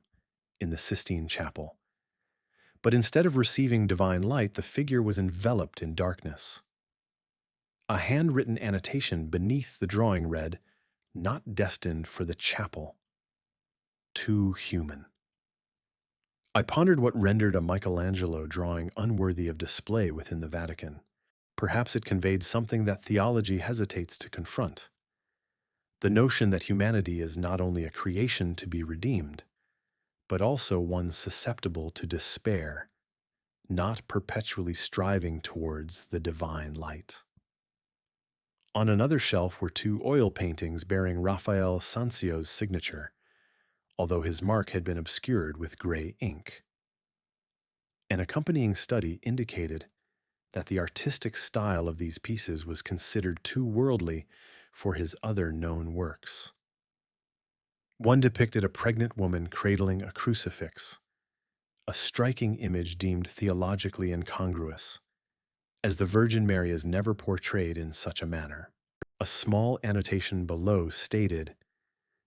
in the Sistine Chapel. But instead of receiving divine light, the figure was enveloped in darkness. A handwritten annotation beneath the drawing read, "Not destined for the chapel. Too human." I pondered what rendered a Michelangelo drawing unworthy of display within the Vatican. Perhaps it conveyed something that theology hesitates to confront: the notion that humanity is not only a creation to be redeemed, but also one susceptible to despair, not perpetually striving towards the divine light. On another shelf were two oil paintings bearing Raphael Sanzio's signature, although his mark had been obscured with gray ink. An accompanying study indicated that the artistic style of these pieces was considered too worldly for his other known works. One depicted a pregnant woman cradling a crucifix, a striking image deemed theologically incongruous, as the Virgin Mary is never portrayed in such a manner. A small annotation below stated,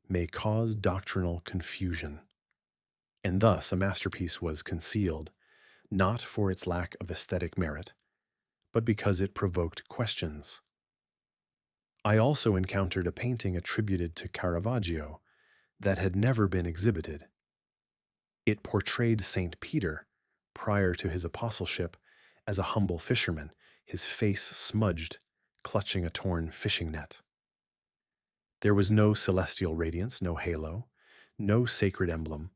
"May cause doctrinal confusion," and thus a masterpiece was concealed, not for its lack of aesthetic merit, but because it provoked questions. I also encountered a painting attributed to Caravaggio that had never been exhibited. It portrayed Saint Peter, prior to his apostleship, as a humble fisherman, his face smudged, clutching a torn fishing net. There was no celestial radiance, no halo, no sacred emblem,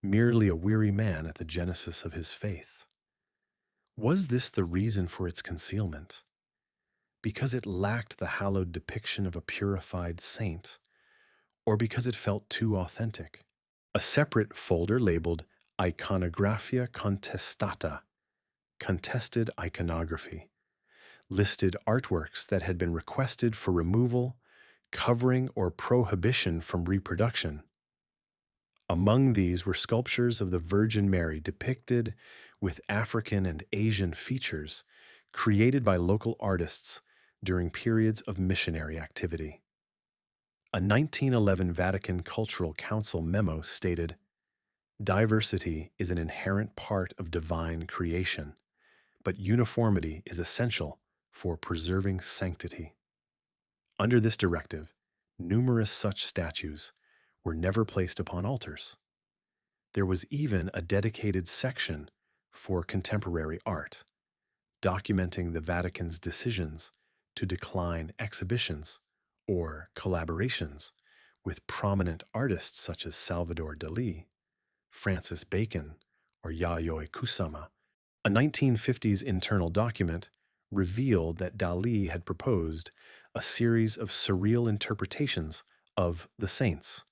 merely a weary man at the genesis of his faith. Was this the reason for its concealment? Because it lacked the hallowed depiction of a purified saint, or because it felt too authentic? A separate folder labeled Iconographia Contestata, contested iconography, listed artworks that had been requested for removal, covering, or prohibition from reproduction. Among these were sculptures of the Virgin Mary depicted with African and Asian features, created by local artists during periods of missionary activity. A 1911 Vatican Cultural Council memo stated, "Diversity is an inherent part of divine creation, but uniformity is essential for preserving sanctity." Under this directive, Numerous such statues were never placed upon altars. There was even a dedicated section for contemporary art, documenting the Vatican's decisions to decline exhibitions or collaborations with prominent artists such as Salvador Dali, Francis Bacon, or Yayoi Kusama. A 1950s internal document revealed that Dali had proposed a series of surreal interpretations of the saints.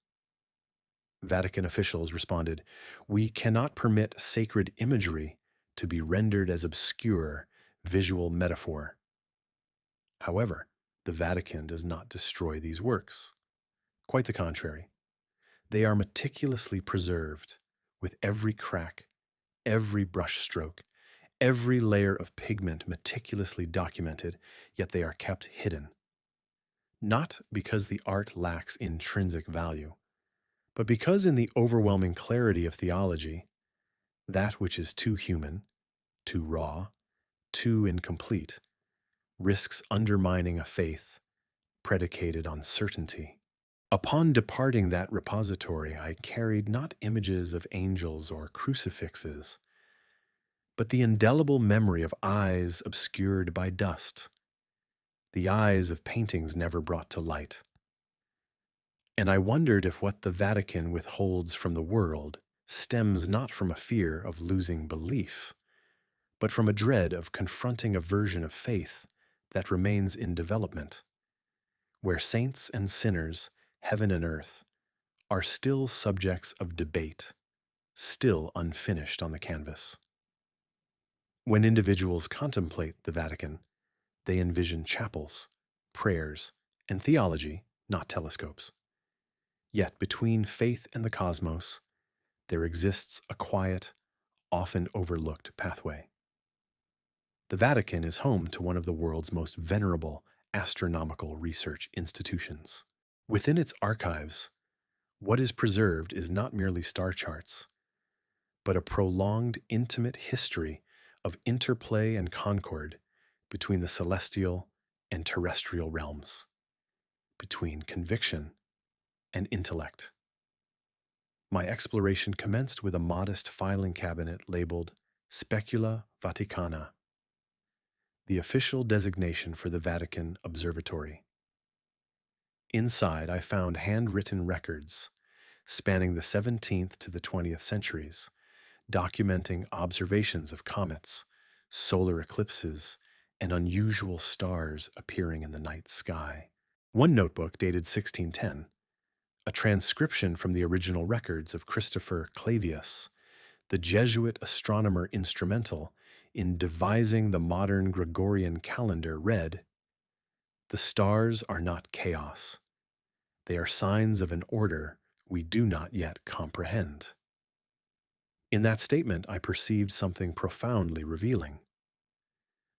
Vatican officials responded, "We cannot permit sacred imagery to be rendered as obscure visual metaphor." However, the Vatican does not destroy these works. Quite the contrary. They are meticulously preserved, with every crack, every brushstroke, every layer of pigment meticulously documented, yet they are kept hidden. Not because the art lacks intrinsic value, but because in the overwhelming clarity of theology, that which is too human, too raw, too incomplete, risks undermining a faith predicated on certainty. Upon departing that repository, I carried not images of angels or crucifixes, but the indelible memory of eyes obscured by dust, the eyes of paintings never brought to light. And I wondered if what the Vatican withholds from the world stems not from a fear of losing belief, but from a dread of confronting a version of faith that remains in development, where saints and sinners, heaven and earth, are still subjects of debate, still unfinished on the canvas. When individuals contemplate the Vatican, they envision chapels, prayers, and theology, not telescopes. Yet between faith and the cosmos, there exists a quiet, often overlooked pathway. The Vatican is home to one of the world's most venerable astronomical research institutions. Within its archives, what is preserved is not merely star charts, but a prolonged, intimate history of interplay and concord between the celestial and terrestrial realms, between conviction and intellect. My exploration commenced with a modest filing cabinet labeled Specula Vaticana, the official designation for the Vatican Observatory. Inside, I found handwritten records spanning the 17th to the 20th centuries, documenting observations of comets, solar eclipses, and unusual stars appearing in the night sky. One notebook dated 1610, a transcription from the original records of Christopher Clavius, the Jesuit astronomer instrumental in devising the modern Gregorian calendar, read, "The stars are not chaos. They are signs of an order we do not yet comprehend." In that statement, I perceived something profoundly revealing.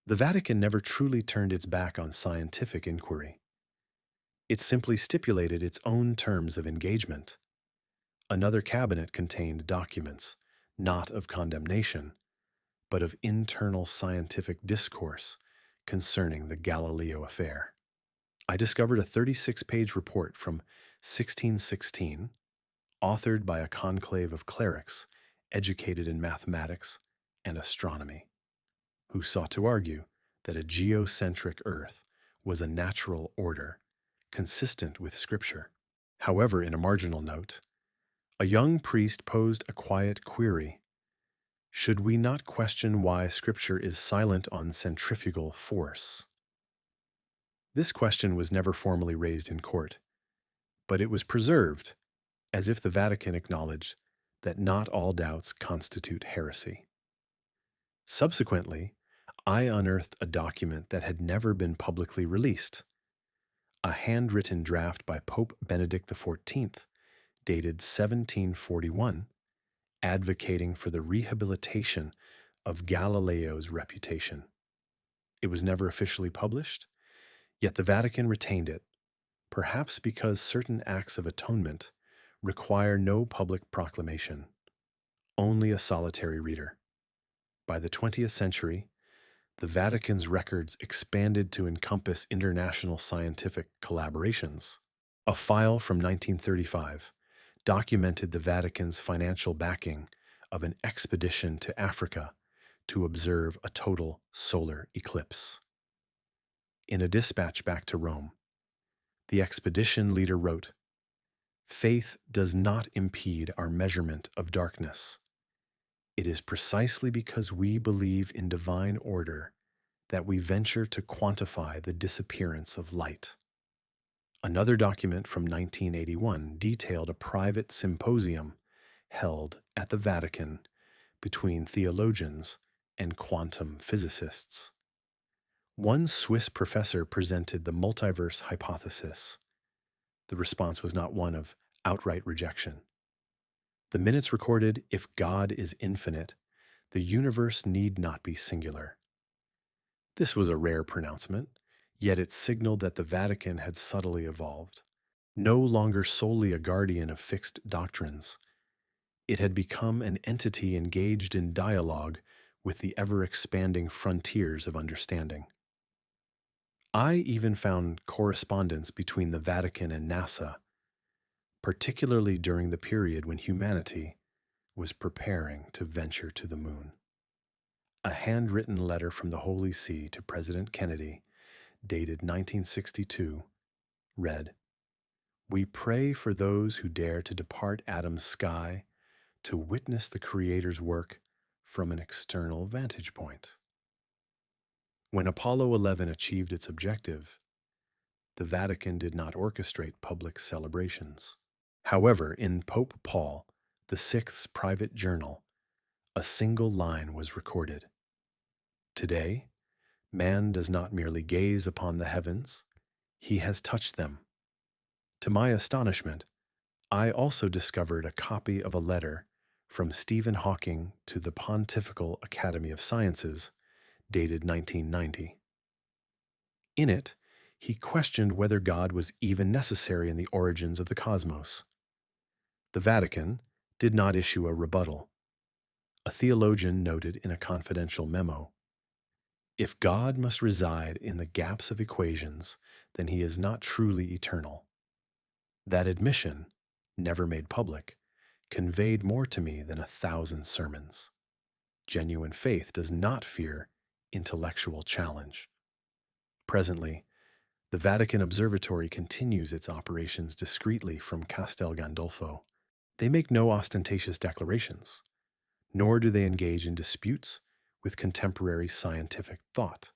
The Vatican never truly turned its back on scientific inquiry. It simply stipulated its own terms of engagement. Another cabinet contained documents, not of condemnation, but of internal scientific discourse concerning the Galileo affair. I discovered a 36-page report from 1616, authored by a conclave of clerics educated in mathematics and astronomy, who sought to argue that a geocentric Earth was a natural order consistent with Scripture. However, in a marginal note, a young priest posed a quiet query: should we not question why Scripture is silent on centrifugal force? This question was never formally raised in court, but it was preserved as if the Vatican acknowledged that not all doubts constitute heresy. Subsequently, I unearthed a document that had never been publicly released, a handwritten draft by Pope Benedict XIV, dated 1741, advocating for the rehabilitation of Galileo's reputation. It was never officially published, yet the Vatican retained it, perhaps because certain acts of atonement require no public proclamation, only a solitary reader. By the 20th century, the Vatican's records expanded to encompass international scientific collaborations. A file from 1935 documented the Vatican's financial backing of an expedition to Africa to observe a total solar eclipse. In a dispatch back to Rome, the expedition leader wrote, "Faith does not impede our measurement of darkness. It is precisely because we believe in divine order that we venture to quantify the disappearance of light." Another document from 1981 detailed a private symposium held at the Vatican between theologians and quantum physicists. One Swiss professor presented the multiverse hypothesis. The response was not one of outright rejection. The minutes recorded, "If God is infinite, the universe need not be singular." This was a rare pronouncement, yet it signaled that the Vatican had subtly evolved. No longer solely a guardian of fixed doctrines, it had become an entity engaged in dialogue with the ever-expanding frontiers of understanding. I even found correspondence between the Vatican and NASA, particularly during the period when humanity was preparing to venture to the moon. A handwritten letter from the Holy See to President Kennedy, dated 1962, read, "We pray for those who dare to depart Adam's sky to witness the Creator's work from an external vantage point." When Apollo 11 achieved its objective, the Vatican did not orchestrate public celebrations. However, in Pope Paul VI's private journal, a single line was recorded. "Today, man does not merely gaze upon the heavens, he has touched them." To my astonishment, I also discovered a copy of a letter from Stephen Hawking to the Pontifical Academy of Sciences, dated 1990. In it, he questioned whether God was even necessary in the origins of the cosmos. The Vatican did not issue a rebuttal. A theologian noted in a confidential memo, "If God must reside in the gaps of equations, then he is not truly eternal." That admission, never made public, conveyed more to me than 1,000 sermons. Genuine faith does not fear intellectual challenge. Presently, the Vatican Observatory continues its operations discreetly from Castel Gandolfo. They make no ostentatious declarations, nor do they engage in disputes with contemporary scientific thought.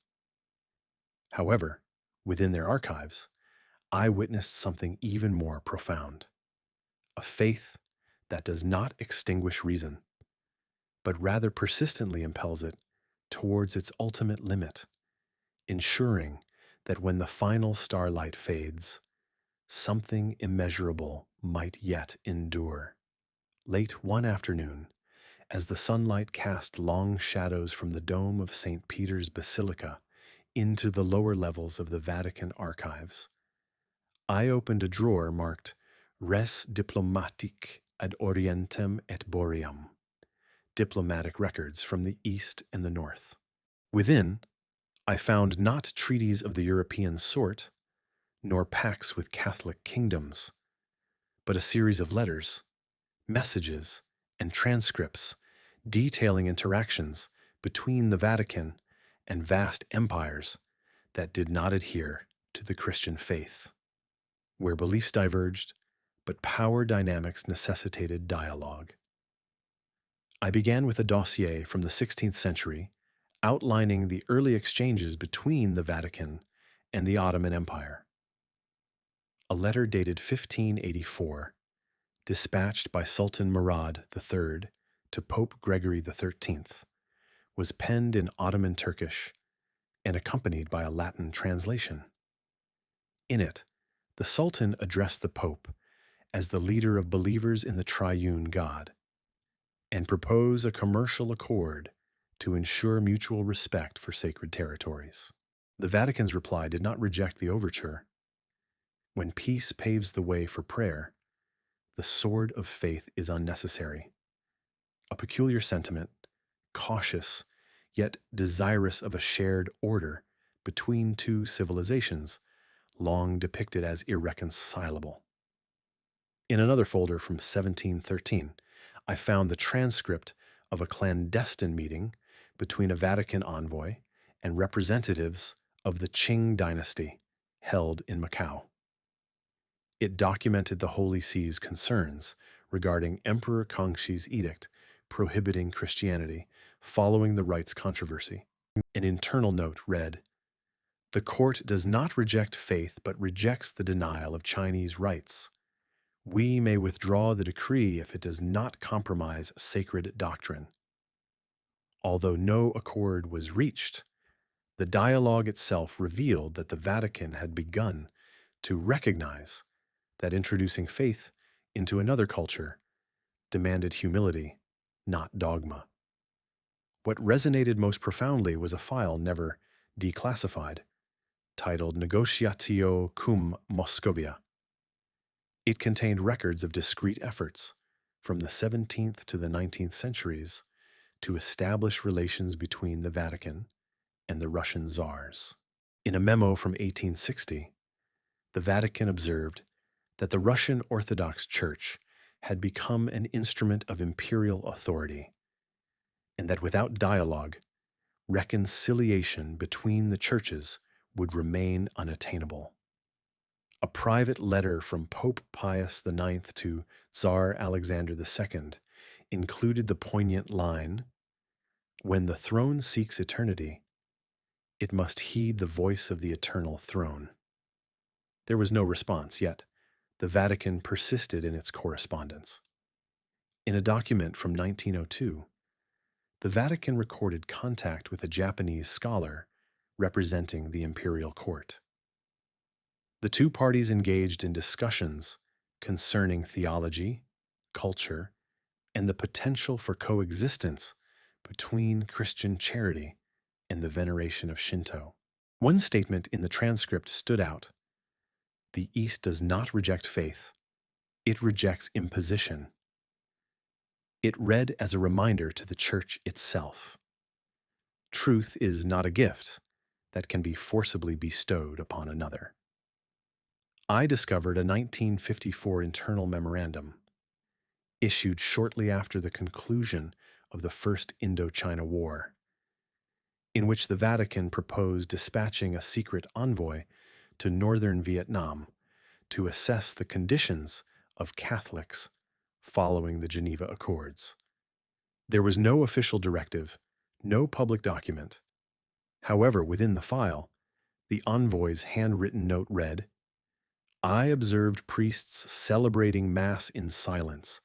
However, within their archives, I witnessed something even more profound: a faith that does not extinguish reason, but rather persistently impels it towards its ultimate limit, ensuring that when the final starlight fades, something immeasurable might yet endure. Late one afternoon, as the sunlight cast long shadows from the dome of St. Peter's Basilica into the lower levels of the Vatican archives, I opened a drawer marked Res Diplomatique ad Orientem et Boream, diplomatic records from the East and the North. Within, I found not treaties of the European sort, nor pacts with Catholic kingdoms, but a series of letters, messages, and transcripts detailing interactions between the Vatican and vast empires that did not adhere to the Christian faith, where beliefs diverged, but power dynamics necessitated dialogue. I began with a dossier from the 16th century outlining the early exchanges between the Vatican and the Ottoman Empire. A letter dated 1584, dispatched by Sultan Murad III to Pope Gregory XIII, was penned in Ottoman Turkish and accompanied by a Latin translation. In it, the Sultan addressed the Pope as the leader of believers in the triune God and proposed a commercial accord to ensure mutual respect for sacred territories. The Vatican's reply did not reject the overture. When peace paves the way for prayer, the sword of faith is unnecessary. A peculiar sentiment, cautious yet desirous of a shared order between two civilizations, long depicted as irreconcilable. In another folder from 1713, I found the transcript of a clandestine meeting between a Vatican envoy and representatives of the Qing dynasty held in Macau. It documented the Holy See's concerns regarding Emperor Kangxi's edict prohibiting Christianity following the rites controversy. An internal note read, "The court does not reject faith but rejects the denial of Chinese rites. We may withdraw the decree if it does not compromise sacred doctrine." Although no accord was reached, the dialogue itself revealed that the Vatican had begun to recognize that introducing faith into another culture demanded humility, not dogma. What resonated most profoundly was a file never declassified, titled Negotiatio cum Moscovia. It contained records of discrete efforts from the 17th to the 19th centuries to establish relations between the Vatican and the Russian czars. In a memo from 1860, the Vatican observed that the Russian Orthodox Church had become an instrument of imperial authority, and that without dialogue, reconciliation between the churches would remain unattainable. A private letter from Pope Pius IX to Tsar Alexander II included the poignant line, "When the throne seeks eternity, it must heed the voice of the eternal throne." There was no response, yet the Vatican persisted in its correspondence. In a document from 1902, the Vatican recorded contact with a Japanese scholar representing the imperial court. The two parties engaged in discussions concerning theology, culture, and the potential for coexistence between Christian charity and the veneration of Shinto. One statement in the transcript stood out: "The East does not reject faith, it rejects imposition." It read as a reminder to the Church itself. Truth is not a gift that can be forcibly bestowed upon another. I discovered a 1954 internal memorandum, issued shortly after the conclusion of the First Indochina War, in which the Vatican proposed dispatching a secret envoy to northern Vietnam to assess the conditions of Catholics following the Geneva Accords. There was no official directive, no public document. However, within the file, the envoy's handwritten note read, "I observed priests celebrating Mass in silence,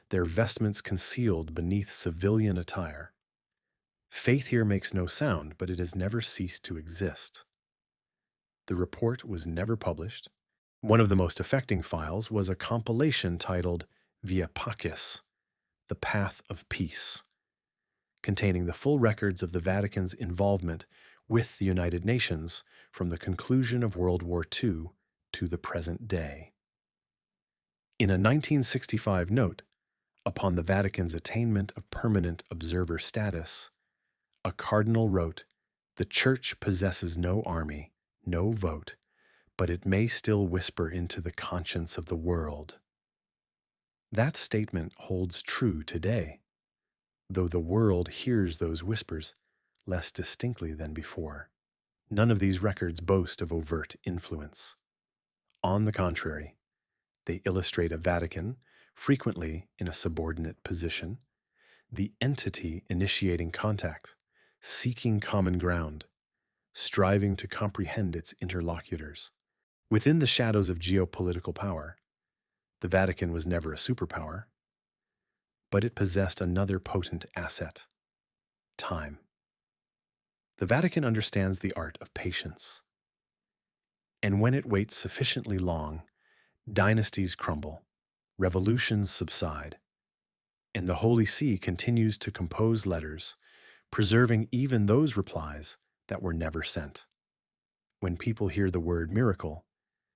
their vestments concealed beneath civilian attire. Faith here makes no sound, but it has never ceased to exist." The report was never published. One of the most affecting files was a compilation titled Via Pacis, The Path of Peace, containing the full records of the Vatican's involvement with the United Nations from the conclusion of World War II to the present day. In a 1965 note upon the Vatican's attainment of permanent observer status, a cardinal wrote, "The Church possesses no army, no vote, but it may still whisper into the conscience of the world." That statement holds true today, though the world hears those whispers less distinctly than before. None of these records boast of overt influence. On the contrary, they illustrate a Vatican, frequently in a subordinate position, the entity initiating contact, seeking common ground, striving to comprehend its interlocutors. Within the shadows of geopolitical power, the Vatican was never a superpower, but it possessed another potent asset: time. The Vatican understands the art of patience, and when it waits sufficiently long, dynasties crumble, revolutions subside, and the Holy See continues to compose letters, preserving even those replies that were never sent. When people hear the word miracle,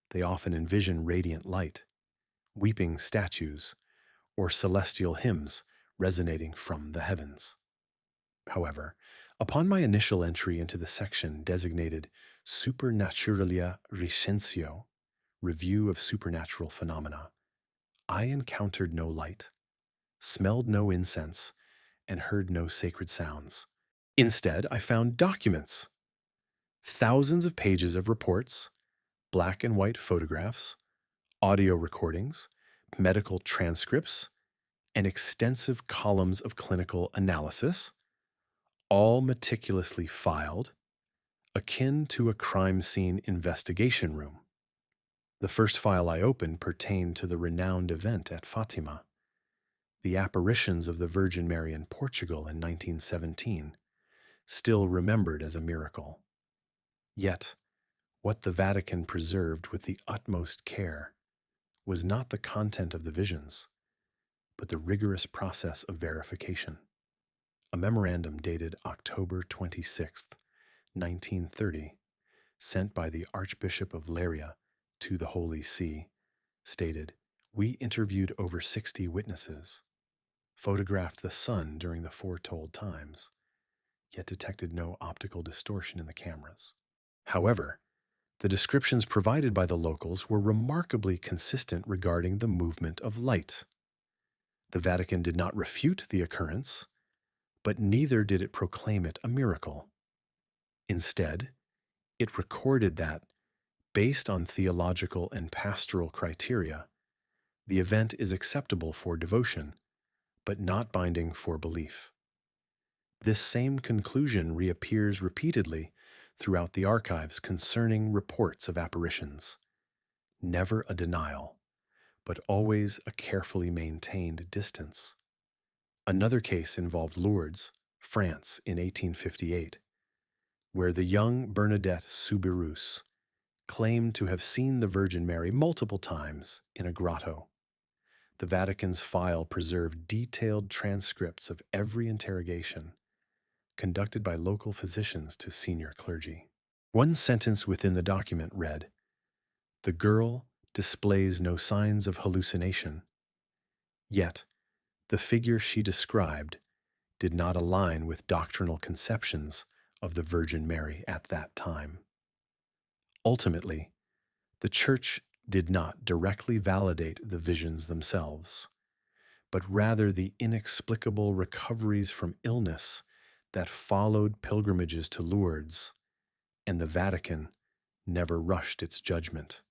they often envision radiant light, weeping statues, or celestial hymns resonating from the heavens. However, Upon my initial entry into the section designated Supernaturalia Recensio, Review of Supernatural Phenomena, I encountered no light, smelled no incense, and heard no sacred sounds. Instead, I found documents, thousands of pages of reports, black and white photographs, audio recordings, medical transcripts, and extensive columns of clinical analysis, all meticulously filed, akin to a crime scene investigation room. The first file I opened pertained to the renowned event at Fatima, the apparitions of the Virgin Mary in Portugal in 1917, still remembered as a miracle. Yet, what the Vatican preserved with the utmost care was not the content of the visions, but the rigorous process of verification. A memorandum dated October 26, 1930, sent by the Archbishop of Leiria to the Holy See, stated, "We interviewed over 60 witnesses, photographed the sun during the foretold times, yet detected no optical distortion in the cameras." However, the descriptions provided by the locals were remarkably consistent regarding the movement of light. The Vatican did not refute the occurrence, but neither did it proclaim it a miracle. Instead, it recorded that, based on theological and pastoral criteria, the event is acceptable for devotion, but not binding for belief. This same conclusion reappears repeatedly throughout the archives concerning reports of apparitions. Never a denial, but always a carefully maintained distance. Another case involved Lourdes, France, in 1858, where the young Bernadette Soubirous claimed to have seen the Virgin Mary multiple times in a grotto. The Vatican's file preserved detailed transcripts of every interrogation conducted by local physicians to senior clergy. One sentence within the document read, "The girl displays no signs of hallucination, yet the figure she described did not align with doctrinal conceptions of the Virgin Mary at that time." Ultimately, the Church did not directly validate the visions themselves, but rather the inexplicable recoveries from illness that followed pilgrimages to Lourdes, and the Vatican never rushed its judgment.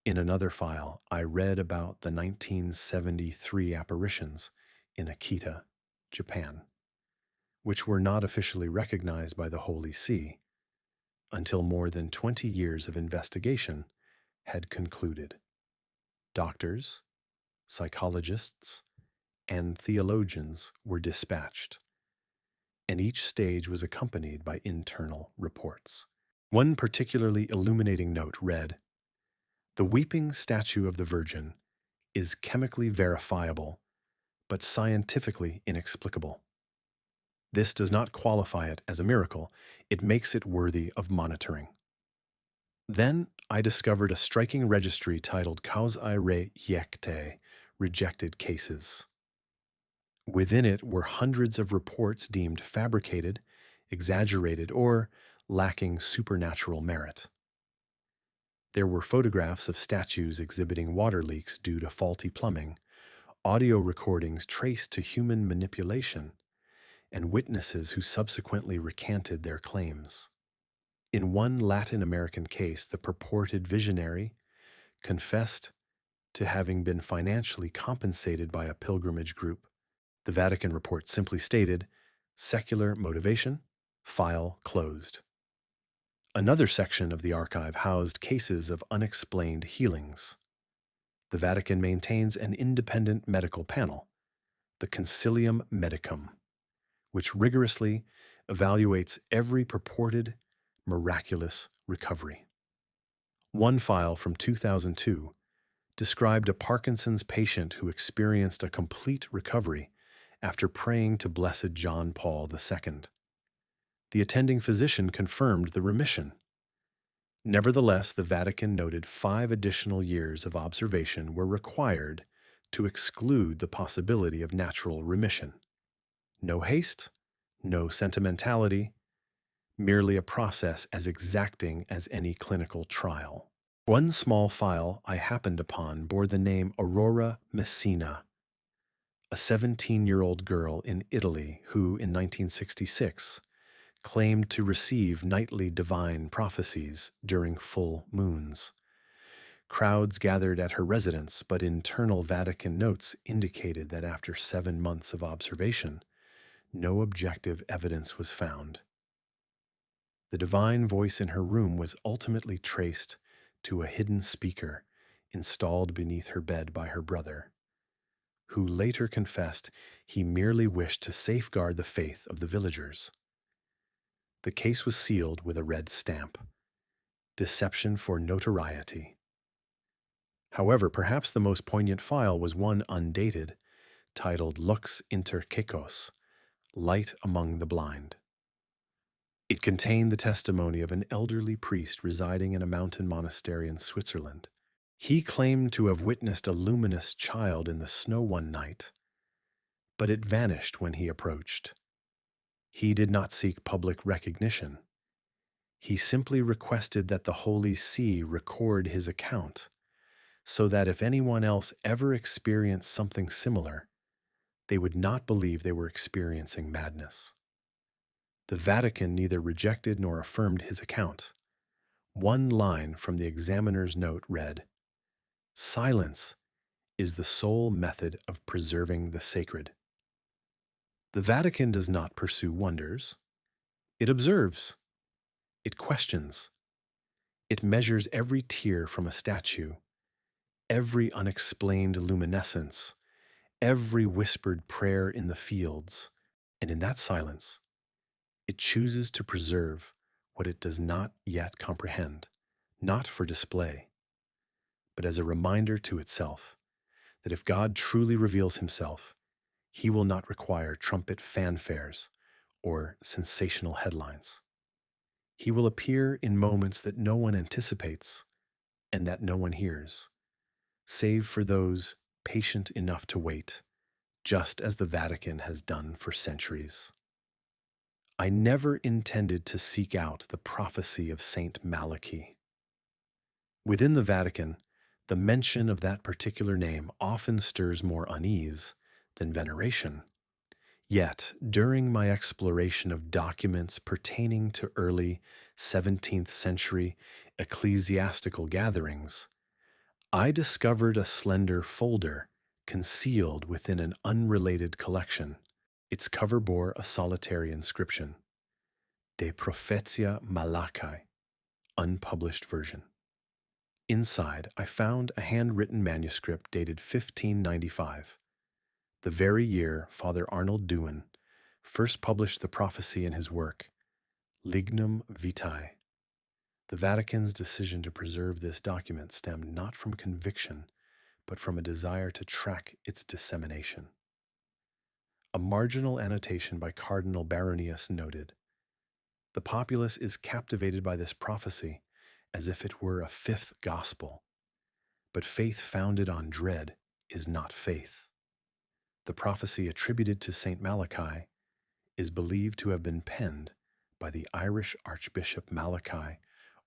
In another file, I read about the 1973 apparitions in Akita, Japan, which were not officially recognized by the Holy See until more than 20 years of investigation had concluded. Doctors, psychologists, and theologians were dispatched, and each stage was accompanied by internal reports. One particularly illuminating note read, "The weeping statue of the Virgin is chemically verifiable, but scientifically inexplicable. This does not qualify it as a miracle, it makes it worthy of monitoring." Then I discovered a striking registry titled Causae Rejectae, Rejected Cases. Within it were hundreds of reports deemed fabricated, exaggerated, or lacking supernatural merit. There were photographs of statues exhibiting water leaks due to faulty plumbing, audio recordings traced to human manipulation, and witnesses who subsequently recanted their claims. In one Latin American case, the purported visionary confessed to having been financially compensated by a pilgrimage group. The Vatican report simply stated, "Secular motivation, file closed." Another section of the archive housed cases of unexplained healings. The Vatican maintains an independent medical panel, the Concilium Medicum, which rigorously evaluates every purported miraculous recovery. One file from 2002 described a Parkinson's patient who experienced a complete recovery after praying to Blessed John Paul II. The attending physician confirmed the remission. Nevertheless, the Vatican noted 5 additional years of observation were required to exclude the possibility of natural remission. No haste, no sentimentality, merely a process as exacting as any clinical trial. One small file I happened upon bore the name Aurora Messina, a 17-year-old girl in Italy who, in 1966, claimed to receive nightly divine prophecies during full moons. Crowds gathered at her residence, but internal Vatican notes indicated that after 7 months of observation, no objective evidence was found. The divine voice in her room was ultimately traced to a hidden speaker installed beneath her bed by her brother, who later confessed he merely wished to safeguard the faith of the villagers. The case was sealed with a red stamp: deception for notoriety. However, perhaps the most poignant file was one undated, titled Lux inter Caecos, Light Among the Blind. It contained the testimony of an elderly priest residing in a mountain monastery in Switzerland. He claimed to have witnessed a luminous child in the snow one night, but it vanished when he approached. He did not seek public recognition. He simply requested that the Holy See record his account, so that if anyone else ever experienced something similar, they would not believe they were experiencing madness. The Vatican neither rejected nor affirmed his account. One line from the examiner's note read, "Silence is the sole method of preserving the sacred." The Vatican does not pursue wonders. It observes. It questions. It measures every tear from a statue, every unexplained luminescence, every whispered prayer in the fields, and in that silence, it chooses to preserve what it does not yet comprehend, not for display, but as a reminder to itself that if God truly reveals himself, he will not require trumpet fanfares or sensational headlines. He will appear in moments that no one anticipates and that no one hears, save for those patient enough to wait, just as the Vatican has done for centuries. I never intended to seek out the prophecy of Saint Malachi. Within the Vatican, the mention of that particular name often stirs more unease than veneration. Yet, during my exploration of documents pertaining to early 17th century ecclesiastical gatherings, I discovered a slender folder concealed within an unrelated collection. Its cover bore a solitary inscription: De Prophetia Malachi, unpublished version. Inside, I found a handwritten manuscript dated 1595, the very year Father Arnold Dewan first published the prophecy in his work, Lignum Vitae. The Vatican's decision to preserve this document stemmed not from conviction, but from a desire to track its dissemination. A marginal annotation by Cardinal Baronius noted, "The populace is captivated by this prophecy as if it were a fifth gospel, but faith founded on dread is not faith." The prophecy attributed to St. Malachi is believed to have been penned by the Irish Archbishop Malachi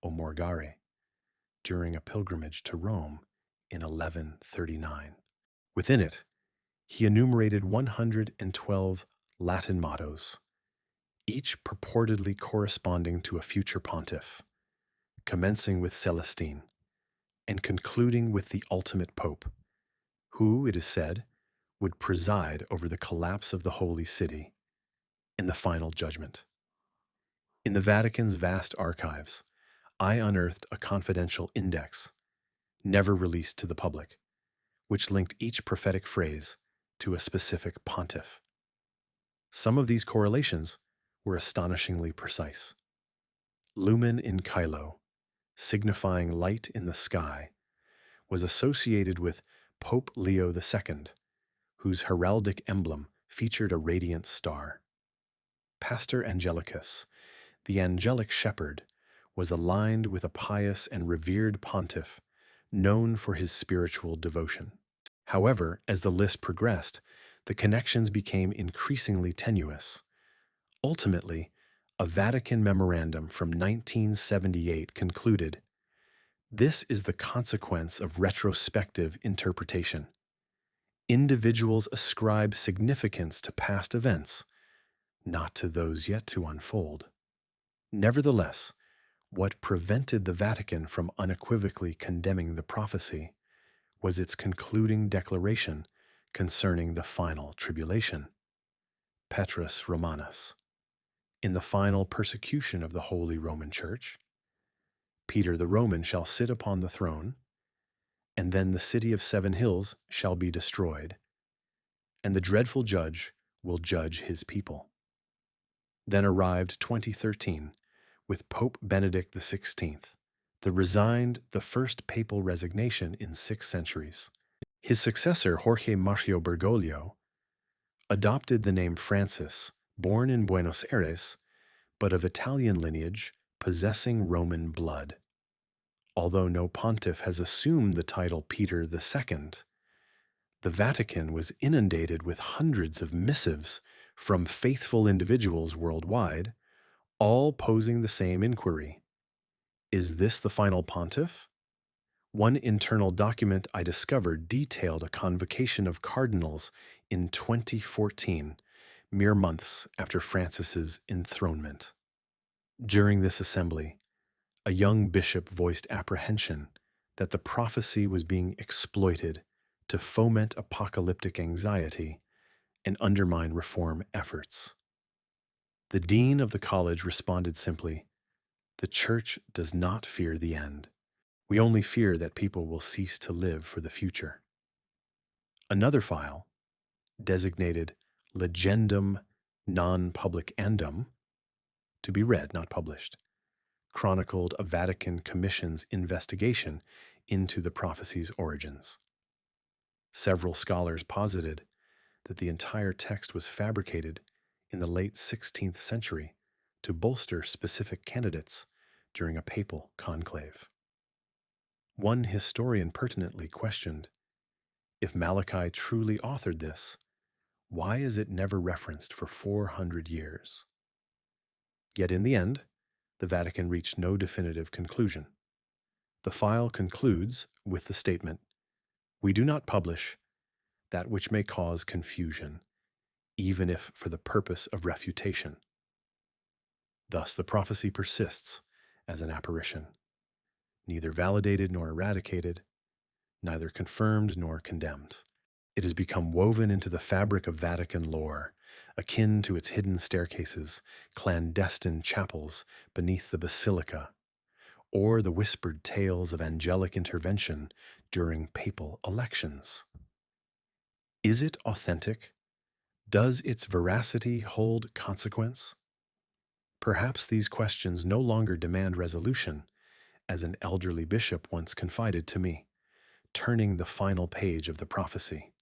O'Morgare during a pilgrimage to Rome in 1139. Within it, he enumerated 112 Latin mottos, each purportedly corresponding to a future pontiff, commencing with Celestine and concluding with the ultimate pope, who, it is said, would preside over the collapse of the Holy City in the final judgment. In the Vatican's vast archives, I unearthed a confidential index, never released to the public, which linked each prophetic phrase to a specific pontiff. Some of these correlations were astonishingly precise. Lumen in Caelo, signifying light in the sky, was associated with Pope Leo II, whose heraldic emblem featured a radiant star. Pastor Angelicus, the angelic shepherd, was aligned with a pious and revered pontiff known for his spiritual devotion. However, as the list progressed, the connections became increasingly tenuous. Ultimately, a Vatican memorandum from 1978 concluded this is the consequence of retrospective interpretation. Individuals ascribe significance to past events, not to those yet to unfold. Nevertheless, what prevented the Vatican from unequivocally condemning the prophecy was its concluding declaration concerning the final tribulation, Petrus Romanus. In the final persecution of the Holy Roman Church, Peter the Roman shall sit upon the throne, and then the city of 7 hills shall be destroyed, and the dreadful judge will judge his people. Then arrived 2013 with Pope Benedict XVI, the first papal resignation in 6 centuries. His successor, Jorge Mario Bergoglio, adopted the name Francis, born in Buenos Aires, but of Italian lineage, possessing Roman blood. Although no pontiff has assumed the title Peter II, the Vatican was inundated with hundreds of missives from faithful individuals worldwide, all posing the same inquiry. Is this the final pontiff? One internal document I discovered detailed a convocation of cardinals in 2014, mere months after Francis's enthronement. During this assembly, a young bishop voiced apprehension that the prophecy was being exploited to foment apocalyptic anxiety and undermine reform efforts. The dean of the college responded simply, "The church does not fear the end. We only fear that people will cease to live for the future." Another file, designated Legendum non publicandum, to be read, not published, chronicled a Vatican Commission's investigation into the prophecy's origins. Several scholars posited that the entire text was fabricated in the late 16th century to bolster specific candidates during a papal conclave. One historian pertinently questioned, if Malachi truly authored this, why is it never referenced for 400 years? Yet in the end, the Vatican reached no definitive conclusion. The file concludes with the statement, "We do not publish that which may cause confusion, even if for the purpose of refutation." Thus the prophecy persists as an apparition, neither validated nor eradicated, neither confirmed nor condemned. It has become woven into the fabric of Vatican lore, akin to its hidden staircases, clandestine chapels beneath the basilica, or the whispered tales of angelic intervention during papal elections. Is it authentic? Does its veracity hold consequence? Perhaps these questions no longer demand resolution, as an elderly bishop once confided to me, turning the final page of the prophecy.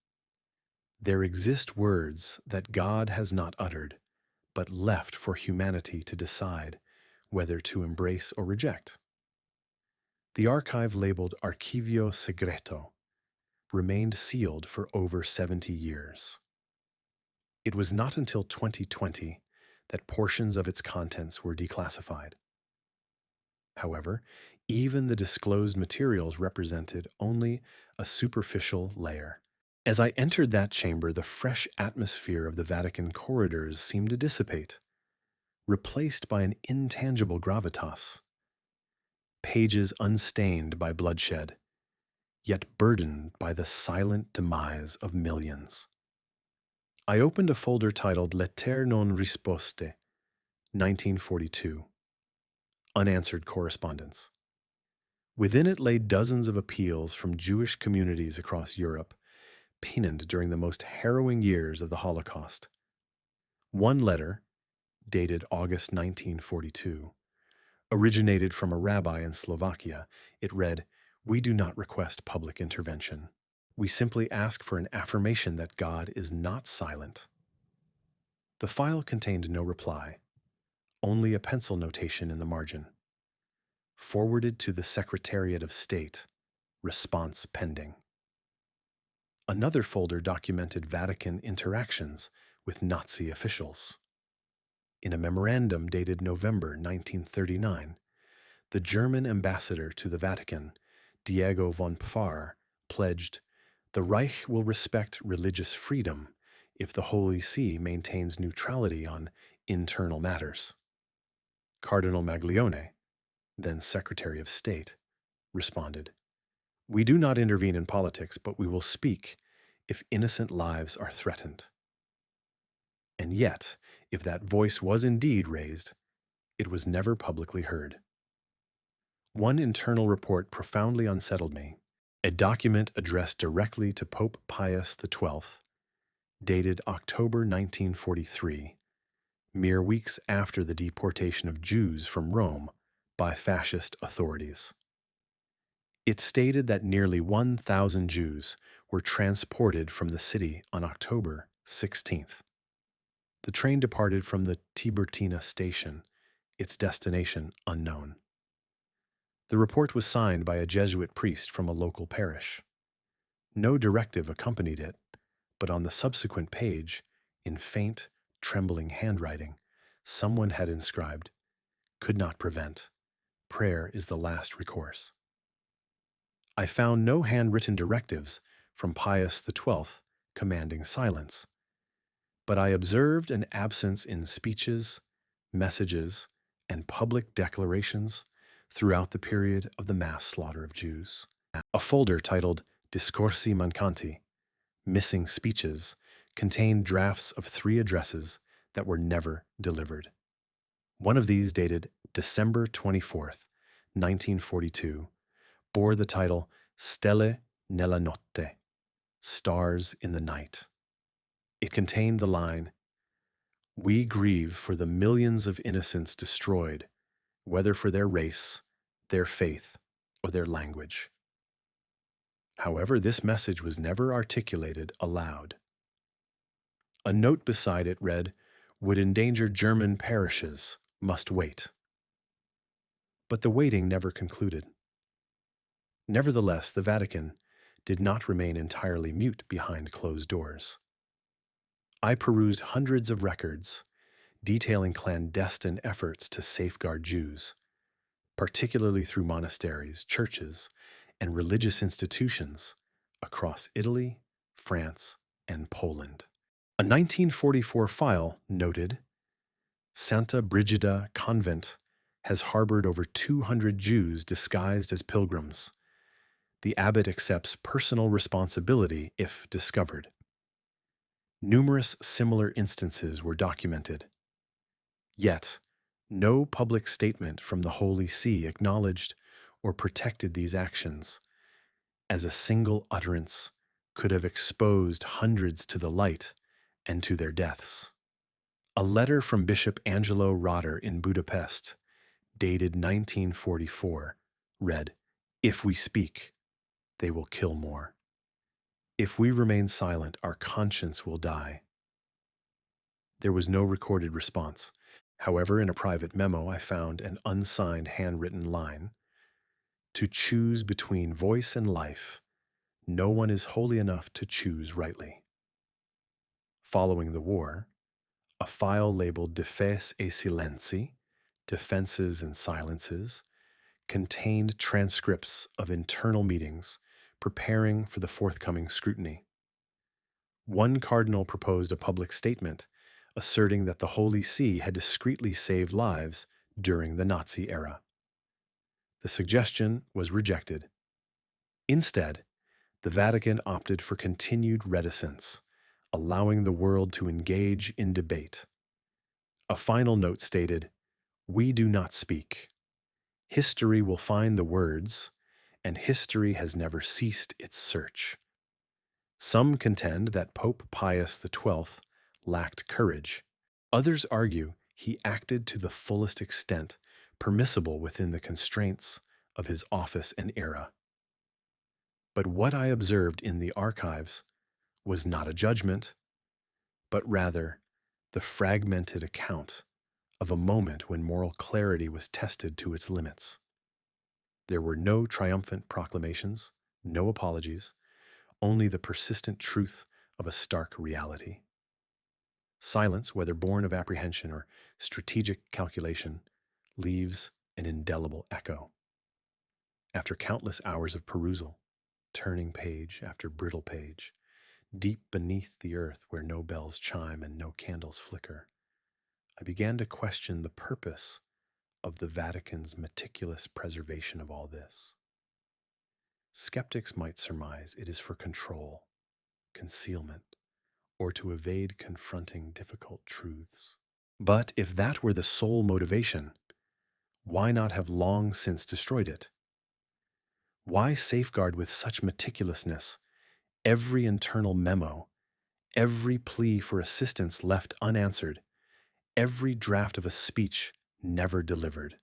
There exist words that God has not uttered, but left for humanity to decide whether to embrace or reject. The archive labeled Archivio Segreto remained sealed for over 70 years. It was not until 2020 that portions of its contents were declassified. However, even the disclosed materials represented only a superficial layer. As I entered that chamber, the fresh atmosphere of the Vatican corridors seemed to dissipate, replaced by an intangible gravitas. Pages unstained by bloodshed, yet burdened by the silent demise of millions. I opened a folder titled Lettere non risposte, 1942, unanswered correspondence. Within it lay dozens of appeals from Jewish communities across Europe, penned during the most harrowing years of the Holocaust. One letter, dated August 1942, originated from a rabbi in Slovakia. It read, "We do not request public intervention. We simply ask for an affirmation that God is not silent." The file contained no reply, only a pencil notation in the margin. Forwarded to the Secretariat of State, response pending. Another folder documented Vatican interactions with Nazi officials. In a memorandum dated November 1939, the German ambassador to the Vatican, Diego von Pfarr, pledged, "The Reich will respect religious freedom if the Holy See maintains neutrality on internal matters." Cardinal Maglione, then Secretary of State, responded, "We do not intervene in politics, but we will speak if innocent lives are threatened." And yet, if that voice was indeed raised, it was never publicly heard. One internal report profoundly unsettled me. A document addressed directly to Pope Pius XII, dated October 1943, mere weeks after the deportation of Jews from Rome by fascist authorities. It stated that nearly 1,000 Jews were transported from the city on October 16th. The train departed from the Tiburtina station, its destination unknown. The report was signed by a Jesuit priest from a local parish. No directive accompanied it, but on the subsequent page, in faint, trembling handwriting, someone had inscribed, "Could not prevent. Prayer is the last recourse." I found no handwritten directives from Pius XII commanding silence, but I observed an absence in speeches, messages, and public declarations throughout the period of the mass slaughter of Jews. A folder titled Discorsi Mancanti, Missing Speeches, contained drafts of 3 addresses that were never delivered. One of these, dated December 24th, 1942, bore the title Stelle nella notte, Stars in the Night. It contained the line, "We grieve for the millions of innocents destroyed, whether for their race, their faith, or their language." However, this message was never articulated aloud. A note beside it read, "Would endanger German parishes, must wait." But the waiting never concluded. Nevertheless, the Vatican did not remain entirely mute behind closed doors. I perused hundreds of records detailing clandestine efforts to safeguard Jews, particularly through monasteries, churches, and religious institutions across Italy, France, and Poland. A 1944 file noted, "Santa Brigida Convent has harbored over 200 Jews disguised as pilgrims. The abbot accepts personal responsibility if discovered." Numerous similar instances were documented. Yet, no public statement from the Holy See acknowledged or protected these actions, as a single utterance could have exposed hundreds to the light and to their deaths. A letter from Bishop Angelo Rotter in Budapest, dated 1944, read, "If we speak, they will kill more. If we remain silent, our conscience will die." There was no recorded response. However, in a private memo, I found an unsigned handwritten line, "To choose between voice and life, no one is holy enough to choose rightly." Following the war, a file labeled Difese e Silenzi, Defenses and Silences, contained transcripts of internal meetings preparing for the forthcoming scrutiny. One cardinal proposed a public statement asserting that the Holy See had discreetly saved lives during the Nazi era. The suggestion was rejected. Instead, the Vatican opted for continued reticence, allowing the world to engage in debate. A final note stated, "We do not speak. History will find the words, and history has never ceased its search." Some contend that Pope Pius XII lacked courage. Others argue he acted to the fullest extent permissible within the constraints of his office and era. But what I observed in the archives was not a judgment, but rather the fragmented account of a moment when moral clarity was tested to its limits. There were no triumphant proclamations, no apologies, only the persistent truth of a stark reality. Silence, whether born of apprehension or strategic calculation, leaves an indelible echo. After countless hours of perusal, turning page after brittle page, deep beneath the earth where no bells chime and no candles flicker, I began to question the purpose of the Vatican's meticulous preservation of all this. Skeptics might surmise it is for control, concealment, or to evade confronting difficult truths. But if that were the sole motivation, why not have long since destroyed it? Why safeguard with such meticulousness every internal memo, every plea for assistance left unanswered, every draft of a speech never delivered?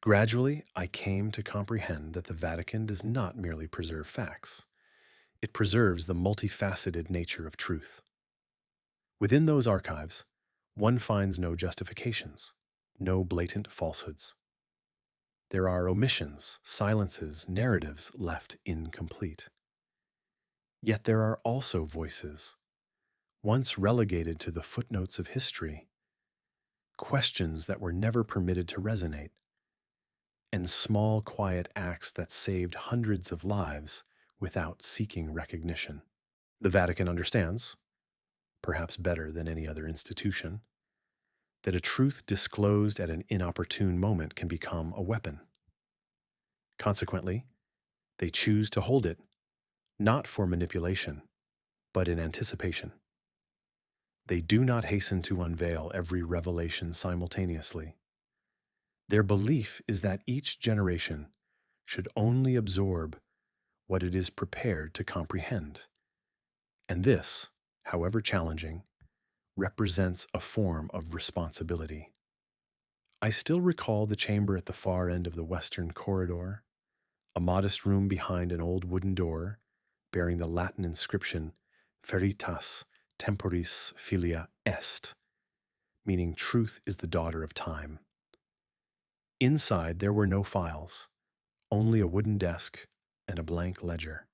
Gradually, I came to comprehend that the Vatican does not merely preserve facts, it preserves the multifaceted nature of truth. Within those archives, one finds no justifications, no blatant falsehoods. There are omissions, silences, narratives left incomplete. Yet there are also voices, once relegated to the footnotes of history, questions that were never permitted to resonate, and small, quiet acts that saved hundreds of lives without seeking recognition. The Vatican understands, perhaps better than any other institution, that a truth disclosed at an inopportune moment can become a weapon. Consequently, they choose to hold it, not for manipulation, but in anticipation. They do not hasten to unveil every revelation simultaneously. Their belief is that each generation should only absorb what it is prepared to comprehend. And this, however challenging, represents a form of responsibility. I still recall the chamber at the far end of the western corridor, a modest room behind an old wooden door bearing the Latin inscription Veritas temporis filia est, meaning truth is the daughter of time. Inside there were no files, only a wooden desk and a blank ledger.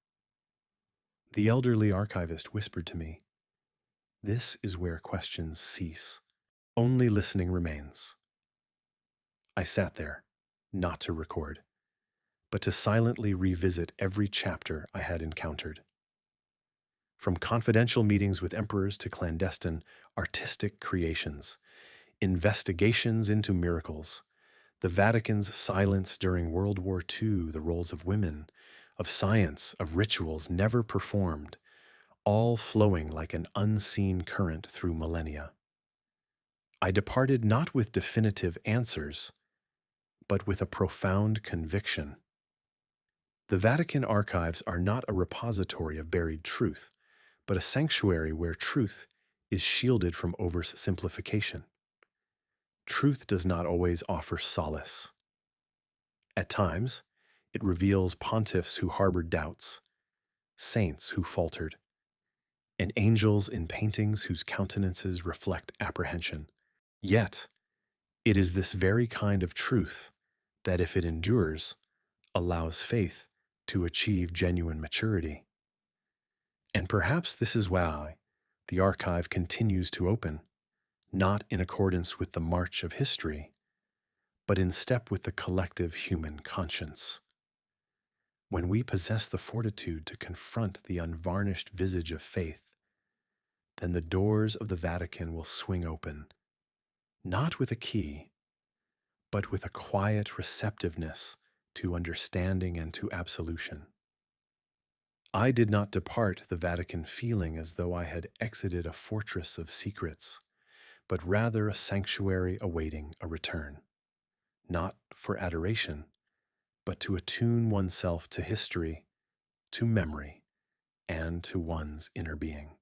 The elderly archivist whispered to me, "This is where questions cease. Only listening remains." I sat there, not to record, but to silently revisit every chapter I had encountered. From confidential meetings with emperors to clandestine, artistic creations, investigations into miracles, the Vatican's silence during World War II, the roles of women, of science, of rituals never performed, all flowing like an unseen current through millennia. I departed not with definitive answers, but with a profound conviction. The Vatican archives are not a repository of buried truth, but a sanctuary where truth is shielded from oversimplification. Truth does not always offer solace. At times, it reveals pontiffs who harbored doubts, saints who faltered, and angels in paintings whose countenances reflect apprehension. Yet, it is this very kind of truth that, if it endures, allows faith to achieve genuine maturity. And perhaps this is why the archive continues to open, not in accordance with the march of history, but in step with the collective human conscience. When we possess the fortitude to confront the unvarnished visage of faith, then the doors of the Vatican will swing open, not with a key, but with a quiet receptiveness to understanding and to absolution. I did not depart the Vatican feeling as though I had exited a fortress of secrets, but rather a sanctuary awaiting a return, not for adoration, but to attune oneself to history, to memory, and to one's inner being.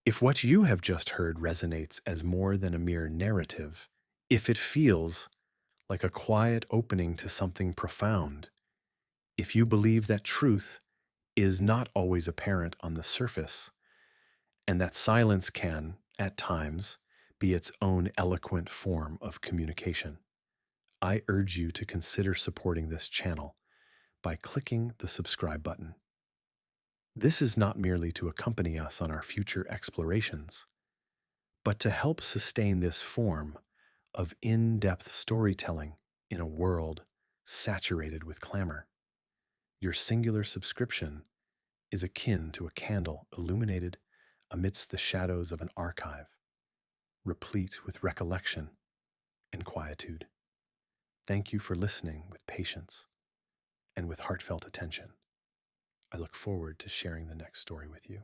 If what you have just heard resonates as more than a mere narrative, if it feels like a quiet opening to something profound, if you believe that truth is not always apparent on the surface, and that silence can, at times, be its own eloquent form of communication, I urge you to consider supporting this channel by clicking the subscribe button. This is not merely to accompany us on our future explorations, But to help sustain this form of in depth storytelling in a world saturated with clamor, your singular subscription is akin to a candle illuminated amidst the shadows of an archive, replete with recollection and quietude. Thank you for listening with patience and with heartfelt attention. I look forward to sharing the next story with you.